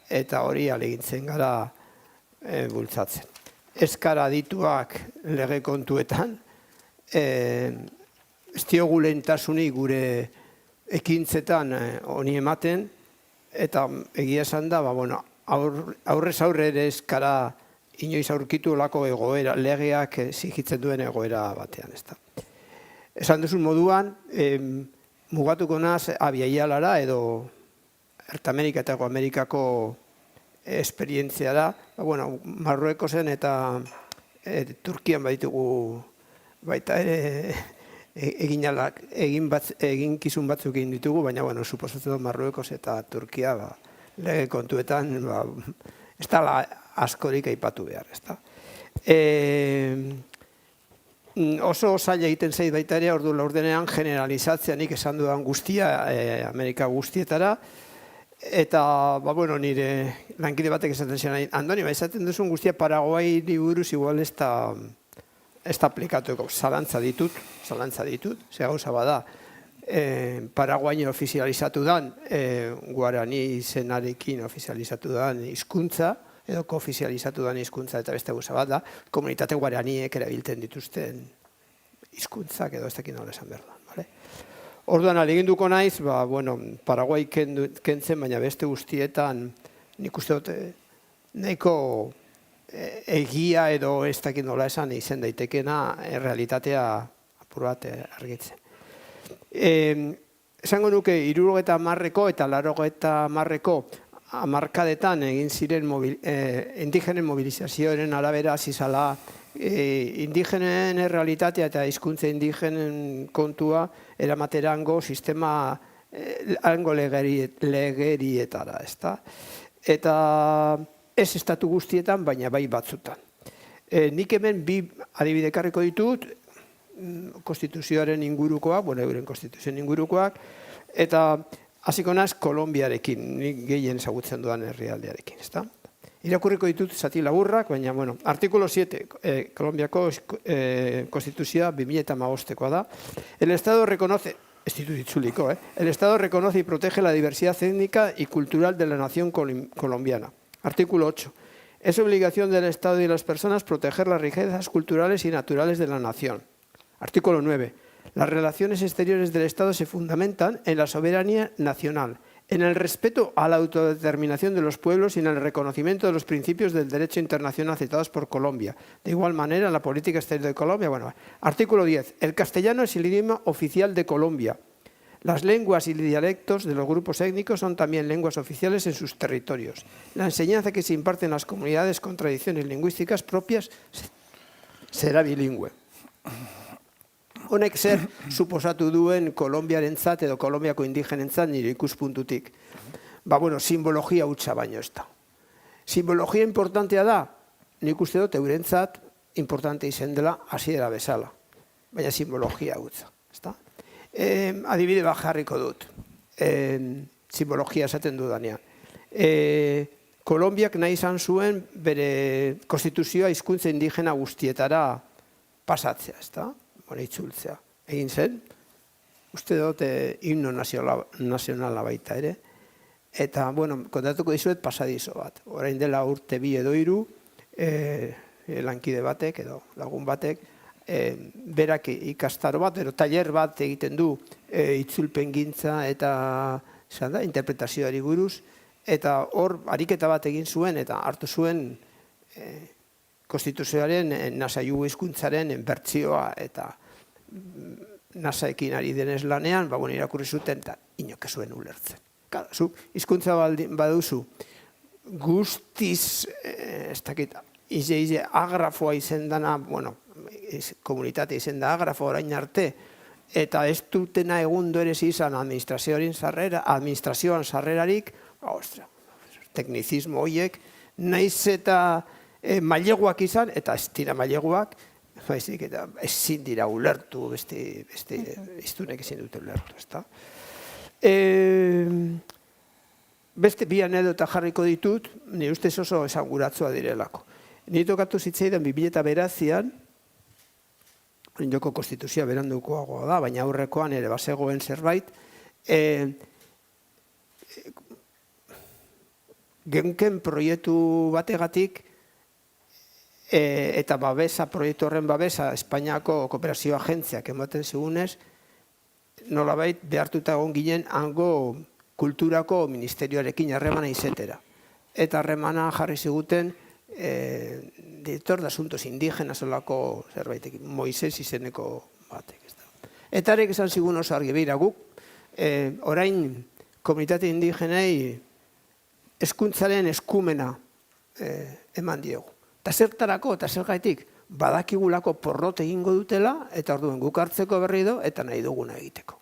eta hori alegintzen gara bultzatzen. Eskara adituak lege kontuetan, ez diogu lehentasunik gure ekintzetan honi ematen, eta egia esan da, aurrez aurre ere eskara inoiz aurkitu olako egoera, legeak zigitzen duen egoera batean. Esan duzun moduan, mugatuko naz abiaialara edo Ertamerika eta Amerikako esperientziara, Marruekosen eta Turkian baditugu baita ere eginkizun batzuk egin ditugu, baina, suposatzen dut Marruekos eta Turkia lege kontuetan ez dela askorik aipatu behar, ez da. Oso zaila egiten zait baita ere, ordenean generalizatzea nik esan dudan guztia, Amerika guztietara, eta, nire lankide batek esaten zen, Andoni, esaten duzun guztia Paraguairi buruz igual ez da aplikatuko, zalantza ditut, ze gauza bada, Paraguain ofizializatu dan, Guarani izenarekin ofizializatu dan hizkuntza, edo koofizializatu dan hizkuntza eta beste gauza bat da, komunitate guaraniek erabiltzen dituzten hizkuntzak edo ez dakit nola esan behar da. Orduan, aleginduko naiz, Paraguai kentzen, baina beste guztietan, nik uste dut, nahiko egia edo ez dakit nola esan izen daitekena realitatea apur bat argitzen. Esango nuke 70ko eta 80ko hamarkadetan egin ziren indigenen mobilizazioaren arabera zizala indigenen realitatea eta hizkuntza indigenen kontua eramaterango sistema hango legerietara, ezta? Eta ez estatu guztietan, baina bai batzutan. Nik hemen bi adibide ekarriko ditut, konstituzioaren ingurukoak, euren konstituzioaren ingurukoak, eta hasiko naiz Kolonbiarekin, nik gehien ezagutzen dudan herrialdearekin, ezta? Irakurriko ditut zati laburrak, baina, artikulo 7, Kolonbiako konstituzioa 2015koa da. El Estado reconoce, ez ditut itzuliko, el Estado reconoce y protege la diversidad étnica y cultural de la nación colombiana. Artículo 8. Es obligación del Estado y de las personas proteger las riquezas culturales y naturales de la nación. Artículo 9. Las relaciones exteriores del Estado se fundamentan en la soberanía nacional, en el respeto a la autodeterminación de los pueblos y en el reconocimiento de los principios del derecho internacional aceptados por Colombia. De igual manera, en la política exterior de Colombia. Artículo 10. El castellano es el idioma oficial de Colombia. Las lenguas y dialectos de los grupos étnicos son también lenguas oficiales en sus territorios. La enseñanza que se imparte en las comunidades con tradiciones lingüísticas propias será bilingüe. Honek zer suposatu duen Kolonbiarentzat edo Kolonbiako indigenentzat nire ikuspuntutik. Simbologia hutsa baino ez da. Simbologia importantea da, nik uste dut eurentzat importante izen dela hasiera bezala. Baina simbologia hutsa. Adibide bat jarriko dut. Simbologia esaten dudanean. Kolonbiak nahi izan zuen bere konstituzioa hizkuntza indigena guztietara pasatzea, ezta? Itzultzea. Egin zen, uste dut himno nazionala baita ere. Eta, kontatuko dizuet pasadizo bat. Orain dela urte 2 edo 3, lankide batek edo lagun batek, berak ikastaro bat, tailer bat egiten du itzulpengintza eta interpretazioari buruz, eta hor ariketa bat egin zuen eta hartu zuen konstituzioaren nasaiu hizkuntzaren bertsioa eta nasaekin ari denez lanean, irakurri zuten eta inok ez zuen ulertzen. Zu hizkuntza baduzu guztiz, ez dakit, ize agrafoa izen dana, komunitate izen da agrafo orain arte, eta ez dutena egundo ere izan administrazioan sarrerarik, teknizismo horiek, naiz eta maileguak izan, eta ez dira maileguak, eta ezin dira ulertu, beste iztunek ezin dute ulertu, ezta? Beste bi anedota jarriko ditut, nire ustez oso esanguratzua direlako. Nire tokatu zitzaidan 2009an, joko konstituzioa berandukoagoa da, baina aurrekoan ere bazegoen zerbait, genken proiektu bategatik eta proiektu horren babesa Espainiako Kooperazio Agentziak ematen zigunez, nolabait behartuta egon ginen hango kulturako ministerioarekin harremana izetera. Eta harremana jarri ziguten director de asuntos indígenas olako zerbaitek, Moises izeneko batek. Eta arek esan zigun oso argi, beira guk, orain komunitate indigenei hezkuntzaren eskumena eman diegu. Eta zertarako, eta zergaitik, badakigulako porrot egingo dutela, eta orduen guk hartzeko berri do, eta nahi duguna egiteko.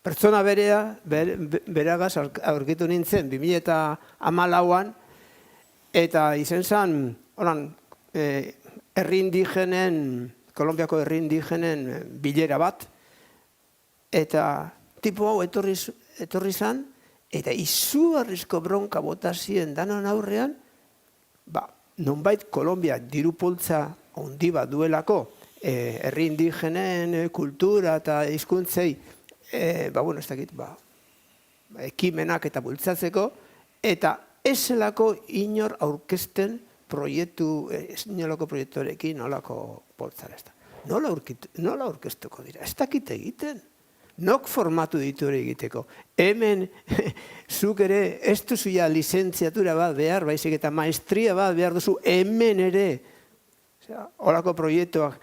Pertsona beragaz aurkitu nintzen 2014an, eta izen zen, Kolonbiako herri indigenen bilera bat, eta tipo hau etorri zen, eta izugarrizko bronka botazien danon aurrean, nonbait Kolombia diru poltza handi bat duelako, herri indigenen kultura eta hizkuntzei, ez dakit, ekimenak eta bultzatzeko, eta ez zelako inor aurkezten inolako proiektuarekin nolako poltzara ez da. Nola aurkeztuko dira? Ez dakit egiten. Nok formatu ditu hori egiteko. Hemen, zuk ere, ez duzu ja lizentziatura bat behar, baizik eta maestria bat behar duzu, hemen ere, horako proiektuak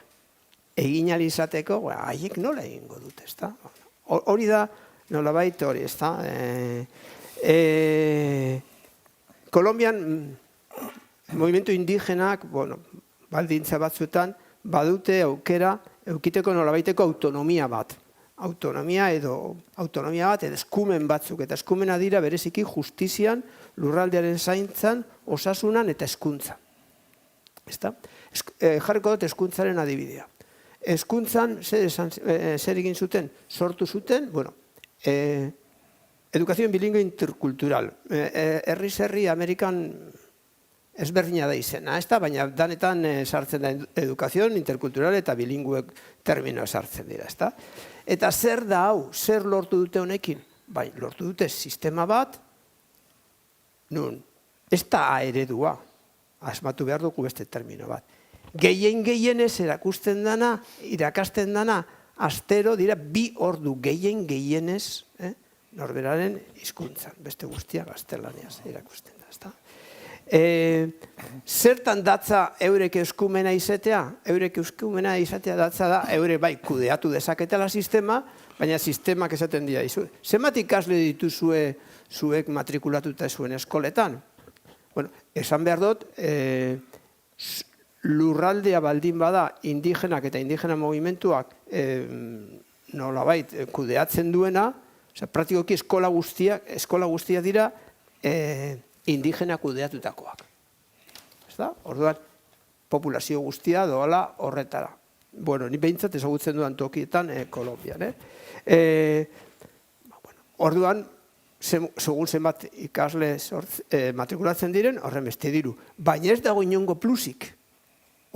egin alizateko, haiek nola egingo dute, ez da? Hori da, nolabait hori, ez da? Kolombian, movimentu indigenak, baldintza batzuetan, badute aukera, eukiteko nolabaiteko autonomia bat. autonomia bat, edo eskumen batzuk, eta eskumena dira bereziki justizian, lurraldearen zaintzan, osasunan eta hezkuntzan. Jarriko dut hezkuntzaren adibidea. Hezkuntzan zer egin zuten? Sortu zuten, educación bilingüe intercultural. Herri Amerikan ezberdina da izena, baina danetan sartzen da educación intercultural eta bilingüe terminoa sartzen dira. Eta zer da hau, zer lortu dute honekin? Bai, lortu dute sistema bat, nun, ez da eredua, asmatu behar dugu beste termino bat. Gehienez erakusten dana, irakasten dana, astero dira 2 ordu gehienez norberaren hizkuntzan, beste guztia gaztelaniaz erakusten da. Zertan datza eurek eskumena izatea? Eurek eskumena izatea datza da, eure bai kudeatu dezaketela sistema, baina sistemak esaten dira izu. Zenbat ikasle dituzue zuek matrikulatuta zuen eskoletan? Esan behar dut, lurraldea baldin bada indigenak eta indigena movimentuak nolabait kudeatzen duena, praktikoki eskola guztiak dira indigena kudeatutakoak. Orduan, populazio guztia doala horretara. Ni behintzat ezagutzen dudan tokietan Kolombian. Orduan, segun zenbat ikasle matrikulatzen diren, horren beste diru. Baina ez dago inongo plusik.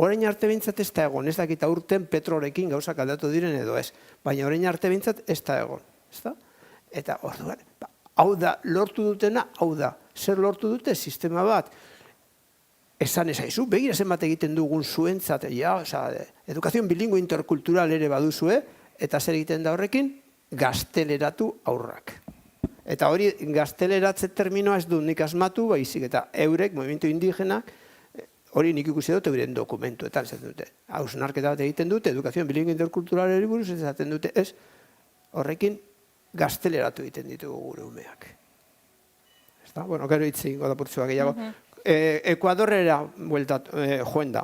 Orain arte behintzat ez da egon, ez dakit aurten petrolekin gauzak aldatu diren edo ez. Baina orain arte behintzat ez da egon. Eta orduan, hau da, lortu dutena, hau da. Zer lortu dute sistema bat? Esan ezaizu, begira zenbat egiten dugun zuentzat, educación bilingüe intercultural ere baduzue, eta zer egiten da horrekin? Gazteleratu aurrak. Eta hori gazteleratze terminoa ez du nik asmatu, baizik eta eurek, movimiento indigenak, hori nik ikusi dut euren dokumentuetan zaten dute. Hausnarketa bat egiten dute, educación bilingüe intercultural ere buruz, zaten dute, ez, horrekin gazteleratu egiten ditugu gure umeak. Gero hitz egingo da purtsua gehiago. Ekuadorrera joen da.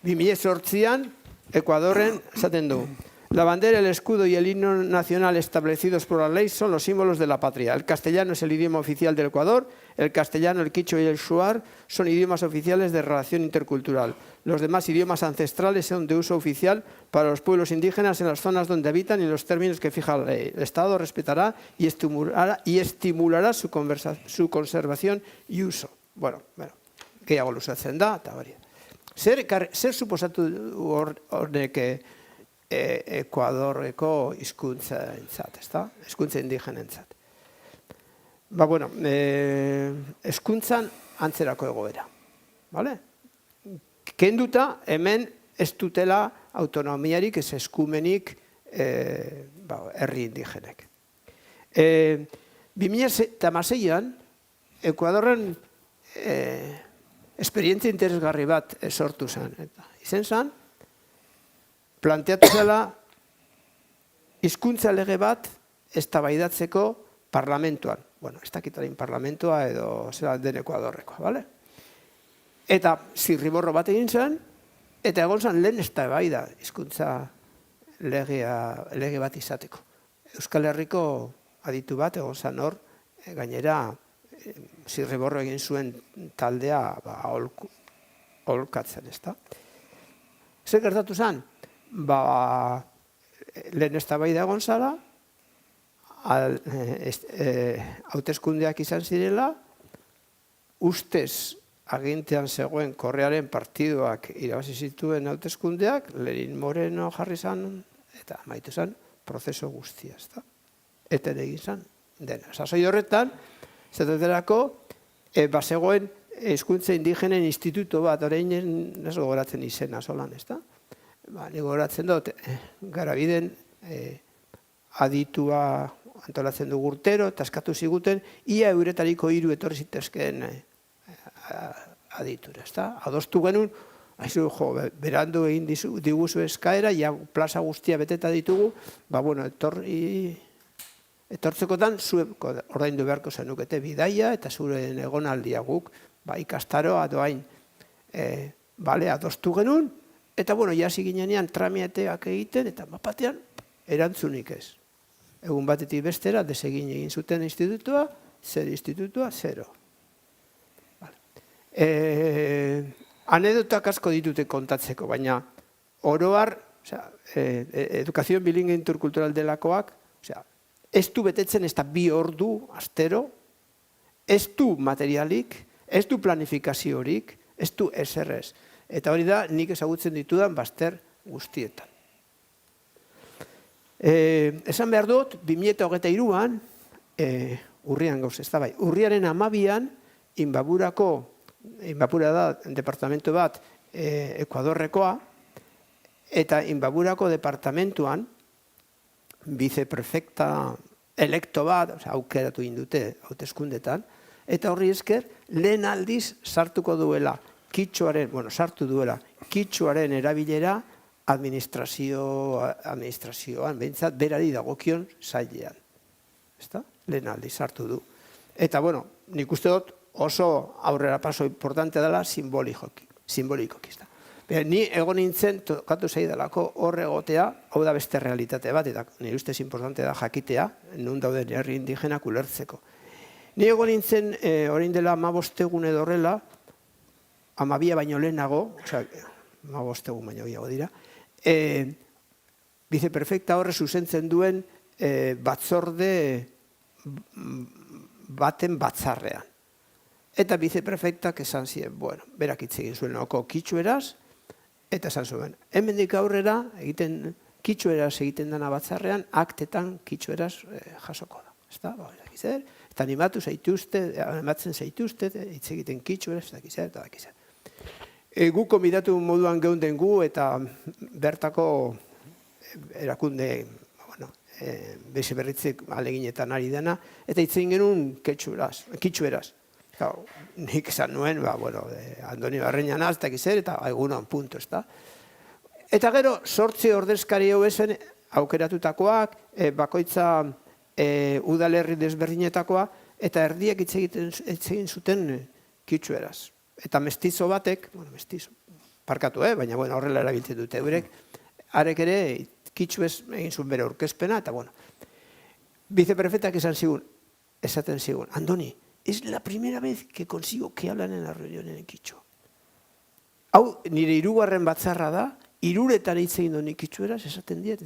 2008an, Ekuadorren, esaten du, la bandera, el escudo y el himno nacional establecidos por la ley son los símbolos de la patria. El castellano es el idioma oficial del Ecuador, el castellano, el quichua y el shuar son idiomas oficiales de relación intercultural. Los demás idiomas ancestrales son de uso oficial para los pueblos indígenas en las zonas donde habitan y en los términos que fija la ley. El Estado respetará y estimulará su conservación y uso. Gehiago luzatzen da, eta hori. Zer suposatu hornek Ekuadorreko hizkuntza entzat, hizkuntza indigenentzat. Hizkuntzan antzerako egoera. Kenduta, hemen ez dutela autonomiarik, ez eskumenik herri indigenek. 2006an, Ekuadorren esperientzia interesgarri bat sortu zen. Izen zen, planteatu zela hizkuntza lege bat eztabaidatzeko parlamentuan. Ez dakitaren parlamentua edo zera den Ekuadorrekoa, Eta zirriborro bat egin zen, eta egon zen lehen eztabaida hizkuntza lege bat izateko. Euskal Herriko aditu bat egon zen hor, gainera zirriborro egin zuen taldea aholkatzen, ezta? Zer gertatu zen? Lehen eztabaida egon zara, hauteskundeak izan zirela, ustez agintean zegoen Korrearen partiduak irabazi zituen hauteskundeak, Lenin Moreno jarri zan, eta amaitu zan, prozeso guztia, ezta? Eten egin zan, dena. Sasoi horretan, zateterako, zegoen hizkuntza indigenen instituto bat, orain ez gogoratzen izena solan, ezta? Ni gogoratzen dut, Garabiden aditua antolatzen dugu urtero, eta eskatu ziguten, ia euretariko 3 etorri zitezkeen aditura, ezta? Adostu genuen, berandu egin diguzu eskaera, ja plaza guztia beteta ditugu, etortzekotan, ordaindu beharko zenukete bidaia, eta zure egonaldia guk, ikastaroa doain, adostu genuen, eta jasi ginean tramieteak egiten, eta mapatean erantzunik ez. Egun batetik bestera, desegin egin zuten institutua, zero. Anedotak asko ditute kontatzeko, baina oroar, edukazioen bilingue interkultural delakoak, ez du betetzen ez da 2 ordu astero, ez du materialik, ez du planifikaziorik, ez du eserrez. Eta hori da, nik ezagutzen ditudan bazter guztietan. Esan behar dut, 2023an, urrian gauz, ez da bai, urriaren 12an, Inbabura da departamento bat Ekuadorrekoa, eta Inbaburako departamentuan, viceprefekta elekto bat, aukeratu indute hauteskundetan, eta horri esker, lehen aldiz sartu kitxuaren erabilera administrazioan, behintzat, berari dagokion sailean. Lehen aldiz sartu du. Eta, nik uste dut oso aurrera paso importante dela simbolikoki. Ni egon nintzen, tokatu zaidalako horre egotea, hau da beste realitate bat, eta nire ustez importante da jakitea, nun dauden herri indigenak ulertzeko. Ni egon nintzen, orain dela 15 egun edo horrela, 12 baino lehenago, 15 egun baino gehiago dira, viceprefekta horre zuzentzen duen batzorde baten batzarrean. Eta viceprefektak esan ziren, berak hitz egin zuen kitxueraz, eta esan zuen, hemendik aurrera, kitxueraz egiten dena batzarrean, aktetan kitxueraz jasoko da. Eta animatzen zaituzte, hitz egiten kitxueraz, eta dakizer. Gu konbidatu moduan geunden gu, eta bertako erakunde, beze berritzik aleginetan ari dena, eta hitz egin genuen kitxueraz. Nik esan nuen, Andoni Barreña naz, eta egunon, punto, ez da. Eta gero, 8 ordezkari hau ezen aukeratutakoak, bakoitza udalerri desberdinetakoa, eta erdiak hitz egin zuten kitxueraz. Eta mestizo batek, parkatu, baina horrela erabiltzen dute, arek ere kitxuez egin zuen bere aurkezpena, eta viceprefektak esaten zigun, Andoni, es la primera vez que consigo que hablan en la reunión en kitxu. Hau, nire 3. batzarra da, 3 hitz egin duen kitxueraz, esaten diet,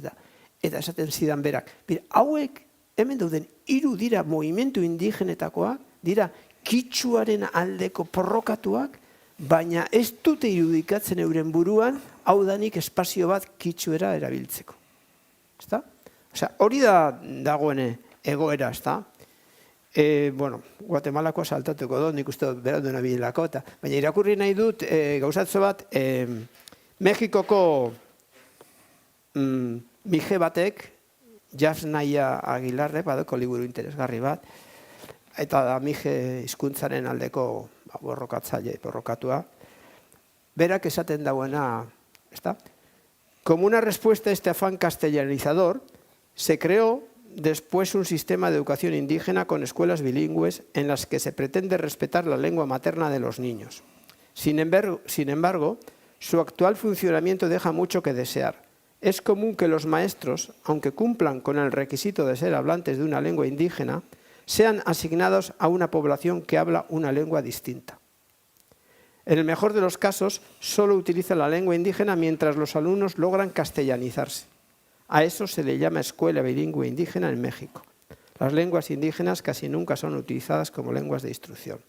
eta esaten zidan berak. Hauek, hemen dauden, 3 dira movimentu indigenetakoak, dira kitxuaren aldeko porrokatuak, baina ez dute irudikatzen euren buruan, hau danik espazio bat kitxuera erabiltzeko. Hori da dagoen egoera, ez da? Guatemalako saltatuko dut, nik uste dut berandu nabilako, baina irakurri nahi dut gauzatzo bat, Mexikoko mije batek, Jasnaia Aguilarre, badoko liburu interesgarri bat, eta da mije hizkuntzaren aldeko borrokatua, berak esaten dauena, como una respuesta a este afán castellanizador, se creó después un sistema de educación indígena con escuelas bilingües en las que se pretende respetar la lengua materna de los niños. Sin embargo, su actual funcionamiento deja mucho que desear. Es común que los maestros, aunque cumplan con el requisito de ser hablantes de una lengua indígena, sean asignados a una población que habla una lengua distinta. En el mejor de los casos, solo utilizan la lengua indígena mientras los alumnos logran castellanizarse. A eso se le llama escuela bilingüe indígena en México. Las lenguas indígenas casi nunca son utilizadas como lenguas de instrucción.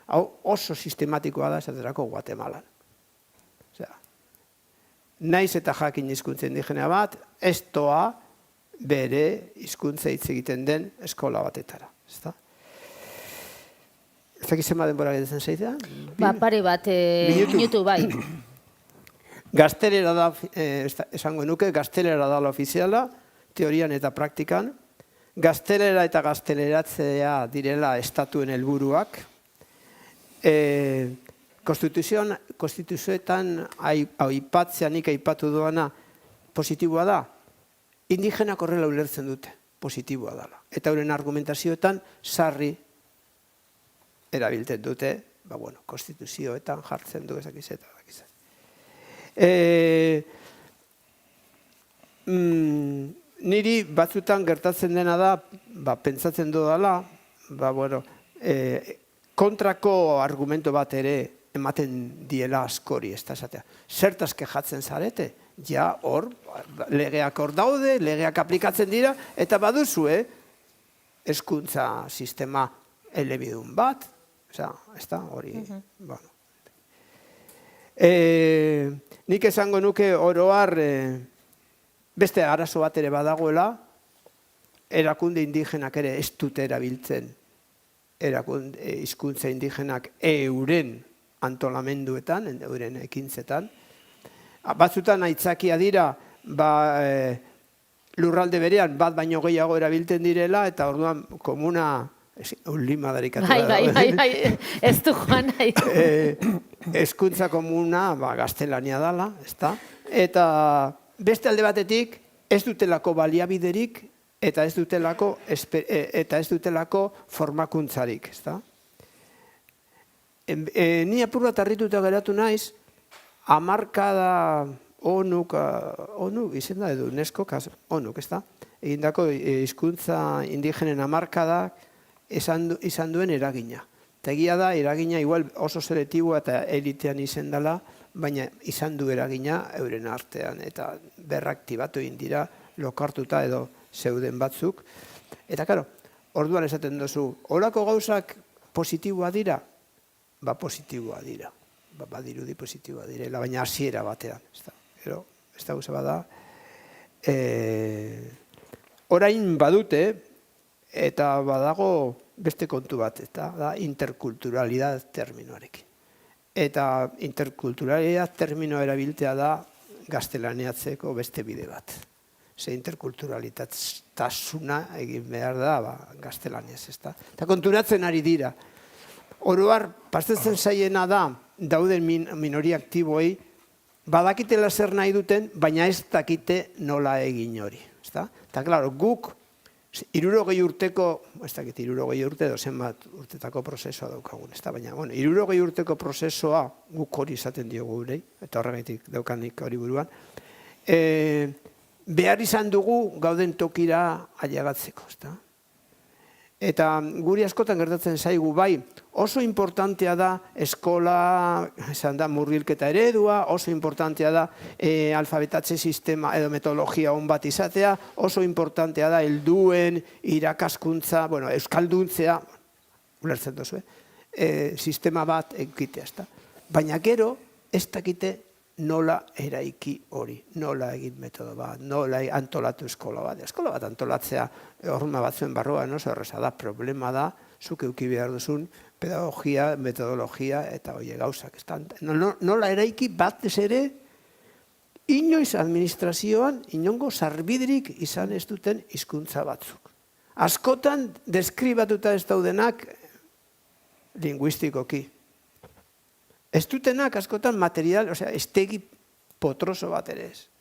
Hau oso sistematikoa da esaterako Guatemalan. Naiz eta jakin hizkuntza indigena bat, ez doa bere hizkuntza hitz egiten den eskola batetara. Ez dakit zenbat denbora gehiatzen zaizea? Pare bat minutu bai. Gaztelera da, esango nuke, gaztelera da ofiziala, teorian eta praktikan. Gaztelera eta gazteleratzea direla estatuen helburuak. Konstituzioetan aipatzea nik aipatu doana positiboa da. Indigenak horrela ulertzen dute, positiboa dela. Eta horren argumentazioetan sarri erabiltzen dute, konstituzioetan jartzen du ezakizeta. niri batzutan gertatzen dena da, pentsatzen dudala, kontrako argumento bat ere ematen diela askori, ez da esatea. Zertaz kejatzen zarete? Ja, hor, legeak hor daude, legeak aplikatzen dira, eta baduzue, hezkuntza sistema elebidun bat, ez da, hori, nik esango nuke oroar beste arazo bat ere badagoela, erakunde indigenak ere ez dute erabiltzen, hizkuntza indigenak euren antolamenduetan, euren ekintzetan. Batzutan aitzakia dira, lurralde berean bat baino gehiago erabiltzen direla, eta orduan komuna, unlima darikatu da. Bai, ez du joan nahi. Hezkuntza komuna gaztelania dela, ezta? Eta beste alde batetik ez dutelako baliabiderik eta ez dutelako formakuntzarik, ezta? Ni apur bat harrituta geratu naiz, hamarkada ONU izena edo UNESCO, ONU, ezta? Egindako hizkuntza indigenen hamarkadak izan duen eragina. Eta egia da, eragina igual oso selektiboa eta elitean izen dela, baina izan du eragina euren artean. Eta berraktibatu egin dira, lokartuta edo zeuden batzuk. Eta, karo, orduan esaten duzu, horako gauzak positiboa dira? Positiboa dira. Badirudi positiboa direla, baina hasiera batean. Ez da gauza bada. Orain badute, eta badago beste kontu bat, eta da interkulturalidad terminoarekin. Eta interkulturalidad terminoa erabiltzea da gaztelaniatzeko beste bide bat. Ze interkulturalitasuna egin behar da gaztelaniaz, ezta? Eta konturatzen ari dira. Oroar, pastetzen zaiena da, dauden minoria aktiboei, badakitela zer nahi duten, baina ez dakite nola egin hori. Eta, klaro, guk 60 urteko, ez dakit 60 urte edo zenbat urtetako prozesua daukagun, ez da, baina, 60 urteko prozesoa guk hori izaten diogu gurei, eta horregatik daukanik hori buruan, behar izan dugu gauden tokira ailegatzeko, ez da. Eta guri askotan gertatzen zaigu bai, oso importantea da eskola, esan da murgilketa eredua, oso importantea da alfabetatze sistema edo metodologia on bat izatea, oso importantea da helduen irakaskuntza, euskalduntzea, ulertzen duzu, sistema bat egitea, ezta. Baina gero ez dakite nola eraiki hori, nola egin metodo bat, nola antolatu eskola bat. Eskola bat antolatzea horma batzuen barruan oso erreza da, problema da, zuk eduki behar duzun pedagogia, metodologia eta hori gauzak. Nola eraiki batez ere, inoiz administrazioan, inongo sarbiderik izan ez duten hizkuntza batzuk. Askotan deskribatuta ez daudenak linguistikoki. Ez dutenak askotan material, estegi potroso bat ere ez.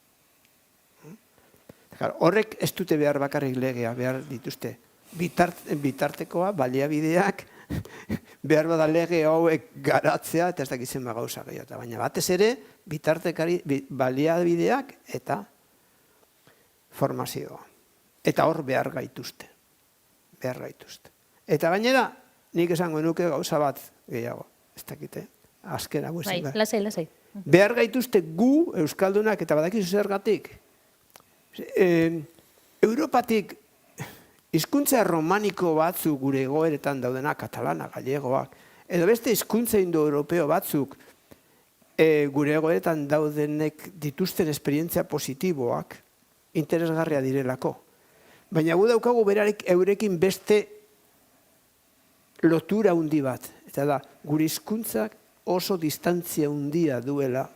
Horrek ez dute behar bakarrik legea, behar dituzte. Bitartekoa, baliabideak, behar bada lege hauek garatzea, eta ez dakitzen gauza gehiago. Baina batez ere, baliabideak eta formazioa. Eta hor behar gaituzte. Eta gainera, nik esango nuke gauza bat gehiago. Ez dakite. Azken hau ezin da. Lasai. Behar gaituzte gu, euskaldunak, eta badakizu zergatik. Europatik hizkuntza romaniko batzuk gure egoeretan daudena, katalana, gallegoak, edo beste hizkuntza indoeuropeo batzuk gure egoeretan daudenek dituzten esperientzia positiboak interesgarria direlako. Baina gu daukagu eurekin beste lotura handi bat. Eta da, gure hizkuntzak oso distantzia handia duela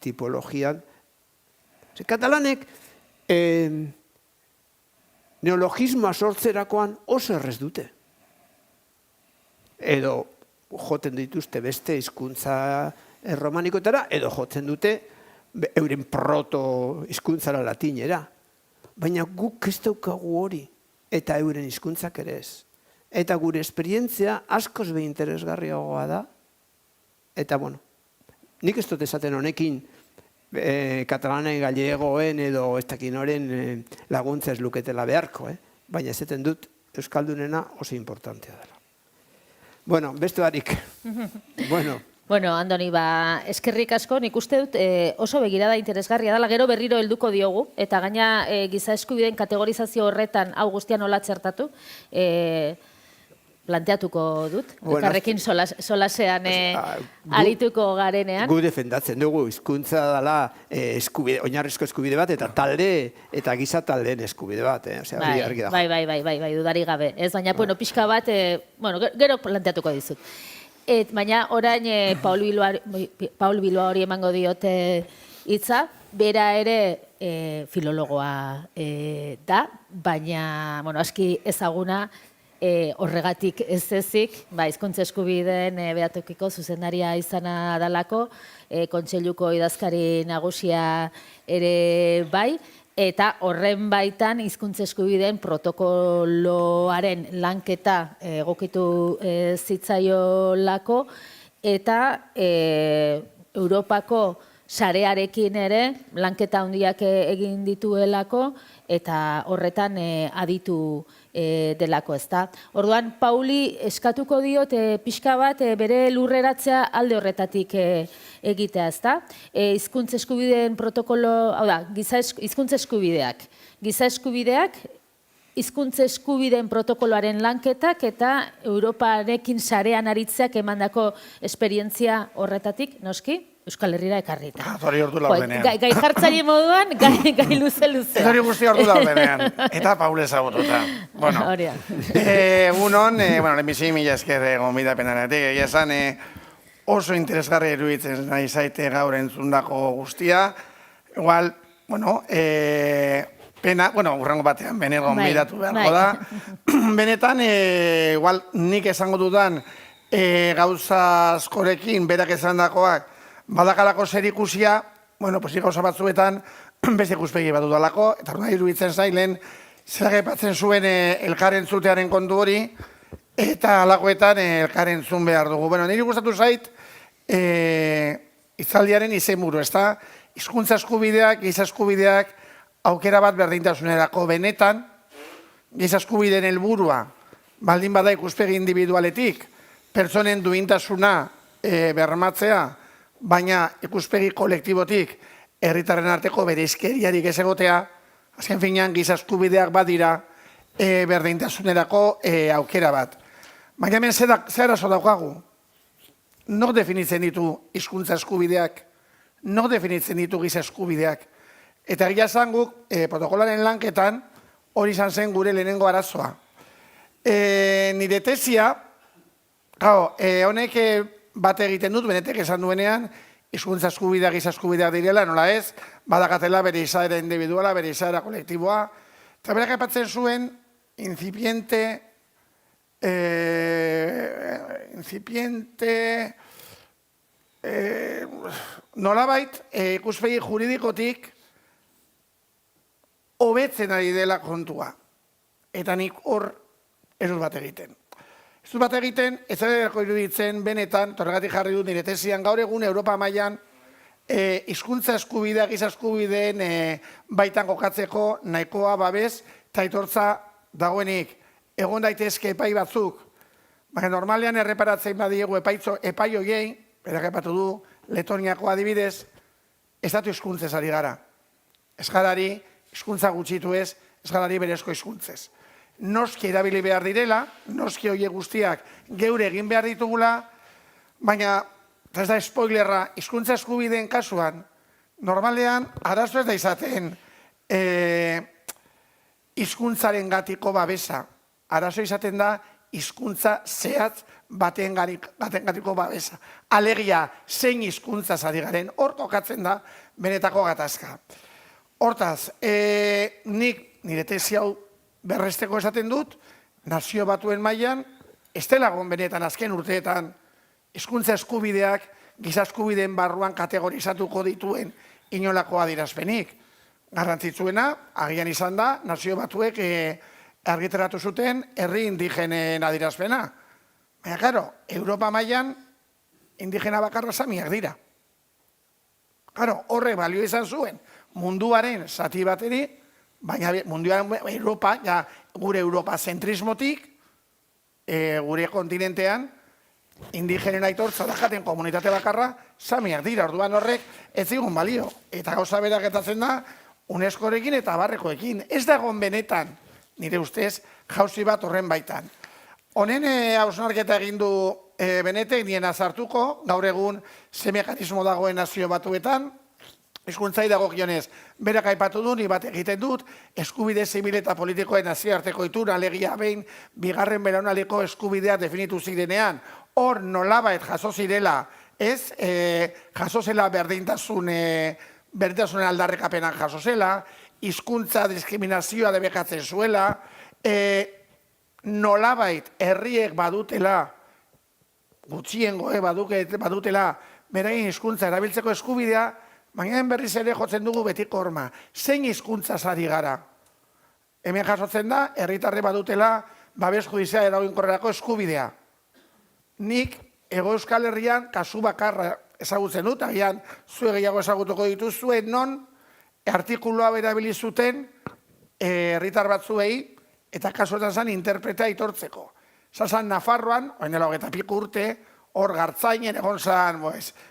tipologian. Katalanek neologismoa sortzerakoan oso errez dute. Edo joten dituzte beste hizkuntza erromanikotara, edo jotzen dute euren proto hizkuntzara latinera. Baina guk ez daukagu hori, eta euren hizkuntzak ere ez. Eta gure esperientzia askoz be interesgarriagoa da. Eta, nik ez dut esaten honekin katalanen, gallegoen edo ez dakin oren laguntza ez luketela beharko, baina esaten dut euskaldunena oso importantea dela. Bueno, beste barik. Bueno, Andoni, eskerrik asko, nik uste dut oso begirada interesgarria dela, gero berriro helduko diogu, eta gaina giza eskubideen kategorizazio horretan hau guztia nola txertatu, planteatuko dut, elkarrekin solasean arituko garenean. Gu defendatzen dugu, hizkuntza dela oinarrizko eskubide bat, eta talde, eta giza taldeen eskubide bat, hori argi dago. Bai, dudarik gabe. Ez, baina, pixka bat, gero planteatuko dizut. Baina orain Paul Bilbao hori emango diote hitza, bera ere filologoa da, baina aski ezaguna horregatik ez ezik, hizkuntza eskubideen behatokiko zuzendaria izana dalako, kontseiluko idazkari nagusia ere bai, eta horren baitan hizkuntza eskubideen protokoloaren lanketa egokitu zitzaiolako, eta Europako sarearekin ere lanketa handiak egin dituelako, eta horretan aditu delako, ezta. Orduan, Pauli eskatuko diot pixka bat bere lurreratzea alde horretatik egitea, ezta. Hizkuntza eskubideen protokolo, hau da, hizkuntza eskubideak. Giza eskubideak, hizkuntza eskubideen protokoloaren lanketak eta Europarekin sarean aritzeak emandako esperientzia horretatik, noski? Euskal Herrira ekarrita. Hori ordu laurdenean. Gai jartzaile moduan, gai luze-luze. Hori guzti ordu laurdenean. Eta Paul ezagututa. Bueno, egunon, lehenbizi mila esker gonbidapenaretik. Egia esan oso interesgarri iruditzen nahi zaite gaur entzundako guztia. Igual, pena, urrengo batean bener gonbidatu beharko da. Benetan, igual nik esango dudan gauza askorekin, berak esandakoak, badakalako zer ikusia, gauza batzuetan beste ikuspegi bat dudalako, eta hori iruditzen zailen, zer gepatzen zuen elkaren zutearen kontu hori, eta alakoetan elkaren zun behar dugu. Niri gustatu zait, hitzaldiaren izenburu, ez da, hizkuntza eskubideak, giza eskubideak, aukera bat berdintasunerako benetan, giza eskubideen helburua, baldin bada ikuspegi individualetik, pertsonen duintasuna bermatzea, baina ikuspegi kolektibotik herritarren arteko bereizkeriarik ez egotea, azken finean giza eskubideak badira berdintasunerako aukera bat. Baina hemen zer arazo daukagu? Nor definitzen ditu hizkuntza eskubideak? Nor definitzen ditu giza eskubideak? Eta egia esan guk protokolaren lanketan hori izan zen gure lehenengo arazoa. Nire tesia, honek bat egiten dut, benetek esan duenean, hizkuntza eskubideak, giza eskubideak direla, nola ez, badakatela bere izaera individuala, bere izaera kolektiboa, eta berak aipatzen zuen, nolabait, ikuspegi juridikotik, hobetzen ari dela kontua. Eta nik hor ez dut bat egiten. Ez dut bat egiten, ez zareko iruditzen benetan, torregatik jarri dut nire tesian, gaur egun Europa mailan hizkuntza eskubidea, giza eskubideen baitan kokatzeko nahikoa babes eta aitortza dagoenik. Egon daitezke epai batzuk, baina normalean erreparatzen badiegu epai horiei, berak aipatu du, Letoniako adibidez, ez datu hizkuntzez ari gara. Ez garari hizkuntza gutxitu ez garari berezko hizkuntzez. Noski erabili behar direla, noski hoie guztiak geure egin behar ditugula, baina, ez da spoilerra, hizkuntza eskubideen kasuan, normalean, arazo ez da izaten hizkuntzaren gatiko babesa. Arazo izaten da hizkuntza zehatz baten gatiko babesa. Alegia, zein hizkuntza zari garen, hor kokatzen da benetako gatazka. Hortaz, nik nire tesi hau berresteko esaten dut, nazio batuen mailan, ez delagon benetan azken urteetan, hizkuntza eskubideak, giza eskubideen barruan kategorizatuko dituen inolako adierazpenik. Garrantzitsuena, agian izan da, nazio batuek argitaratu zuten herri indigenen adierazpena. Baina, claro, Europa mailan indigena bakarra samiak dira. Claro, horrek balio izan zuen munduaren zati bateri, baina munduaren Europa, ja, gure Europa zentrismotik, gure kontinentean, indigenen aitortza dakaten komunitate bakarra, samiak dira, orduan horrek ez zigun balio. Eta gauza berak gertatzen da, UNESCO-rekin eta barrekoekin. Ez dagoen benetan, nire ustez, jauzi bat horren baitan. Honen hausnarketa egin du benetek, nien azartuko, gaur egun ze mekanismo dagoen nazio batuetan, hizkuntzai dagokionez, berak aipatu du, ni bat egiten dut, eskubide zibil eta politikoen nazioarteko itun, alegia behin, bigarren belaunaldiko eskubideak definitu zirenean, hor nolabait jaso zirela, ez, jaso zela berdintasunen aldarrekapenak jaso zela, hizkuntza diskriminazioa debekatzen zuela, nolabait herriek badutela, gutxiengo badutela, beraien hizkuntza erabiltzeko eskubidea, baina berriz ere jotzen dugu betiko horma. Zein hizkuntza ari gara? Hemen jasotzen da, herritarre badutela, babes judizial eraginkorrerako eskubidea. Nik, Hego Euskal Herrian, kasu bakarra ezagutzen dut, agian zue gehiago ezagutuko dituzue, non artikuloa berabili zuten herritar batzuei, eta kasuetan zen interpretea aitortzeko. Zazan Nafarroan, oen dela 25 urte, hor Gartzainen egon zen,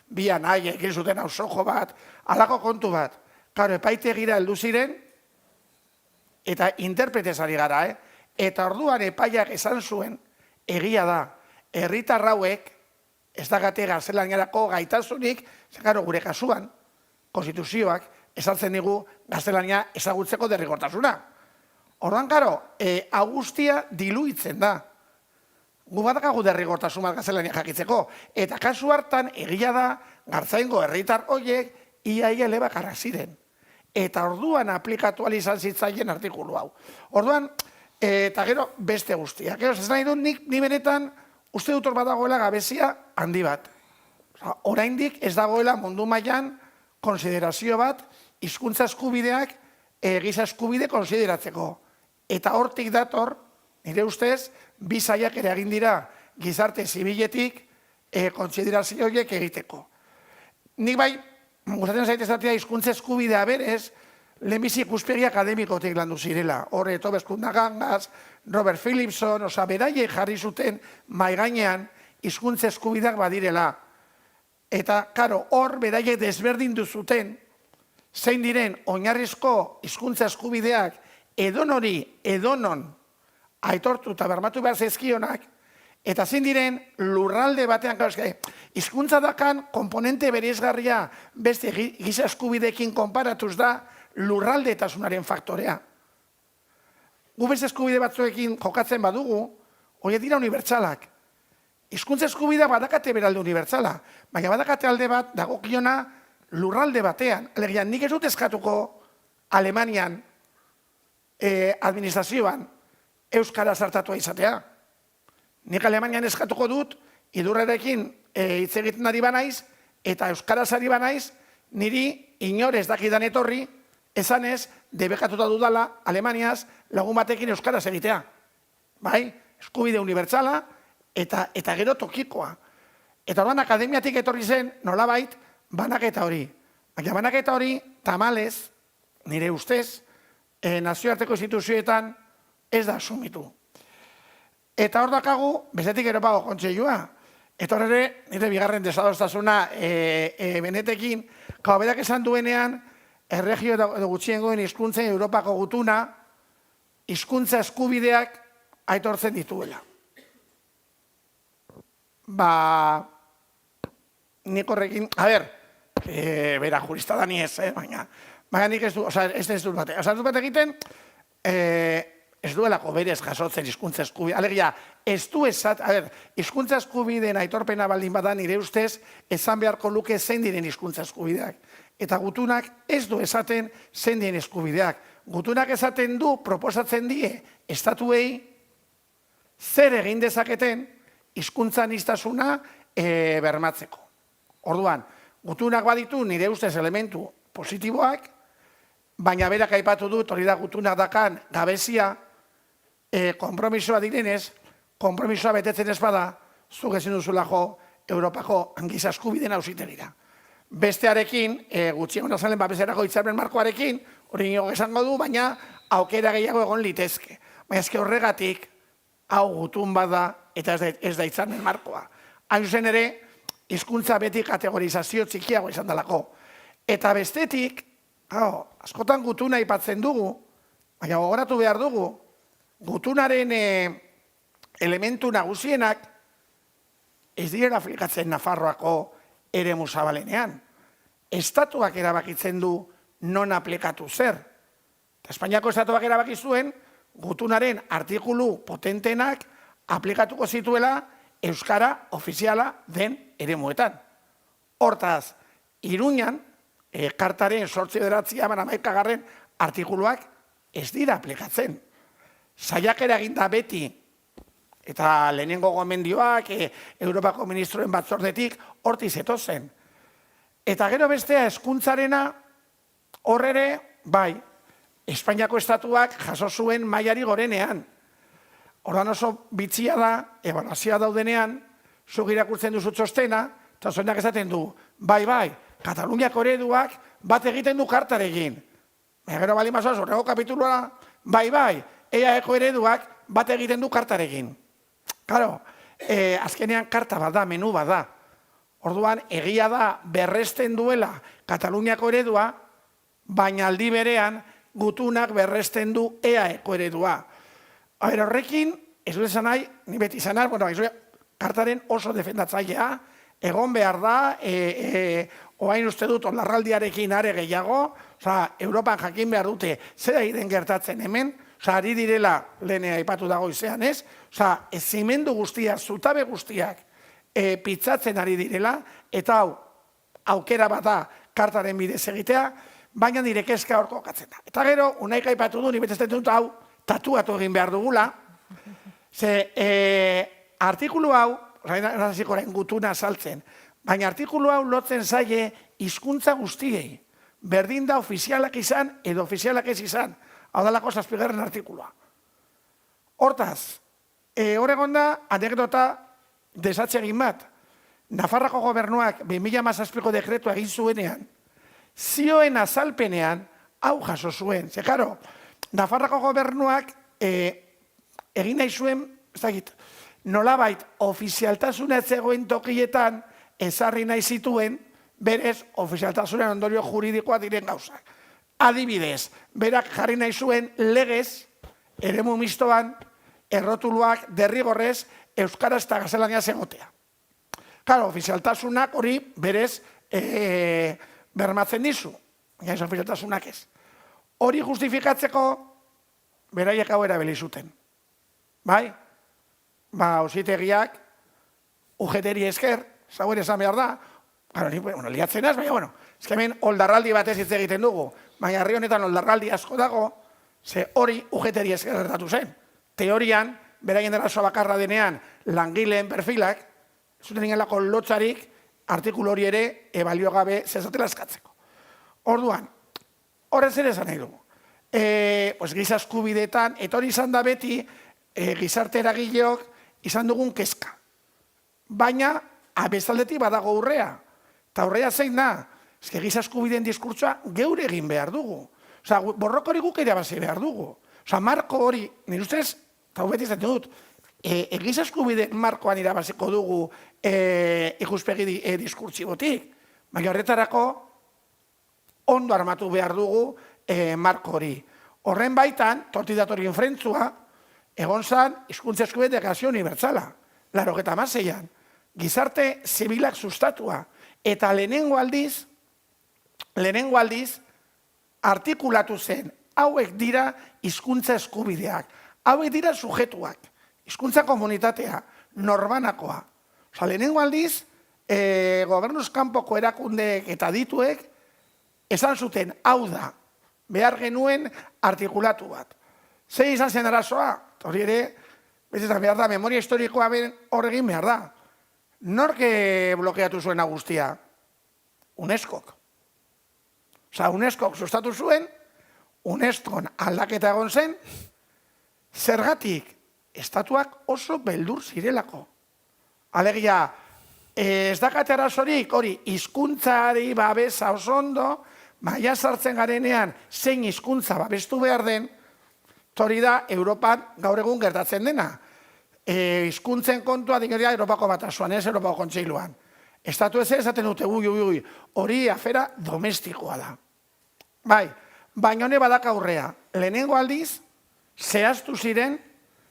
bian aie, egin zuten ausojo bat, halako kontu bat. Karo, epaitegira heldu ziren, eta interpretezari gara, Eta orduan epaiak esan zuen, egia da, herritar hauek, ez dagate gaztelaniarako gaitasunik, zekaro gure kasuan, konstituzioak, ezartzen digu gaztelania ezagutzeko derrigortasuna. Orduan, karo, hau guztia diluitzen da. Gu badakagu derrigortasun bat gaztelania jakitzeko. Eta kasu hartan, egia da, Gartzaingo herritar horiek, ia elebakarrak ziren. Eta orduan aplikatu izan zitzaien artikulu hau. Orduan, eta gero beste guztiak. Ez nahi dut, ni benetan, uste dut hor badagoela gabezia handi bat. Oraindik ez dagoela mundu mailan konsiderazio bat, hizkuntza eskubideak giza eskubide konsideratzeko. Eta hortik dator, nire ustez, bi sailak ere egin dira gizarte zibiletik konsiderazio horiek egiteko. Nik bai, gustatzen zait esatea hizkuntza eskubidea berez, lehenbizi ikuspegi akademikotik landu zirela. Horre, Tobias Kundagangaz, Robert Philipson, beraiek jarri zuten mahai gainean hizkuntza eskubideak badirela. Eta, karo, hor beraiek desberdindu zuten zein diren oinarrizko hizkuntza eskubideak edonori, edonon aitortu eta bermatu behar zaizkionak, eta zein diren lurralde batean, hizkuntza dakan komponente bereizgarria beste giza eskubideekin konparatuz da lurraldetasunaren faktorea. Gu beste eskubide batzuekin jokatzen badugu, horiek dira unibertsalak. Hizkuntza eskubidea badakate beralde unibertsala, baina badakate alde bat dagokiona lurralde batean. Alegia, nik ez dut eskatuko Alemanian administrazioan euskara sartatua izatea. Nik Alemanian eskatuko dut, idurrerekin hitz egiten ari banaiz, eta euskaraz ari banaiz, niri inorez dakidan etorri, esanez, debekatuta dudala Alemaniaz lagun batekin euskaraz egitea. Bai? Eskubide unibertsala eta gero tokikoa. Eta orduan akademiatik etorri zen, nolabait, banaketa hori. Baina banaketa hori, tamalez, nire ustez, nazioarteko instituzioetan ez da asumitu. Eta hor dakagu, bestetik Europako Kontseilua. Eta hor ere, nire bigarren desadostasuna benetekin, berak esan duenean, erregio edo gutxiengoen hizkuntzen Europako gutuna, hizkuntza eskubideak aitortzen dituela. Nik horrekin, bera jurista da ni ez, baina nik ez du, ez dut bate. Ez dut bate egiten, ez duelako berez jasotzen hizkuntza eskubide. Alegia, ez du esat, hizkuntza eskubideen aitorpena baldin bada nire ustez, esan beharko luke zein diren hizkuntza eskubideak. Eta gutunak ez du esaten zein diren eskubideak. Gutunak esaten du, proposatzen die, estatuei zer egin dezaketen hizkuntza aniztasuna bermatzeko. Orduan, gutunak baditu nire ustez elementu positiboak, baina berak aipatu dut, hori da gutunak dakan gabezia, konpromisoa direnez, konpromisoa betetzen ez bada, zuk ezin duzulako Europako giza eskubideen auzitegira. bestearekin, gutxiengo nazalen babeserako hitzarmen markoarekin, hori nigo esango du, baina aukera gehiago egon litezke. Baina eske horregatik, hau gutun bada eta ez da hitzarmen markoa. Hain zuzen ere, hizkuntza beti kategorizazio txikiago izan dalako. Eta bestetik, askotan gutuna aipatzen dugu, baina gogoratu behar dugu, gutunaren elementu nagusienak ez direla aplikatzen Nafarroako eremu zabalenean. Estatuak erabakitzen du non aplikatu zer. Espainiako estatuak erabaki zuen gutunaren artikulu potentenak aplikatuko zituela euskara ofiziala den eremuetan. Hortaz, Iruñan, kartaren 8/11 artikuluak ez dira aplikatzen. Saiakera eginda beti, eta lehenengo gomendioak Europako ministroen batzordetik hortiz etozen. Eta gero bestea hezkuntzarena hor ere, bai, Espainiako estatuak jaso zuen mailari gorenean. Ordan oso bitxia da, ebaluazioa daudenean, zuk irakurtzen duzu txostena, eta zoenak esaten du, bai, Kataluniako ereduak bat egiten du kartarekin. Gero bali mazoaz, horrego kapitulua, bai, EAeko ereduak bat egiten du kartarekin. Claro, azkenean karta bat da, menu bat da. Orduan, egia da berresten duela Kataluniako eredua, baina aldi berean gutunak berresten du EAeko eredua. Horrekin, ez du esan nahi, ni beti izan nahi, kartaren oso defendatzailea, egon behar da, oain uste dut, onlarraldiarekin are gehiago, Europan jakin behar dute, zera egiten gertatzen hemen, ari direla, lehenea aipatu dago izan, ez? Ezimendu guztiak, zutabe guztiak, pitzatzen ari direla, eta hau, aukera bat da, kartaren bidez egitea, baina nire kezka horko katzen da. Eta gero, unaik aipatu du, nire dut hau, tatuatu egin behar dugula, ze artikulu hau, razikoren gutuna saltzen, baina artikulu hau lotzen zaie hizkuntza guztiei, berdin da ofizialak izan edo ofizialak ez izan, hau dalako 7. artikulua. Hortaz, hor egon da, anekdota desatsegin bat, Nafarrako gobernuak 2017ko dekretua egin zuenean, zioen azalpenean hau jaso zuen. Ze, karo, Nafarrako gobernuak egin nahi zuen, ez dakit, nolabait ofizialtasuna zegoen tokietan ezarri nahi zituen, berez ofizialtasunen ondorio juridikoa diren gauzak. Adibidez, berak jarri nahi zuen legez, eremu mistoan, errotuluak derrigorrez euskaraz eta gaztelaniaz egotea. Claro, ofizialtasunak hori berez bermatzen dizu, baina ez ofizialtasunak ez. Hori justifikatzeko beraiek hau erabili zuten. Bai? Auzitegiak UGT-ri esker, zauen esan behar da, liatzen az, baina, hemen oldarraldi batez hitz egiten dugu, baina herri honetan oldarraldi asko dago, ze hori UGT-ri esker gertatu zen. Teorian, beraien derazo bakarra denean, langileen perfilak, zuten ingelako lotzarik, artikulu hori ere, ebalio gabe zezatela eskatzeko. Orduan, horrez ere esan nahi dugu. Giza eskubideetan, eta hori izan da beti, gizarte eragileok izan dugun kezka. Baina, abestaldetik badago urrea. Eta urrea zein da, giza eskubideen diskurtsoa geure egin behar dugu. Borroko hori guk irabazi behar dugu. Marko hori, nire ustez, eta beti izaten dut, giza eskubideen markoan irabaziko dugu ikuspegi diskurtsibotik. Baina horretarako, ondo armatu behar dugu marko hori. Horren baitan, tortidatorien frentzua, egon zan, hizkuntza eskubide dekazio unibertsala, 86an, gizarte zibilak sustatua, eta lehenengo aldiz, artikulatu zen, hauek dira hizkuntza eskubideak, hauek dira sujetuak, hizkuntza komunitatea, norbanakoa. Lehenengo aldiz, gobernuz kanpoko erakundeek eta dituek, esan zuten, hau da, behar genuen artikulatu bat. Zei izan zen arazoa? Hori ere, bezetan behar da, memoria historikoa hor egin behar da. Norke blokeatu zuen guztia? UNESCOk. UNESCOk sustatu zuen, UNESCOn aldaketa egon zen, zergatik estatuak oso beldur zirelako. Alegia, Ez dakate arazorik, hori, hizkuntzari babesa oso ondo, maia sartzen garenean zein hizkuntza babestu behar den, hori da Europan gaur egun gertatzen dena. Hizkuntzen kontua dingeria Europako Batasuan, ez Europako Kontseiluan. Estatu ez esaten dute, ui, hori afera domestikoa da. Bai, baina hone badak aurrea, lehenengo aldiz, zehaztu ziren,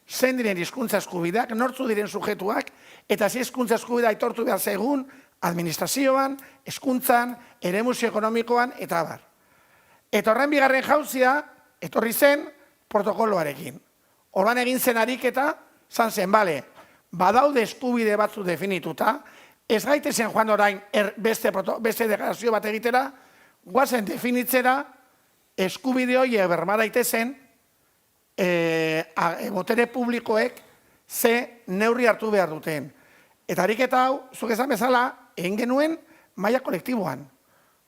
zein diren hizkuntza eskubideak, nortzu diren sujetuak, eta ze hizkuntza eskubidea aitortu behar zegun, administrazioan, hezkuntzan, eremu ekonomikoan, eta abar. Eta horren bigarren jauzia, etorri zen protokoloarekin. Orban egin zen ariketa, zan zen, bale, badaude eskubide batzu definituta, ez gaitezen joan orain beste deklarazio bat egitera, guazen definitzera, eskubide hori berma daitezen, botere publikoek ze neurri hartu behar duten. Eta ariketa hau, zuk esan bezala, egin genuen maila kolektiboan.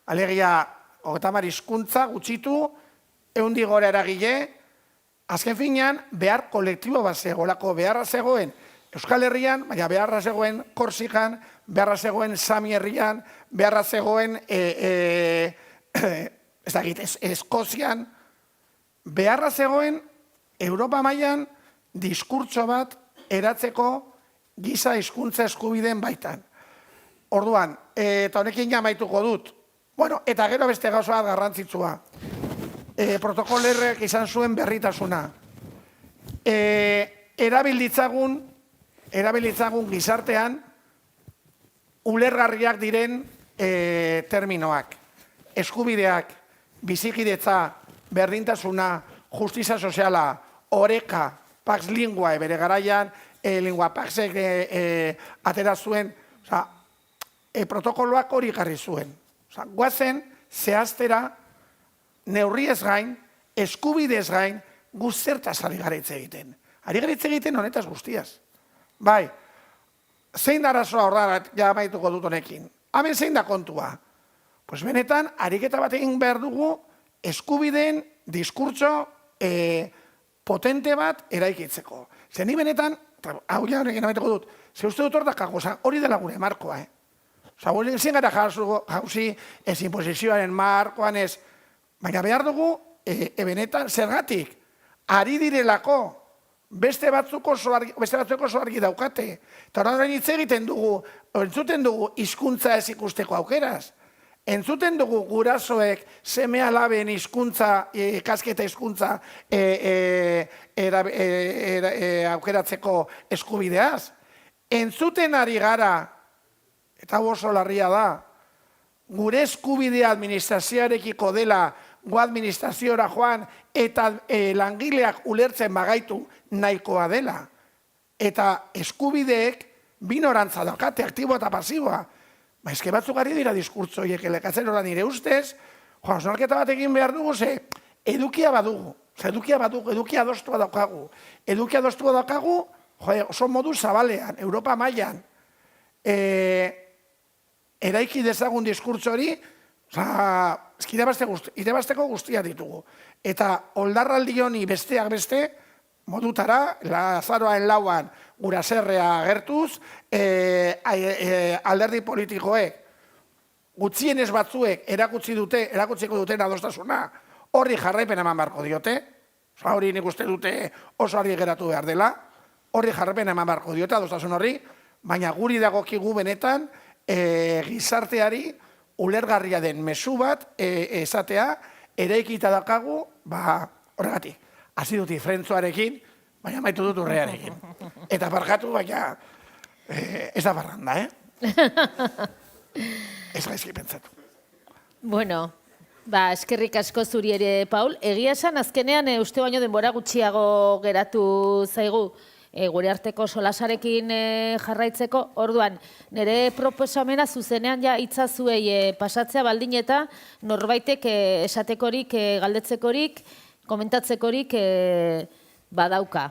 Alegia, 30 hizkuntza gutxitu, 100 gora eragile, azken finean, behar kolektibo bat zegoelako, beharra zegoen Euskal Herrian, baina beharra zegoen Korsikan, beharra zegoen Sami herrian, beharra zegoen Eskozian, beharra zegoen Europa mailan diskurtso bat eratzeko giza hizkuntza eskubideen baitan. Orduan, eta honekin jamaituko dut, bueno, eta gero beste gauza bat garrantzitsua. Protokolerrek izan zuen berritasuna. Erabiltzagun gizartean ulergarriak diren terminoak. Eskubideak, bizikidetza, berdintasuna, justizia soziala, oreka, pax linguae bere garaian, lingua paxek atera zuen, protokoloak hori garri zuen. Guazen, zehaztera, neurriez gain, eskubidez gain, guztertaz ari garetze egiten. Ari garetze egiten honetaz guztiaz. Bai, zein da arazoa horra, ja maituko dut honekin. Hemen zein da kontua? Pues benetan, ariketa bat egin behar dugu, eskubideen diskurtso potente bat eraikitzeko. Zer ni benetan, hau ja honekin amaituko dut, ze uste dut hor dakago, hori dela gure markoa, hori ezin gara jauzi ez imposizioaren markoan ez, baina behar dugu, benetan, zergatik, ari direlako, beste batzuk oso argi daukate. Eta horrein hitz egiten dugu, entzuten dugu hizkuntza ez ikusteko aukeraz. Entzuten dugu gurasoek seme alaben hizkuntza, kasketa hizkuntza aukeratzeko eskubideaz. Entzuten ari gara, eta oso larria da, gure eskubidea administrazioarekiko dela, gu administraziora joan, eta langileak ulertzen bagaitu nahikoa dela. Eta eskubideek binorantza daukate, aktiboa eta pasiboa. Ba, eske batzuk ari dira diskurtso horiek elekatzen oran nire ustez, hausnarketa bat egin behar dugu, ze edukia badugu, edukia adostua daukagu. Edukia adostua daukagu, oso modu zabalean, Europa mailan, eraiki dezagun diskurtso hori, irabazteko guztia ditugu. Eta oldarraldi honi besteak beste, modutara, azaroaren lauan guraserrea agertuz, alderdi politikoek, gutxienez batzuek erakutsiko duten adostasuna, horri jarraipen eman beharko diote, hori nik uste dute oso argi geratu behar dela, horri jarraipen eman beharko diote adostasun horri, baina guri dagokigu benetan gizarteari ulergarria den mezu bat esatea, eraikita daukagu, horregatik. Hasi dut ifrentzoarekin, baina maitu dut urrearekin. Eta barkatu, baina ez da barranda, Ez gaizki pentsatu. Bueno, eskerrik asko zuri ere, Paul. Egia esan, azkenean uste baino denbora gutxiago geratu zaigu gure arteko solasarekin jarraitzeko. Orduan, nire proposamena zuzenean ja itzazuei pasatzea baldin eta norbaitek esatekorik, galdetzekorik, komentatzekorik badauka.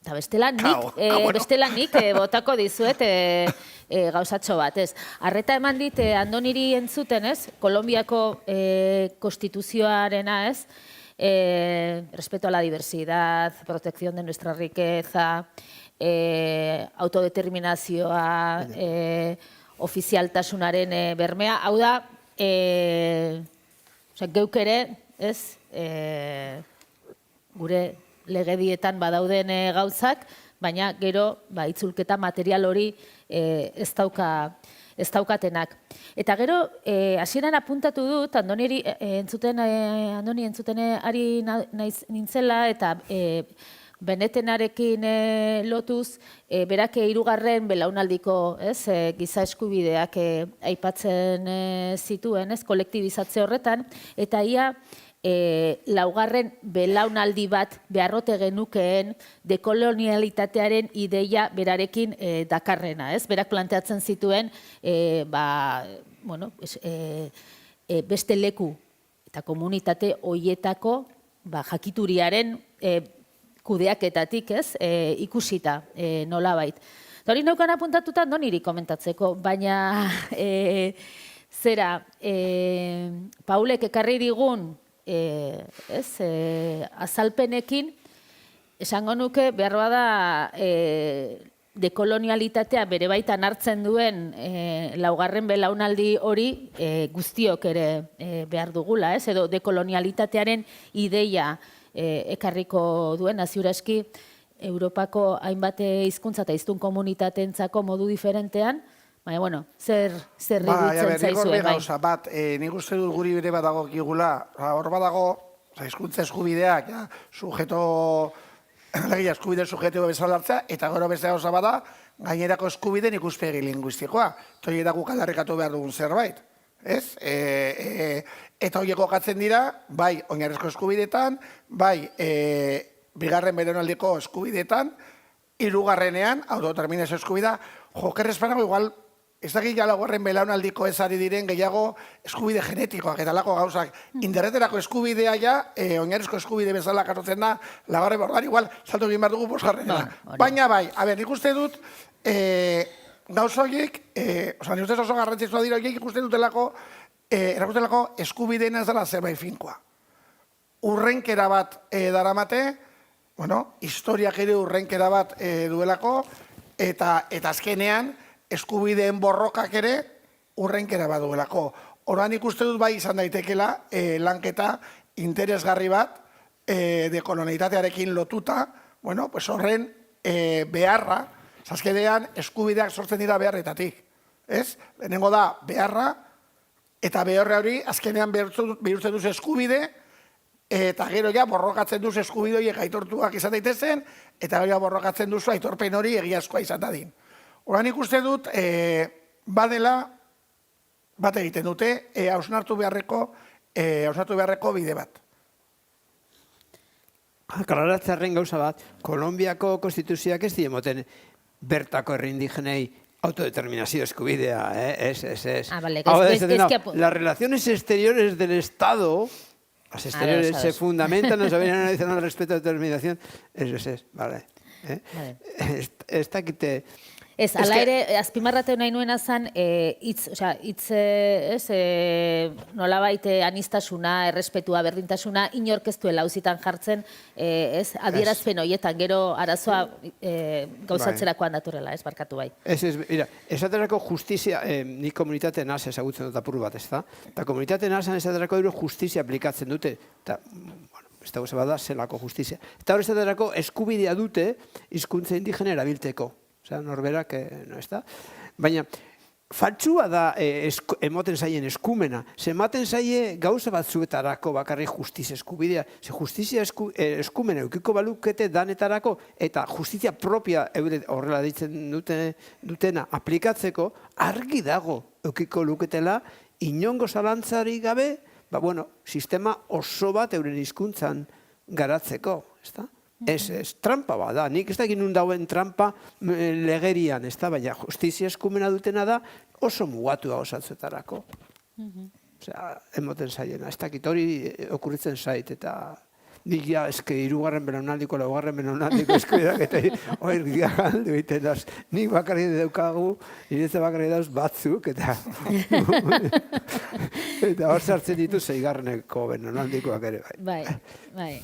Eta bestela nik botako dizuet gauzatxo bat, ez. Arreta eman dit Andoniri entzuten, ez, Kolonbiako konstituzioarena, ez, respeto a la diversidad, protección de nuestra riqueza, autodeterminazioa, ofizialtasunaren bermea. Hau da, geuk ere, ez, gure legedietan badauden gauzak, baina gero itzulketa material hori ez daukatenak. Eta gero, hasieran apuntatu dut, Andoni entzuten ari nintzela, eta Benetenarekin lotuz, berak hirugarren belaunaldiko giza eskubideak aipatzen zituen, kolektibizatze horretan, eta ia laugarren belaunaldi bat beharrote genukeen dekolonialitatearen ideia berarekin dakarrena. Berak planteatzen zituen beste leku eta komunitate hoietako jakituriaren kudeaketatik ikusita nolabait. Hori neukan apuntatuta niri komentatzeko, baina Paulek ekarri digun azalpenekin, esango nuke behar bada dekolonialitatea bere baitan hartzen duen laugarren belaunaldi hori guztiok ere behar dugula, edo dekolonialitatearen ideia ekarriko duen, ziur aski Europako hainbat hizkuntza eta hiztun komunitateentzako modu diferentean, baina, bueno, zer iruditzen zaizue, bai? Gauza bat, nik uste dut guri bere bat dago kigula, hor badago, hizkuntza eskubideak, sujeto, legia eskubide sujeteo bezala hartzea, eta gero beste gauza bada, gainerako eskubideen ikuspegi linguistikoa. Toi da guk aldarrikatu behar dugun zerbait. Ez? Eta horiek kokatzen dira, bai oinarrizko eskubidetan, bai bigarren belaunaldiko eskubidetan, hirugarrenean, autodeterminazio eskubidea, jokerrezpanago igual, ez dakit laugarren belaunaldiko ez ari diren gehiago eskubide genetikoak eta lako gauzak. Interneterako eskubidea ja, oinarrizko eskubide bezala kasotzen da, laugarren bordan igual, salto egin behar dugu bosgarrenera. Baina bai, nik uste dut, gauza horiek, nik uste oso garrantzitsua dira horiek ikusten dutelako, erakustenlako eskubideen ez dela zerbait finkoa. Urrenkera bat daramate, historiak ere urrenkera bat duelako, eta azkenean eskubideen borrokak ere urrenkera bat duelako. Horan ikuste dut bai izan daitekela lanketa interesgarri bat dekolonialitatearekin lotuta, horren beharra, azkenean eskubideak sortzen dira beharretatik. Lehenengo da beharra, eta beharra hori azkenean bihurtzen duz eskubide, eta gero ja borrokatzen duz eskubide horiek aitortuak izan daitezen, eta gero borrokatzen duzu aitorpen hori egiazkoa izan dadin. Horan ikuste dut, badela, bat egiten dute, hausnartu beharreko bide bat. Klaratzarren gauza bat, Kolonbiako konstituzioak ez diemoten bertako herri indigenei autodeterminazio eskubidea, ez. Las relaciones exteriores del Estado, las exteriores se fundamentan, no saben analizar el respeto a la determinación, eso es, vale. Ez dakite... Ez, ala ere, azpimarratu nahi nuena zen, nolabait anistasuna, errespetua, berdintasuna, inork ez duela auzitan jartzen, adierazpen horietan, gero arazoa gauzatzerakoan datorrela, ez barkatu bai. Esaterako justizia, nik komunitate nasa ezagutzen dut apur bat, ez da? Eta komunitate nasan esaterako justizia aplikatzen dute, eta, ez dago zebada, zelako justizia. Eta hori esaterako eskubidea dute hizkuntza indigene erabilteko. Osea, norberak, no ez da. Baina, faltsua da emoten zaien eskumena. Ze ematen zaie gauza batzuetarako bakarri justizia eskubidea. Ze justizia eskumena eukiko balukete danetarako eta justizia propia horrela ditzen dutena aplikatzeko, argi dago eukiko luketela inongo zalantzari gabe, sistema oso bat euren hizkuntzan garatzeko, ez da? Ez, trampa bat da. Nik ez da egin dauen trampa legerian, ez da, baina justizia eskumena dutena da oso mugatua osatzetarako. Osea, emoten zaiena. Ez dakit hori okurritzen zait, eta nik ja, eske, 3. belaunaldiko, 4. belaunaldiko eskubideak, eta hori galdu egiten daz. Nik bakarri daukagu, niretze bakarri dauz batzuk, eta eta hor sartzen ditu 6. belaunaldikoak ere, bai. Bai.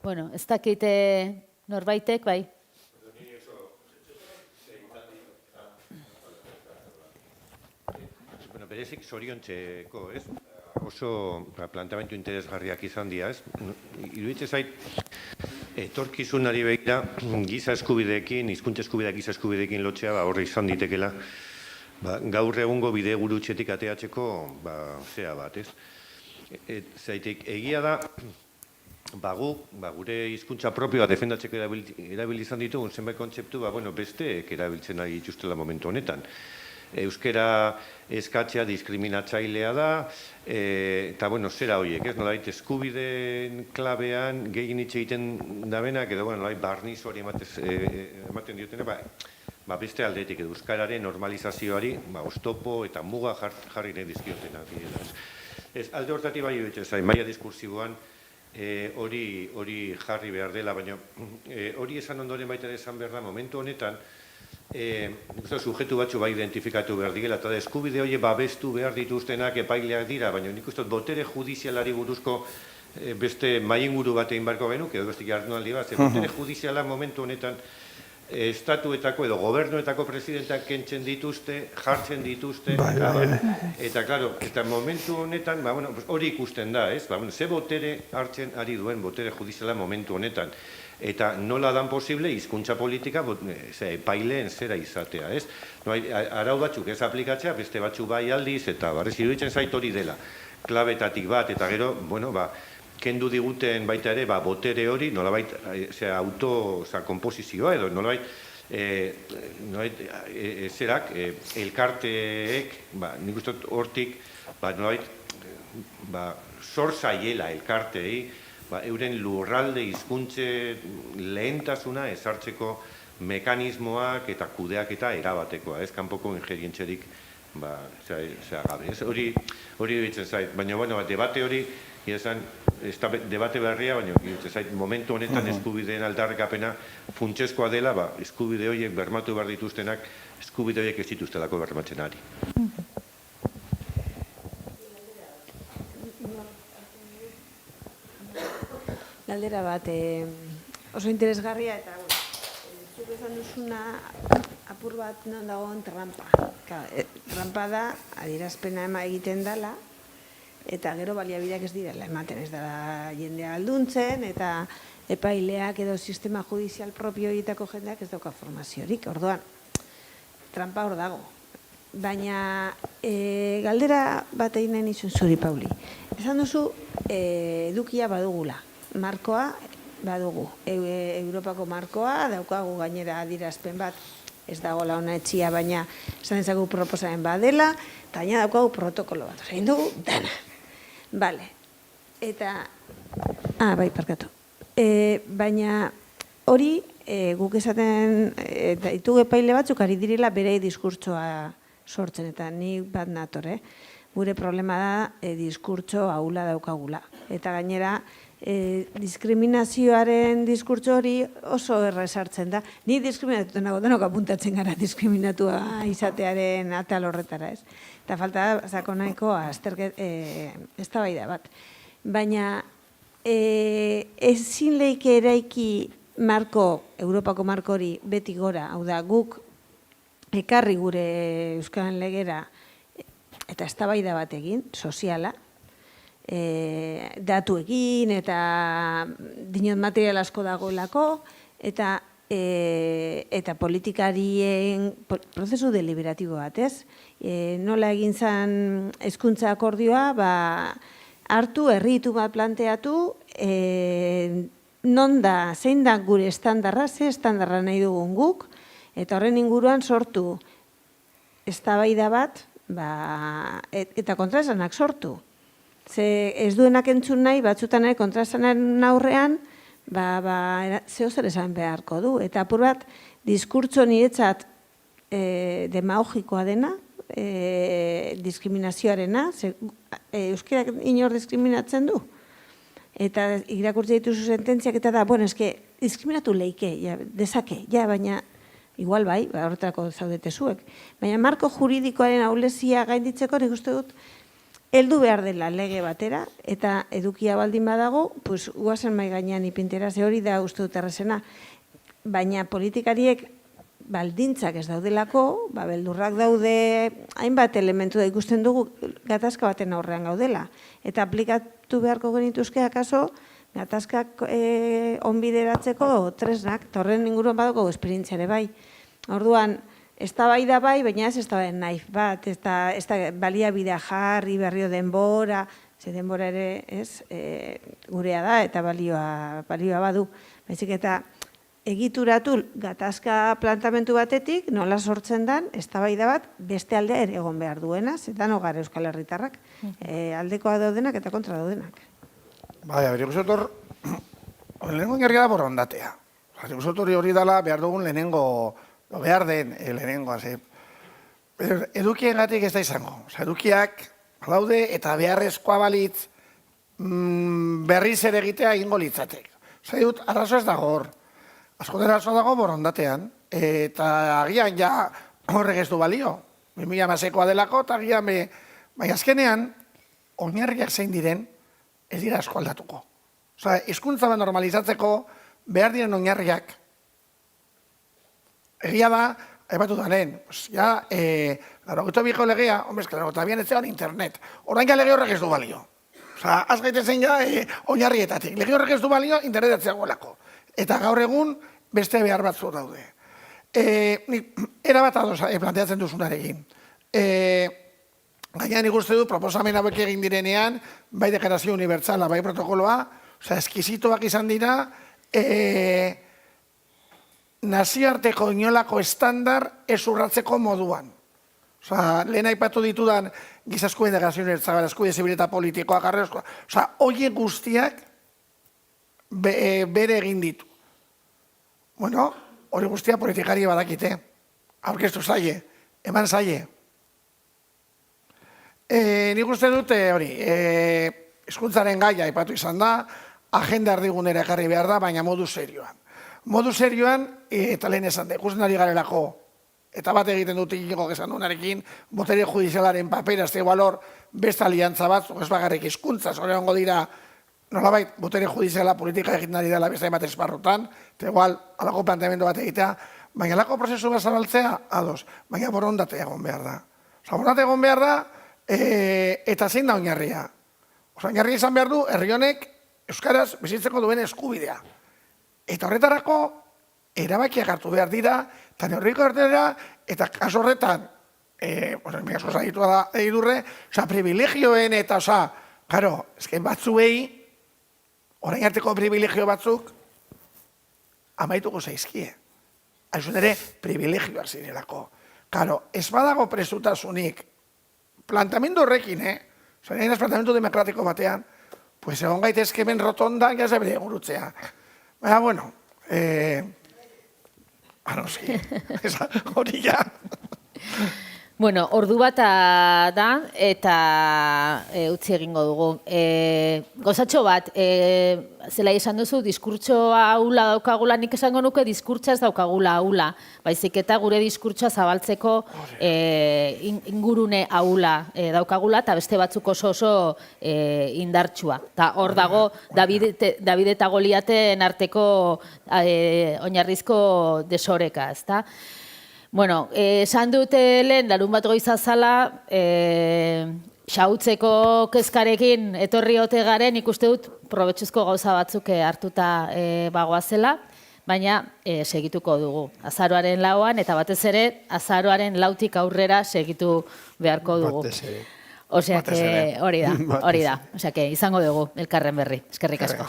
Bueno, ez dakite norbaitek, bai. Berezik zoriontzeko, ez? Oso plantamentu interesgarriak izan dira, ez? Iruditzen zait, etorkizunari begira, giza eskubideekin, hizkuntza eskubideak giza eskubideekin lotzea, horre izan ditekela, gaur egungo bide gurutxetik ateatzeko, zea bat, ez? Zaitik, egia da, gure hizkuntza propioa defendatzeko erabili izan ditugun zenbait kontzeptu, besteek erabiltzen ari dituztela momentu honetan. Euskera eskatzea diskriminatzailea da, eta, zera horiek, ez? Nolabait, eskubideen klabean gehien hitz egiten dabenak, edo, nolabait, barniz hori ematen diotene, beste aldetik, euskararen normalizazioari, oztopo eta muga jarri nahi dizkiotena. Alde hortatik bai dutzen zain, maila diskursiboan hori jarri behar dela, baina hori esan ondoren baita esan behar da momentu honetan, sujetu batzu bai identifikatu behar digela, eta eskubide hori babestu behar dituztenak epaileak dira, baina nik uste botere judizialari buruzko beste mainguru bat egin barko genuke, edo beste jardunaldi bat, botere judiziala momentu honetan estatuetako edo gobernuetako presidentak kentzen dituzte, jartzen dituzte, eta, klaro, eta momentu honetan, hori ikusten da, ez? Ze botere hartzen ari duen botere judiziala momentu honetan, eta nola dan posible hizkuntza politika epaileen zera izatea, ez? Arau batzuk ez aplikatzea, beste batzuk bai aldiz, eta barrez iruditzen zait hori dela, klabetatik bat, eta gero, kendu diguten baita ere, botere hori, nolabait, komposizioa edo, nolabait, zerak, elkarteek, nik uste hortik, nolabait, zor zaiela elkarteei, euren lurralde hizkuntze lehentasuna ezartzeko mekanismoak eta kudeak eta erabatekoa, ez kanpoko ingerientzerik gabe. Hori ditzen zait, baina, debate hori, ez da debate berria, baina ditzen zait, momentu honetan eskubideen aldarrekapena funtsezkoa dela, eskubide horiek bermatu behar dituztenak, eskubide horiek ez dituztelako bermatzen ari. Galdera bat oso interesgarria eta zuk esan duzuna apur bat non dagoen trampa. Trampa da, adierazpena egiten dela, eta gero baliabideak ez direla ematen, ez dela jendea alduntzen, eta epaileak edo sistema judizial propio egiteko jendeak ez dauka formaziorik. Orduan, trampa hor dago. Baina galdera bat egin nahi nizun zuri, Pauli. Esan duzu edukia badugula. Markoa badugu, Europako markoa, daukagu gainera adierazpen bat, ez dagoela ona etxia, baina esan dezagu proposamen badela, eta gaina daukagu protokolo bat, egin dugu dana. Bale, eta, bai, parkatu. Baina hori guk esaten, eta ditugu epaile batzuk ari direla bere diskurtsoa sortzen, eta nik bat nator, gure problema da diskurtso ahula daukagula. Eta gainera, diskriminazioaren diskurtso hori oso errezartzen da. Ni diskriminatu nago, denok apuntatzen gara diskriminatua izatearen atal horretara, ez? Eta falta da, sakonaiko eztabaida bat. Baina, ezin leike eraiki Europako marko hori beti gora, hau da, guk ekarri gure Euskaren legera eta eztabaida bat egin, soziala, datuekin eta dinot material asko dagoelako eta politikarien prozesu deliberatibo bat, ez? Nola egin zen hezkuntza akordioa, hartu, herritu bat planteatu, non da, zein da gure estandarra, ze estandarra nahi dugun guk, eta horren inguruan sortu eztabaida bat, eta kontraesanak sortu. Ze ez duenak entzun nahi, batzutan nahi kontraesanaren aurrean, zeo zer esan beharko du. Eta apur bat, diskurtso niretzat demagogikoa dena, diskriminazioarena, euskarak inor diskriminatzen du. Eta irakurtzen dituzu sententziak eta da, bueno, eske, diskriminatu leike, dezake, baina, igual bai, horretako zaudete zuek. Baina marko juridikoaren ahulezia gainditzeko, nik uste dut, heldu behar dela lege batera, eta edukia baldin badago, pues, guazen mai gainean ipintera, ze hori da uste dut errezena. Baina politikariek baldintzak ez daudelako, beldurrak daude, hainbat elementu da ikusten dugu gatazka baten aurrean gaudela. Eta aplikatu beharko genituzke akaso, gatazkak onbideratzeko tresnak, eta horren inguruan badoko esperientziare bai. Orduan, eztabaida bai, baina ez eztabaida nahi bat, ez da baliabidea jarri, berrio denbora, ze denbora ere ez, gurea da eta balioa badu. Baizik eta egituratu gatazka plantamentu batetik, nola sortzen den, eztabaida bat, beste aldea ere egon behar duena, zetan hogar Euskal Herritarrak, aldekoa daudenak eta kontra daudenak. Baina, bere guzotor, lehenengo ingarria da borrondatea. Bere guzotor hori dela behar dugun lehenengo, behar den lehenengo, edukien gatik ez da izango. Edukiak daude eta beharrezkoa balitz berriz ere egitea egingo litzatek. Dut, arrazo ez dago hor. Askoten arazoa dago borondatean, eta agian ja horrek ez du balio. 2006koa delako, eta agian baina azkenean, oinarriak zein diren, ez dira asko aldatuko. Hizkuntza normalizatzeko behar diren oinarriak, egia da, aipatu da lehen, laurogeita biko legea, eta bian ez zegoen internet, orain lege horrek ez du balio. Az gaitezen ja oinarrietatik, lege horrek ez du balio, internet atzeagoelako. Eta gaur egun beste behar batzu daude. Era bat ados planteatzen duzunarekin. Gainean ikuste du, proposamen hauek egin direnean, bai deklarazio unibertsala, bai protokoloa, eskizitoak izan dira, nazioarteko inolako estandar ez urratzeko moduan. Lehen aipatu ditudan gizaskuen deklarazio unibertsala, eskubide zibil eta politikoa, garrezkoa. Horiek guztiak bere egin ditu. Bueno, hori guztia politikari badakite. Aurkeztu zaie, eman zaie. Nik uste dute hori, hizkuntzaren gaia aipatu izan da, agenda erdigunera ekarri behar da, baina modu serioan. Modu serioan, eta lehen esan da, ikusten ari garelako, eta bat egiten dut ikiko esan duenarekin, botere judizialaren papera, ez da igualor, beste aliantza bat, ez bagarrik hizkuntza, hori hongo dira, nolabait, botere judiziala politika egiten ari dela beste bat esparrutan, eta igual, alako planteamendu bat egitea, baina alako prozesu bat zabaltzea, ados, baina borondatea egon behar da. Borondatea egon behar da, eta zein da oinarria. Oinarria izan behar du, herri honek, euskaraz bizitzeko duen eskubidea. Eta horretarako, erabakiak hartu behar dira, eta neurriko hartu dira, eta kaso horretan, asko zaitua da edurre, privilegioen eta, claro, ezken batzuei, orain arteko privilegio batzuk, amaituko zaizkie. Haizun ere, privilegioak zirelako. Claro, ez badago prestutasunik, plantamendu horrekin, zarein ez plantamendu demokratiko batean, pues egon gaitezke ben rotonda, ja zabere gurutzea. Baina, bueno, hori ja. Bueno, ordu bat da eta utzi egingo dugu. Gozatxo bat, zela izan duzu, diskurtso haula daukagula, nik esango nuke diskurtsa ez daukagula haula, baizik eta gure diskurtsa zabaltzeko ingurune haula daukagula, eta beste batzuk oso indartsua. Eta hor dago, David eta Goliaten arteko oinarrizko desoreka, ezta? Bueno, esan dute lehen, larun bat goiza zala, xautzeko kezkarekin etorri ote garen, ikuste dut probetxuzko gauza batzuk hartuta bagoazela, baina segituko dugu azaroaren 4an, eta batez ere azaroaren 4tik aurrera segitu beharko dugu. Osea, hori da. Osea, izango dugu elkarren berri. Eskerrik asko.